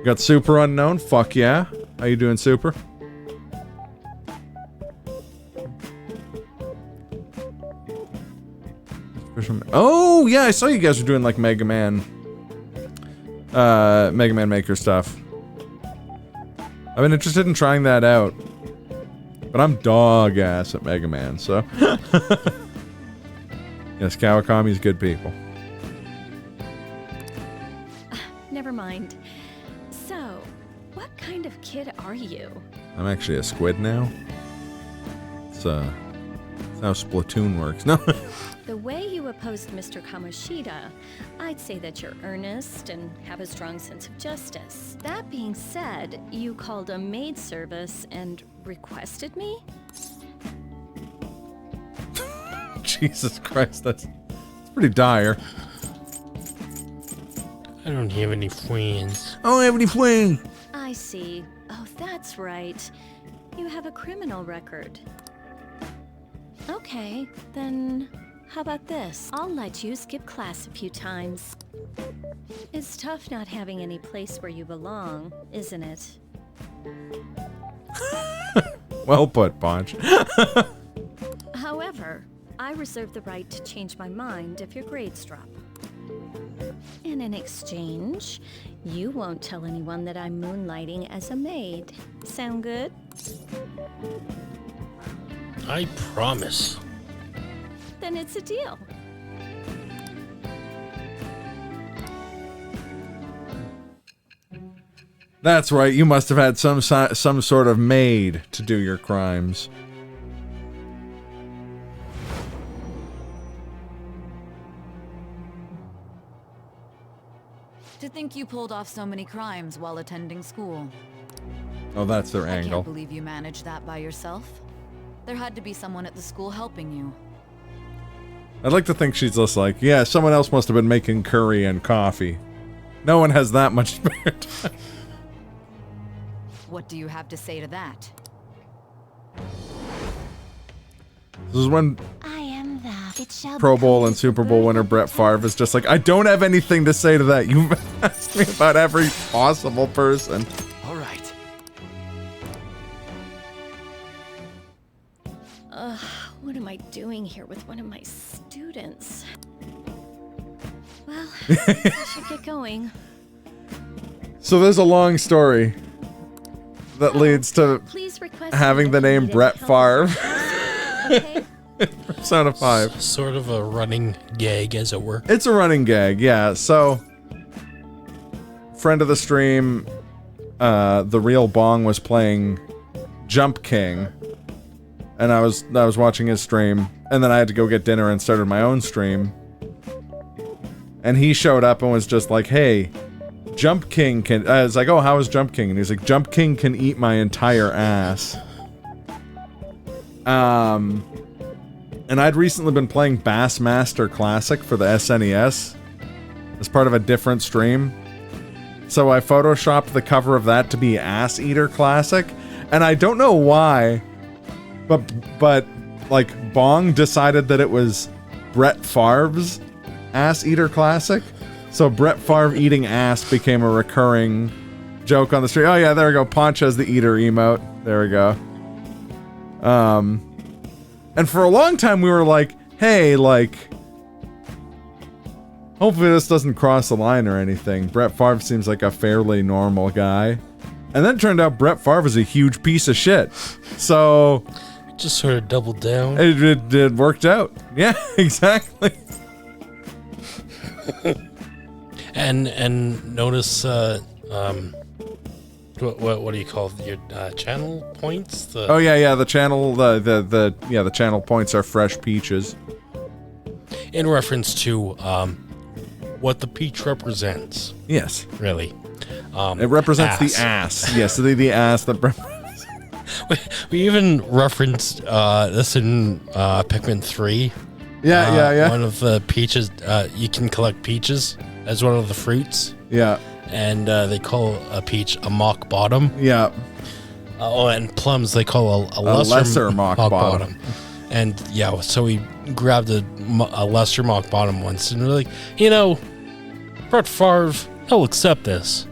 [SPEAKER 2] Got Super Unknown. Fuck yeah. How you doing, Super? Oh yeah, I saw you guys were doing like Mega Man Maker stuff. I've been interested in trying that out, but I'm dog ass at Mega Man, so yes, Kawakami's good people.
[SPEAKER 14] Never mind. So, what kind of kid are you?
[SPEAKER 2] I'm actually a squid now. It's how Splatoon works. No.
[SPEAKER 14] The way you opposed Mr. Kamoshida, I'd say that you're earnest and have a strong sense of justice. That being said, you called a maid service and requested me?
[SPEAKER 2] Jesus Christ, that's pretty dire.
[SPEAKER 1] I don't have any friends.
[SPEAKER 2] I don't have any friends.
[SPEAKER 14] I see. Oh, that's right. You have a criminal record. Okay, then how about this? I'll let you skip class a few times. It's tough not having any place where you belong, isn't it?
[SPEAKER 2] Well put, Punch.
[SPEAKER 14] However, I reserve the right to change my mind if your grades drop. And in exchange, you won't tell anyone that I'm moonlighting as a maid. Sound good?
[SPEAKER 1] I promise.
[SPEAKER 14] Then it's a deal.
[SPEAKER 2] That's right, you must have had some sort of maid to do your crimes.
[SPEAKER 19] To think you pulled off so many crimes while attending school.
[SPEAKER 2] Oh, that's their
[SPEAKER 19] I
[SPEAKER 2] angle.
[SPEAKER 19] can't believe you managed that by yourself. There had to be someone at the school helping you.
[SPEAKER 2] I'd like to think she's just like, yeah, someone else must have been making curry and coffee. No one has that much spare time.
[SPEAKER 19] What do you have to say to that?
[SPEAKER 2] This is when
[SPEAKER 20] I am that. It shall
[SPEAKER 2] Pro Bowl and Super Bowl winner Brett Favre is just like, I don't have anything to say to that. You've asked me about every possible person.
[SPEAKER 12] All right.
[SPEAKER 14] What am I doing here with one of my students? Well, I should get going.
[SPEAKER 2] So there's a long story that leads to
[SPEAKER 14] Please request
[SPEAKER 2] having the name Brett Favre.
[SPEAKER 14] Okay?
[SPEAKER 2] Persona 5.
[SPEAKER 1] Sort of a running gag, as it were.
[SPEAKER 2] It's a running gag, yeah. So, friend of the stream, the real Bong was playing Jump King, and I was watching his stream, and then I had to go get dinner and started my own stream. And he showed up and was just like, "Hey, Jump King can." I was like, "Oh, how is Jump King?" And he's like, "Jump King can eat my entire ass." And I'd recently been playing Bassmaster Classic for the SNES as part of a different stream. So I photoshopped the cover of that to be Ass Eater Classic. And I don't know why, but like Bong decided that it was Brett Favre's Ass Eater Classic. So Brett Favre eating ass became a recurring joke on the stream. Oh yeah, there we go. Ponch has the eater emote. There we go. And for a long time we were like, hey, like, hopefully this doesn't cross the line or anything. Brett Favre seems like a fairly normal guy. And then it turned out Brett Favre is a huge piece of shit. So...
[SPEAKER 1] just sort of doubled down.
[SPEAKER 2] It worked out. Yeah, exactly.
[SPEAKER 1] and notice, what do you call your channel points?
[SPEAKER 2] Oh yeah, the channel, the channel points are fresh peaches.
[SPEAKER 1] In reference to what the peach represents.
[SPEAKER 2] Yes.
[SPEAKER 1] Really.
[SPEAKER 2] It represents the ass. Yes, the ass that.
[SPEAKER 1] We even referenced this in Pikmin 3.
[SPEAKER 2] Yeah.
[SPEAKER 1] One of the peaches, you can collect peaches as one of the fruits.
[SPEAKER 2] Yeah.
[SPEAKER 1] And they call a peach a mock bottom.
[SPEAKER 2] Yeah.
[SPEAKER 1] And plums they call a lesser
[SPEAKER 2] mock bottom.
[SPEAKER 1] And yeah, so we grabbed a lesser mock bottom once, and we're like, Brett Favre, he'll accept this.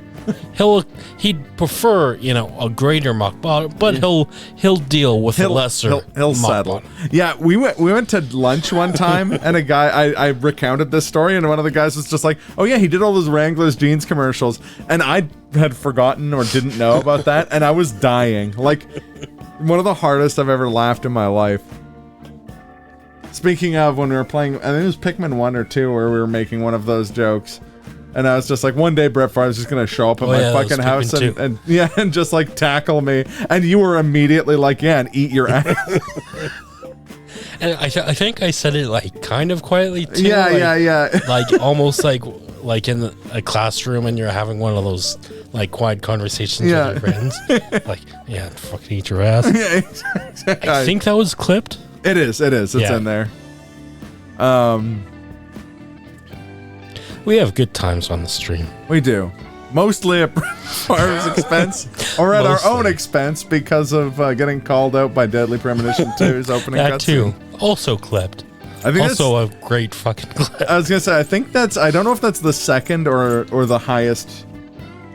[SPEAKER 1] He'd prefer, a greater mock bottom, but he'll deal with a lesser.
[SPEAKER 2] He'll
[SPEAKER 1] mock
[SPEAKER 2] settle.
[SPEAKER 1] bottom.
[SPEAKER 2] Yeah, we went to lunch one time, and a guy I recounted this story, and one of the guys was just like, "Oh yeah, he did all those Wranglers jeans commercials," and I had forgotten or didn't know about that, and I was dying. Like, one of the hardest I've ever laughed in my life. Speaking of, when we were playing, I think it was Pikmin 1 or 2, where we were making one of those jokes. And I was just like, one day Brett Favre's just gonna show up at my fucking house and just like tackle me. And you were immediately like, yeah, and eat your ass.
[SPEAKER 1] And I think I said it like kind of quietly too.
[SPEAKER 2] Yeah.
[SPEAKER 1] Like almost like in a classroom and you're having one of those like quiet conversations with your friends. Like, yeah, fucking eat your ass.
[SPEAKER 2] Yeah, exactly.
[SPEAKER 1] I think that was clipped.
[SPEAKER 2] It is. It's in there.
[SPEAKER 1] We have good times on the stream.
[SPEAKER 2] We do. Mostly at Favre's expense, or at our own expense because of getting called out by Deadly Premonition 2's opening
[SPEAKER 1] that
[SPEAKER 2] cutscene.
[SPEAKER 1] too. Also clipped.
[SPEAKER 2] I think
[SPEAKER 1] also a great fucking clip.
[SPEAKER 2] I was gonna say, I think that's, I don't know if that's the second or the highest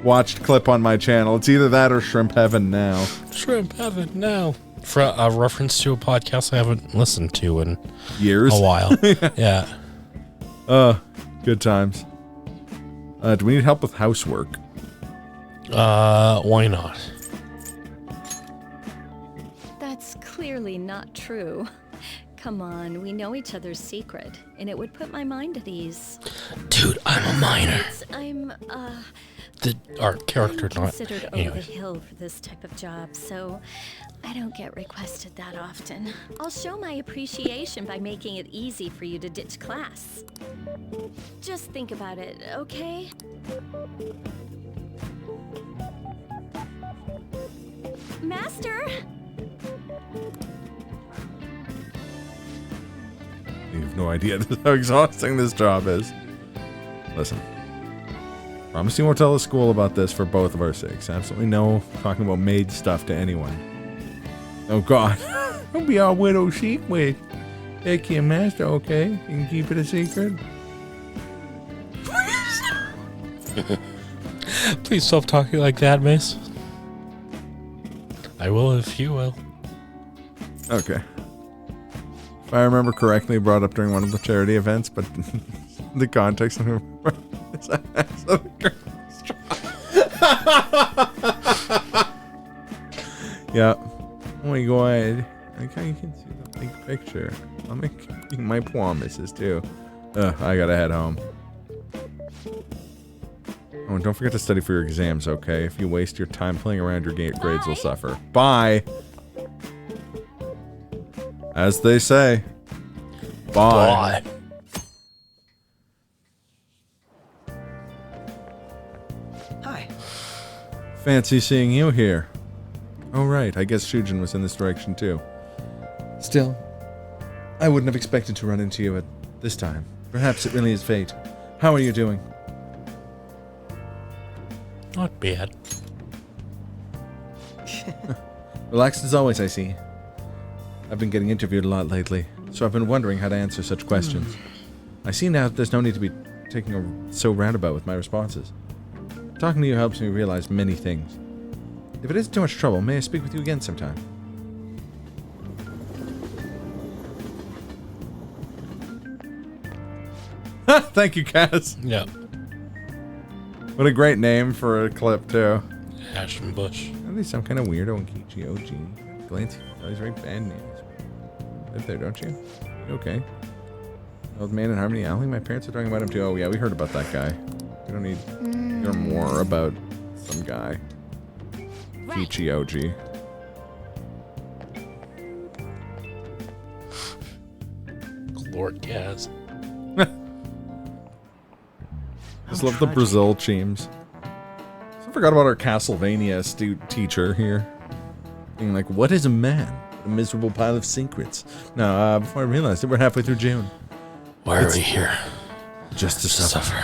[SPEAKER 2] watched clip on my channel. It's either that or Shrimp Heaven Now.
[SPEAKER 1] Shrimp Heaven Now. For a reference to a podcast I haven't listened to in
[SPEAKER 2] years.
[SPEAKER 1] A while. Yeah.
[SPEAKER 2] Good times. Do we need help with housework?
[SPEAKER 1] Why not?
[SPEAKER 14] That's clearly not true. Come on, we know each other's secret, and it would put my mind at ease.
[SPEAKER 1] Dude, I'm a minor. Our character
[SPEAKER 14] I'm
[SPEAKER 1] not.
[SPEAKER 14] considered over
[SPEAKER 1] Anyways.
[SPEAKER 14] the hill for this type of job, so I don't get requested that often. I'll show my appreciation by making it easy for you to ditch class. Just think about it, okay? Master?
[SPEAKER 2] You have no idea how exhausting this job is. Listen. Promise you won't tell the school about this for both of our sakes. Absolutely no talking about maid stuff to anyone. Oh god. Don't be all widow chic with Becky and Master, okay? You can keep it a secret.
[SPEAKER 1] Please stop talking like that, Mace. I will if you will.
[SPEAKER 2] Okay. If I remember correctly, brought up during one of the charity events, but the context of yeah. Oh my god. Like how you can see the big picture. I'm making my promises too. I gotta head home. Oh, and don't forget to study for your exams, okay? If you waste your time playing around, your grades will suffer. Bye! As they say. Bye.
[SPEAKER 10] Hi.
[SPEAKER 2] Fancy seeing you here. Oh right, I guess Shujin was in this direction too. Still, I wouldn't have expected to run into you at this time. Perhaps it really is fate. How are you doing?
[SPEAKER 1] Not bad.
[SPEAKER 2] Relaxed as always, I see. I've been getting interviewed a lot lately, so I've been wondering how to answer such questions. I see now that there's no need to be taking so roundabout with my responses. Talking to you helps me realize many things. If it isn't too much trouble, may I speak with you again sometime? Thank you, Kaz.
[SPEAKER 1] Yep.
[SPEAKER 2] What a great name for a clip, too.
[SPEAKER 1] Ashton Bush.
[SPEAKER 2] At least I'm kind of weirdo and Kichi OG. Glancy. Those very bad names. Live there, don't you? Okay. Old Man in Harmony Alley? My parents are talking about him, too. Oh, yeah, we heard about that guy. We don't need to hear more about some guy. Kichi OG.
[SPEAKER 1] Lord Kaz.
[SPEAKER 2] Just love the Brazil teams. I forgot about our Castlevania teacher here. Being like, what is a man? A miserable pile of secrets. No, before I realized it, we're halfway through June.
[SPEAKER 1] Why are we here?
[SPEAKER 2] Just to suffer.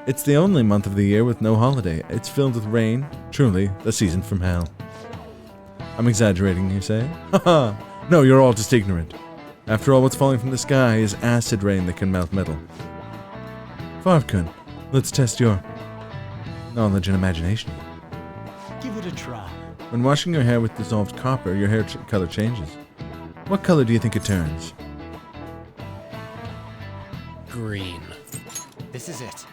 [SPEAKER 2] It's the only month of the year with no holiday. It's filled with rain. Truly, the season from hell. I'm exaggerating, you say? Haha! No, you're all just ignorant. After all, what's falling from the sky is acid rain that can melt metal. Farfkun, let's test your knowledge and imagination.
[SPEAKER 13] Give it a try.
[SPEAKER 2] When washing your hair with dissolved copper, your hair color changes. What color do you think it turns?
[SPEAKER 1] Green.
[SPEAKER 13] This is it.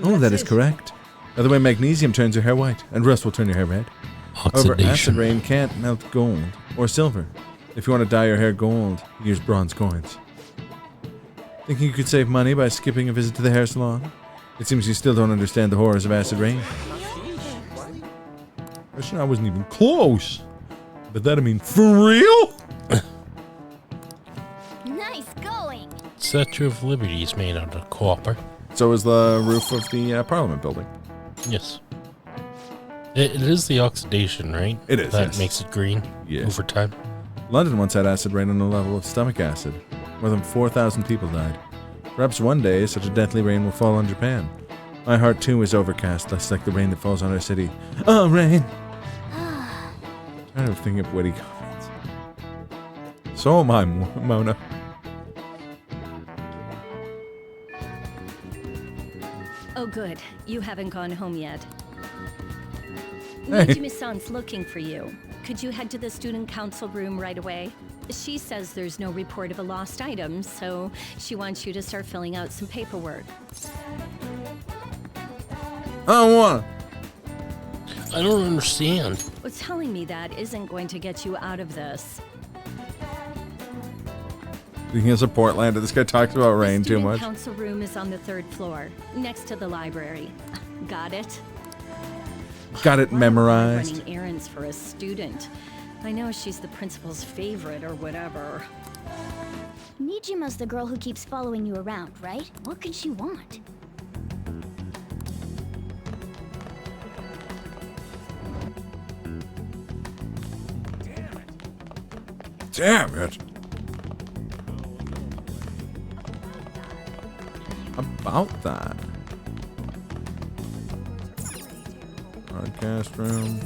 [SPEAKER 2] Oh, that is correct. By the way, magnesium turns your hair white, and rust will turn your hair red. However, acid rain can't melt gold or silver. If you want to dye your hair gold, use bronze coins. Thinking you could save money by skipping a visit to the hair salon? It seems you still don't understand the horrors of acid rain. I wasn't even close. But that I mean, for real?
[SPEAKER 20] Nice going.
[SPEAKER 1] Statue of Liberty is made out of copper.
[SPEAKER 2] So is the roof of the Parliament building.
[SPEAKER 1] Yes. It is the oxidation, right?
[SPEAKER 2] It is,
[SPEAKER 1] That
[SPEAKER 2] yes.
[SPEAKER 1] makes it green over time.
[SPEAKER 2] London once had acid rain on the level of stomach acid. More than 4,000 people died. Perhaps one day such a deathly rain will fall on Japan. My heart too is overcast, less like the rain that falls on our city. Oh, rain! Tired of thinking of witty comments. So am I, Mona.
[SPEAKER 14] Oh, good. You haven't gone home yet.
[SPEAKER 2] Hey.
[SPEAKER 14] Nijimi-san's looking for you. Could you head to the student council room right away? She says there's no report of a lost item, so she wants you to start filling out some paperwork.
[SPEAKER 2] I don't want
[SPEAKER 1] I don't understand.
[SPEAKER 14] Well, telling me that isn't going to get you out of this.
[SPEAKER 2] Speaking of Portland, this guy talks about rain too
[SPEAKER 14] Student
[SPEAKER 2] much.
[SPEAKER 14] council room is on the 3rd floor, next to the library. Got it?
[SPEAKER 2] Got it memorized.
[SPEAKER 14] Running errands for a student. I know she's the principal's favorite or whatever.
[SPEAKER 20] Nijima's the girl who keeps following you around, right? What could she want?
[SPEAKER 2] Damn it. About that. Podcast room.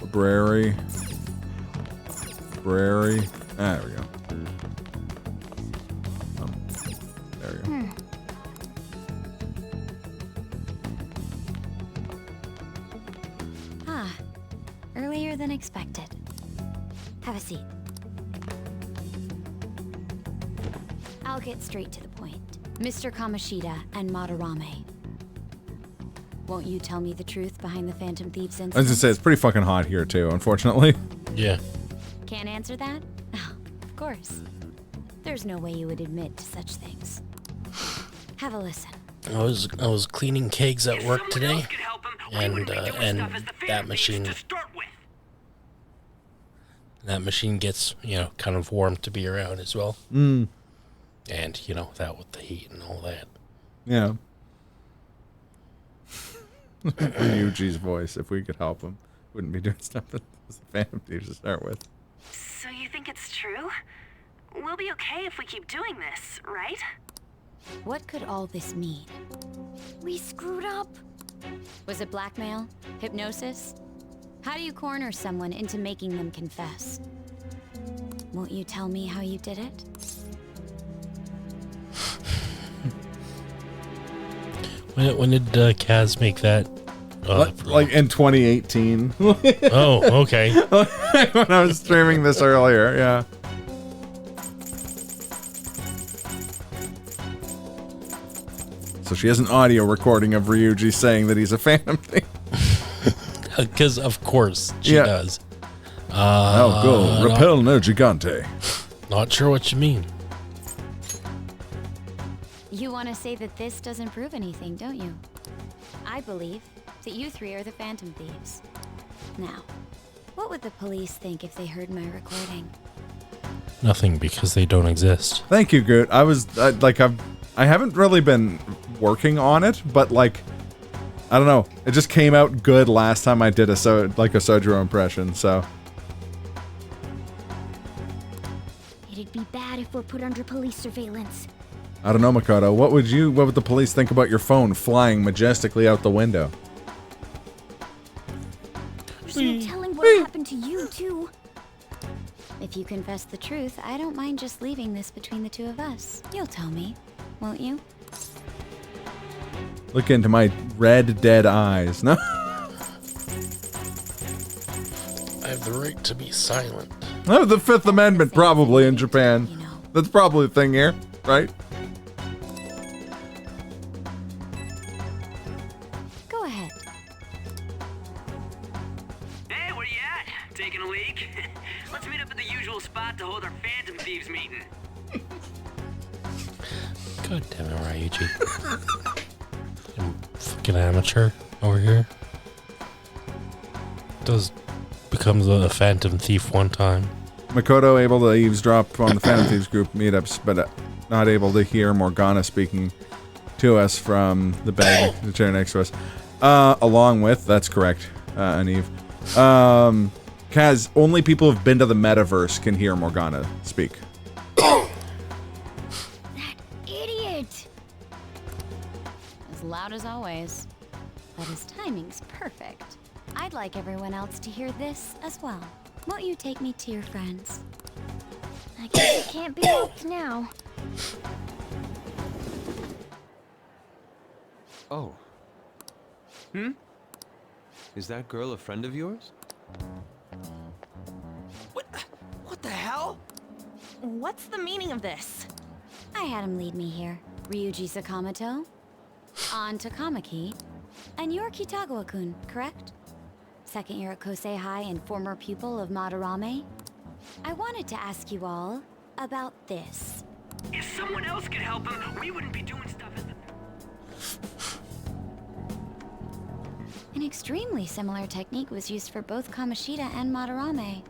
[SPEAKER 2] Library. Library. Ah, there we go. There we go.
[SPEAKER 7] Ah, earlier than expected. Have a seat. I'll get straight to the point. Mr. Kamoshida and Madarame. Won't you tell me the truth behind the Phantom Thieves incident?
[SPEAKER 2] I was gonna say, it's pretty fucking hot here too, unfortunately.
[SPEAKER 1] Yeah.
[SPEAKER 7] Can't answer that? Oh, of course. There's no way you would admit to such things. Have a listen.
[SPEAKER 1] I was cleaning kegs at work today, and that machine gets, you know, kind of warm to be around as well.
[SPEAKER 2] Mm.
[SPEAKER 1] And you know, that with the heat and all that.
[SPEAKER 2] Yeah. Yuji's voice, if we could help him, wouldn't be doing stuff that was the Phantom Thieves to start with.
[SPEAKER 17] So you think it's true? We'll be okay if we keep doing this, right?
[SPEAKER 7] What could all this mean? We screwed up. Was it blackmail? Hypnosis? How do you corner someone into making them confess? Won't you tell me how you did it?
[SPEAKER 1] When did Kaz make that?
[SPEAKER 2] Like in 2018.
[SPEAKER 1] Oh, okay.
[SPEAKER 2] When I was streaming this earlier, yeah. So she has an audio recording of Ryuji saying that he's a Phantom Thief.
[SPEAKER 1] Because of course she does.
[SPEAKER 2] Oh, go repel no gigante.
[SPEAKER 1] Not sure what you mean.
[SPEAKER 7] You want to say that this doesn't prove anything, don't you? I believe that you three are the Phantom Thieves. Now, what would the police think if they heard my recording?
[SPEAKER 1] Nothing, because they don't exist.
[SPEAKER 2] Thank you, Goot. I haven't really been working on it, but like, I don't know. It just came out good last time I did a Sojiro impression, so.
[SPEAKER 20] It'd be bad if we're put under police surveillance.
[SPEAKER 2] I don't know, Makoto. What would the police think about your phone flying majestically out the window?
[SPEAKER 20] There's no telling what happened to you, too.
[SPEAKER 7] If you confess the truth, I don't mind just leaving this between the two of us. You'll tell me, won't you?
[SPEAKER 2] Look into my red, dead eyes. No?
[SPEAKER 1] I have the right to be silent.
[SPEAKER 2] Oh, the Fifth Amendment, probably in Japan. That's probably the thing here, right?
[SPEAKER 7] Go ahead.
[SPEAKER 12] Hey, where you at? Taking a leak? Let's meet up at the usual spot to hold our Phantom Thieves meeting.
[SPEAKER 1] God damn it, Ryuji. I'm fucking amateur over here. Becomes a Phantom Thief one time.
[SPEAKER 2] Makoto able to eavesdrop on the Phantom Thieves group meetups, but not able to hear Morgana speaking to us from the bed, the chair next to us. Along with, that's correct, Aniv. Kaz, only people who've been to the metaverse can hear Morgana speak.
[SPEAKER 20] Idiot!
[SPEAKER 7] As loud as always. But his timing's perfect. I'd like everyone else to hear this as well. Won't you take me to your friends?
[SPEAKER 20] I guess it can't be helped now.
[SPEAKER 21] Oh. Is that girl a friend of yours?
[SPEAKER 12] What the hell?
[SPEAKER 17] What's the meaning of this?
[SPEAKER 7] I had him lead me here. Ryuji Sakamoto, on Takamaki, and you're Kitagawa-kun, correct? Second year at Kosei High and former pupil of Madarame. I wanted to ask you all about this.
[SPEAKER 12] If someone else could help him, we wouldn't be doing stuff as the...
[SPEAKER 7] An extremely similar technique was used for both Kamoshida and Madarame.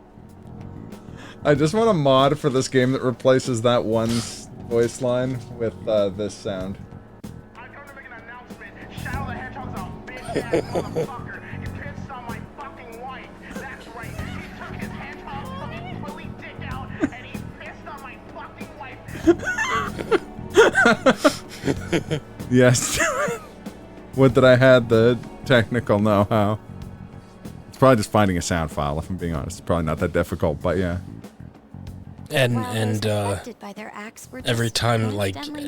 [SPEAKER 2] I just want a mod for this game that replaces that one voice line with this sound.
[SPEAKER 9] Shadow the Hedgehog's a bitch-ass motherfucker. You pissed on my fucking wife. That's right. He took his hedgehog fucking willy dick out and he pissed on my fucking wife.
[SPEAKER 2] Yes. Would that I had the technical know-how. It's probably just finding a sound file, if I'm being honest. It's probably not that difficult, but yeah.
[SPEAKER 1] And every time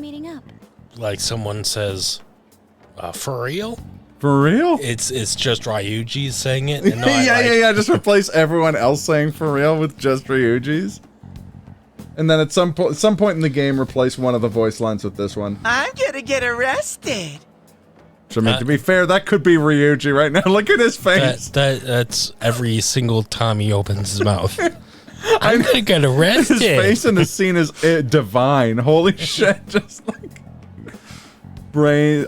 [SPEAKER 7] meeting up.
[SPEAKER 1] like someone says, for real?
[SPEAKER 2] For real?
[SPEAKER 1] It's just Ryuji saying it. And
[SPEAKER 2] yeah. Just replace everyone else saying for real with just Ryuji's. And then at some point in the game, replace one of the voice lines with this one.
[SPEAKER 16] I'm gonna get arrested.
[SPEAKER 2] So, I mean, to be fair, that could be Ryuji right now. Look at his face.
[SPEAKER 1] That's every single time he opens his mouth. I'm gonna get arrested.
[SPEAKER 2] His face in the scene is divine. Holy shit. Just like... brain...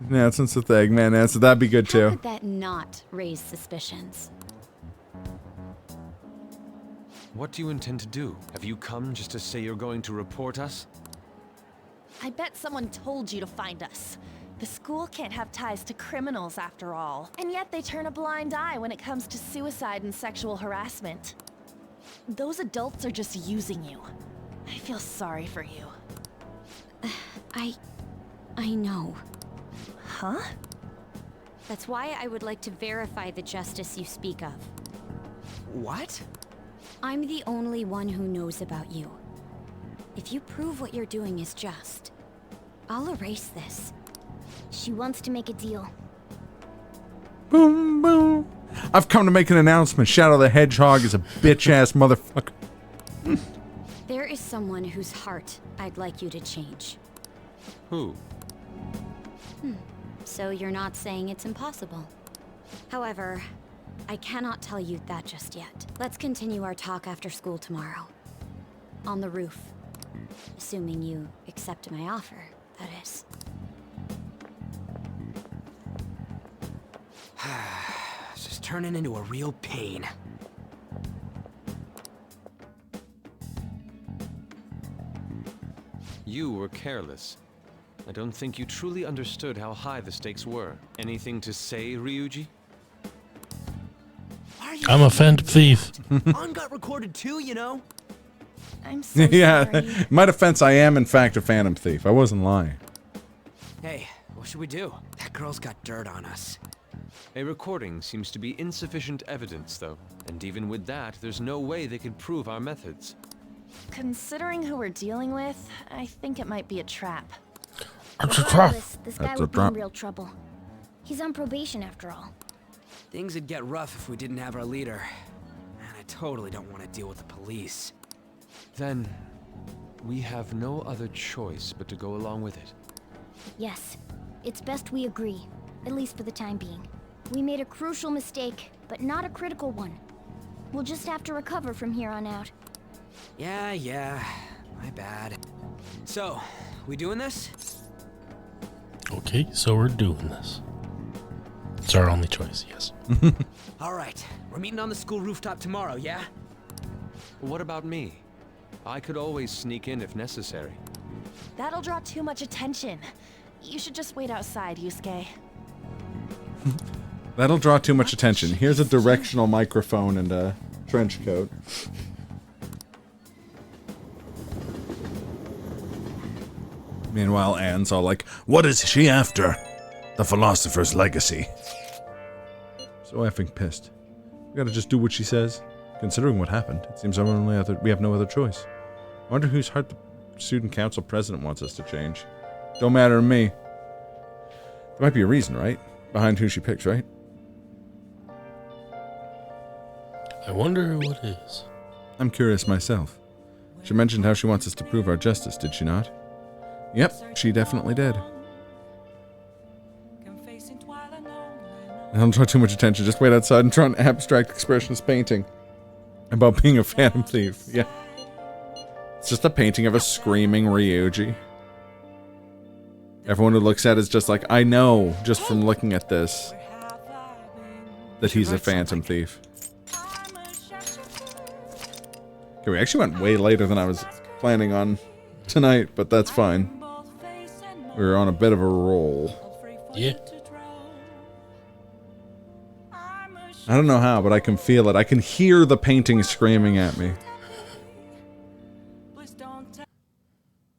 [SPEAKER 2] Nansen's the thing, man. Nansen, that'd be good, too.
[SPEAKER 7] How could that not raise suspicions?
[SPEAKER 21] What do you intend to do? Have you come just to say you're going to report us?
[SPEAKER 17] I bet someone told you to find us. The school can't have ties to criminals after all. And yet they turn a blind eye when it comes to suicide and sexual harassment. Those adults are just using you. I feel sorry for you.
[SPEAKER 7] I know.
[SPEAKER 17] Huh?
[SPEAKER 7] That's why I would like to verify the justice you speak of.
[SPEAKER 23] What?
[SPEAKER 7] I'm the only one who knows about you. If you prove what you're doing is just, I'll erase this.
[SPEAKER 20] She wants to make a deal.
[SPEAKER 2] Boom, boom. I've come to make an announcement. Shadow the Hedgehog is a bitch-ass motherfucker.
[SPEAKER 7] There is someone whose heart I'd like you to change.
[SPEAKER 21] Who?
[SPEAKER 7] So you're not saying it's impossible. However, I cannot tell you that just yet. Let's continue our talk after school tomorrow. On the roof. Assuming you accept my offer, that is.
[SPEAKER 23] It's just turning into a real pain.
[SPEAKER 21] You were careless. I don't think you truly understood how high the stakes were. Anything to say, Ryuji?
[SPEAKER 1] I'm a phantom thief.
[SPEAKER 23] On got recorded too, you know?
[SPEAKER 17] I'm so
[SPEAKER 2] Yeah,
[SPEAKER 17] sorry.
[SPEAKER 2] my defense, I am in fact a phantom thief. I wasn't lying.
[SPEAKER 23] Hey, what should we do? That girl's got dirt on us.
[SPEAKER 21] A recording seems to be insufficient evidence, though. And even with that, there's no way they could prove our methods.
[SPEAKER 17] Considering who we're dealing with, I think it might be a trap.
[SPEAKER 20] Regardless, this guy
[SPEAKER 2] That's a
[SPEAKER 20] would be in
[SPEAKER 2] trap.
[SPEAKER 20] real trouble. He's on probation after all.
[SPEAKER 23] Things would get rough if we didn't have our leader. And I totally don't want to deal with the police.
[SPEAKER 21] Then, we have no other choice but to go along with it.
[SPEAKER 20] Yes, it's best we agree, at least for the time being. We made a crucial mistake, but not a critical one. We'll just have to recover from here on out.
[SPEAKER 23] Yeah, my bad. So, we doing this?
[SPEAKER 1] Okay, so we're doing this. It's our only choice, yes.
[SPEAKER 23] All right, we're meeting on the school rooftop tomorrow, yeah?
[SPEAKER 21] What about me? I could always sneak in if necessary.
[SPEAKER 17] That'll draw too much attention. You should just wait outside, Yusuke.
[SPEAKER 2] That'll draw too much attention. Here's a directional microphone and a trench coat.
[SPEAKER 6] Meanwhile, Anne's all like, what is she after? The philosopher's legacy.
[SPEAKER 2] So effing pissed. We gotta just do what she says. Considering what happened, it seems we have no other choice. I wonder whose heart the student council president wants us to change. Don't matter to me. There might be a reason, right? Behind who she picks, right?
[SPEAKER 1] I wonder what is.
[SPEAKER 2] I'm curious myself. She mentioned how she wants us to prove our justice, did she not? Yep, she definitely did. Don't draw too much attention. Just wait outside and draw an abstract expressionist painting about being a phantom thief. Yeah. It's just a painting of a screaming Ryuji. Everyone who looks at it is just like, I know, just from looking at this, that he's a phantom thief. Okay, we actually went way later than I was planning on tonight, but that's fine. We were on a bit of a roll.
[SPEAKER 1] Yeah.
[SPEAKER 2] I don't know how, but I can feel it. I can hear the painting screaming at me.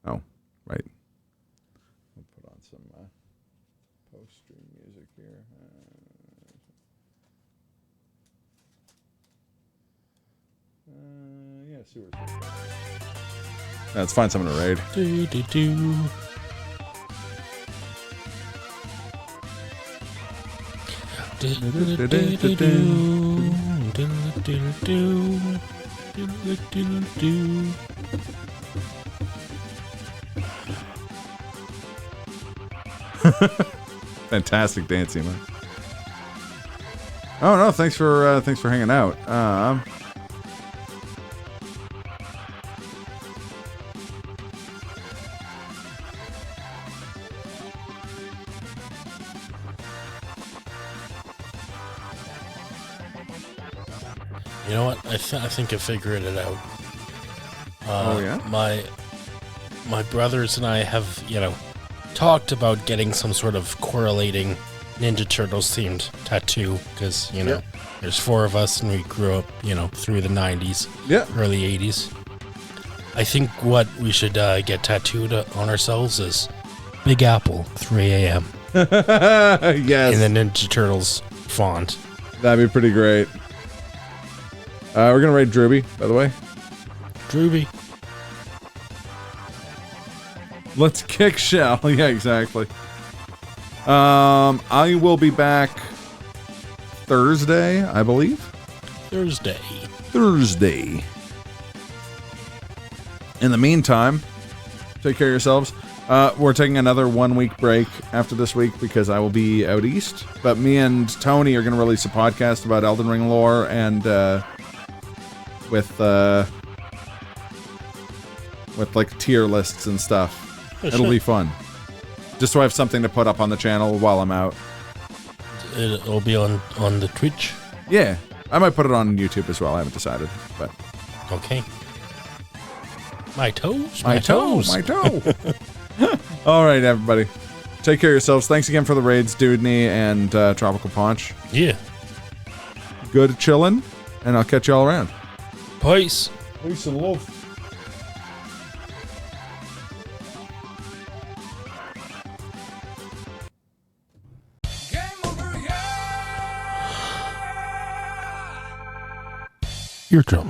[SPEAKER 2] Oh, right. We'll put on some post-stream music here. Yeah, sewers. Let's find someone to raid. Fantastic dancing, man. Oh no, thanks for hanging out.
[SPEAKER 1] You know what? I think I figured it out.
[SPEAKER 2] Oh yeah?
[SPEAKER 1] My brothers and I have, talked about getting some sort of correlating Ninja Turtles themed tattoo because, you know, there's 4 of us and we grew up, you know, through the 90s, early 80s. I think what we should get tattooed on ourselves is Big Apple, 3 a.m.
[SPEAKER 2] Yes.
[SPEAKER 1] In the Ninja Turtles font.
[SPEAKER 2] That'd be pretty great. We're going to raid Drewby, by the way.
[SPEAKER 1] Drewby.
[SPEAKER 2] Let's kick shell. Yeah, exactly. I will be back Thursday, I believe.
[SPEAKER 1] Thursday.
[SPEAKER 2] In the meantime, take care of yourselves. We're taking another 1 week break after this week because I will be out east. But me and Tony are going to release a podcast about Elden Ring lore and with like tier lists and stuff. It'll be fun. Just so I have something to put up on the channel while I'm out.
[SPEAKER 1] It'll be on the Twitch?
[SPEAKER 2] Yeah. I might put it on YouTube as well. I haven't decided, but
[SPEAKER 1] okay. My toes.
[SPEAKER 2] My toe. All right, everybody. Take care of yourselves. Thanks again for the raids, Dudney and Tropical Punch.
[SPEAKER 1] Yeah.
[SPEAKER 2] Good chilling, and I'll catch you all around.
[SPEAKER 1] Peace.
[SPEAKER 2] Peace and love.
[SPEAKER 1] Eardrums.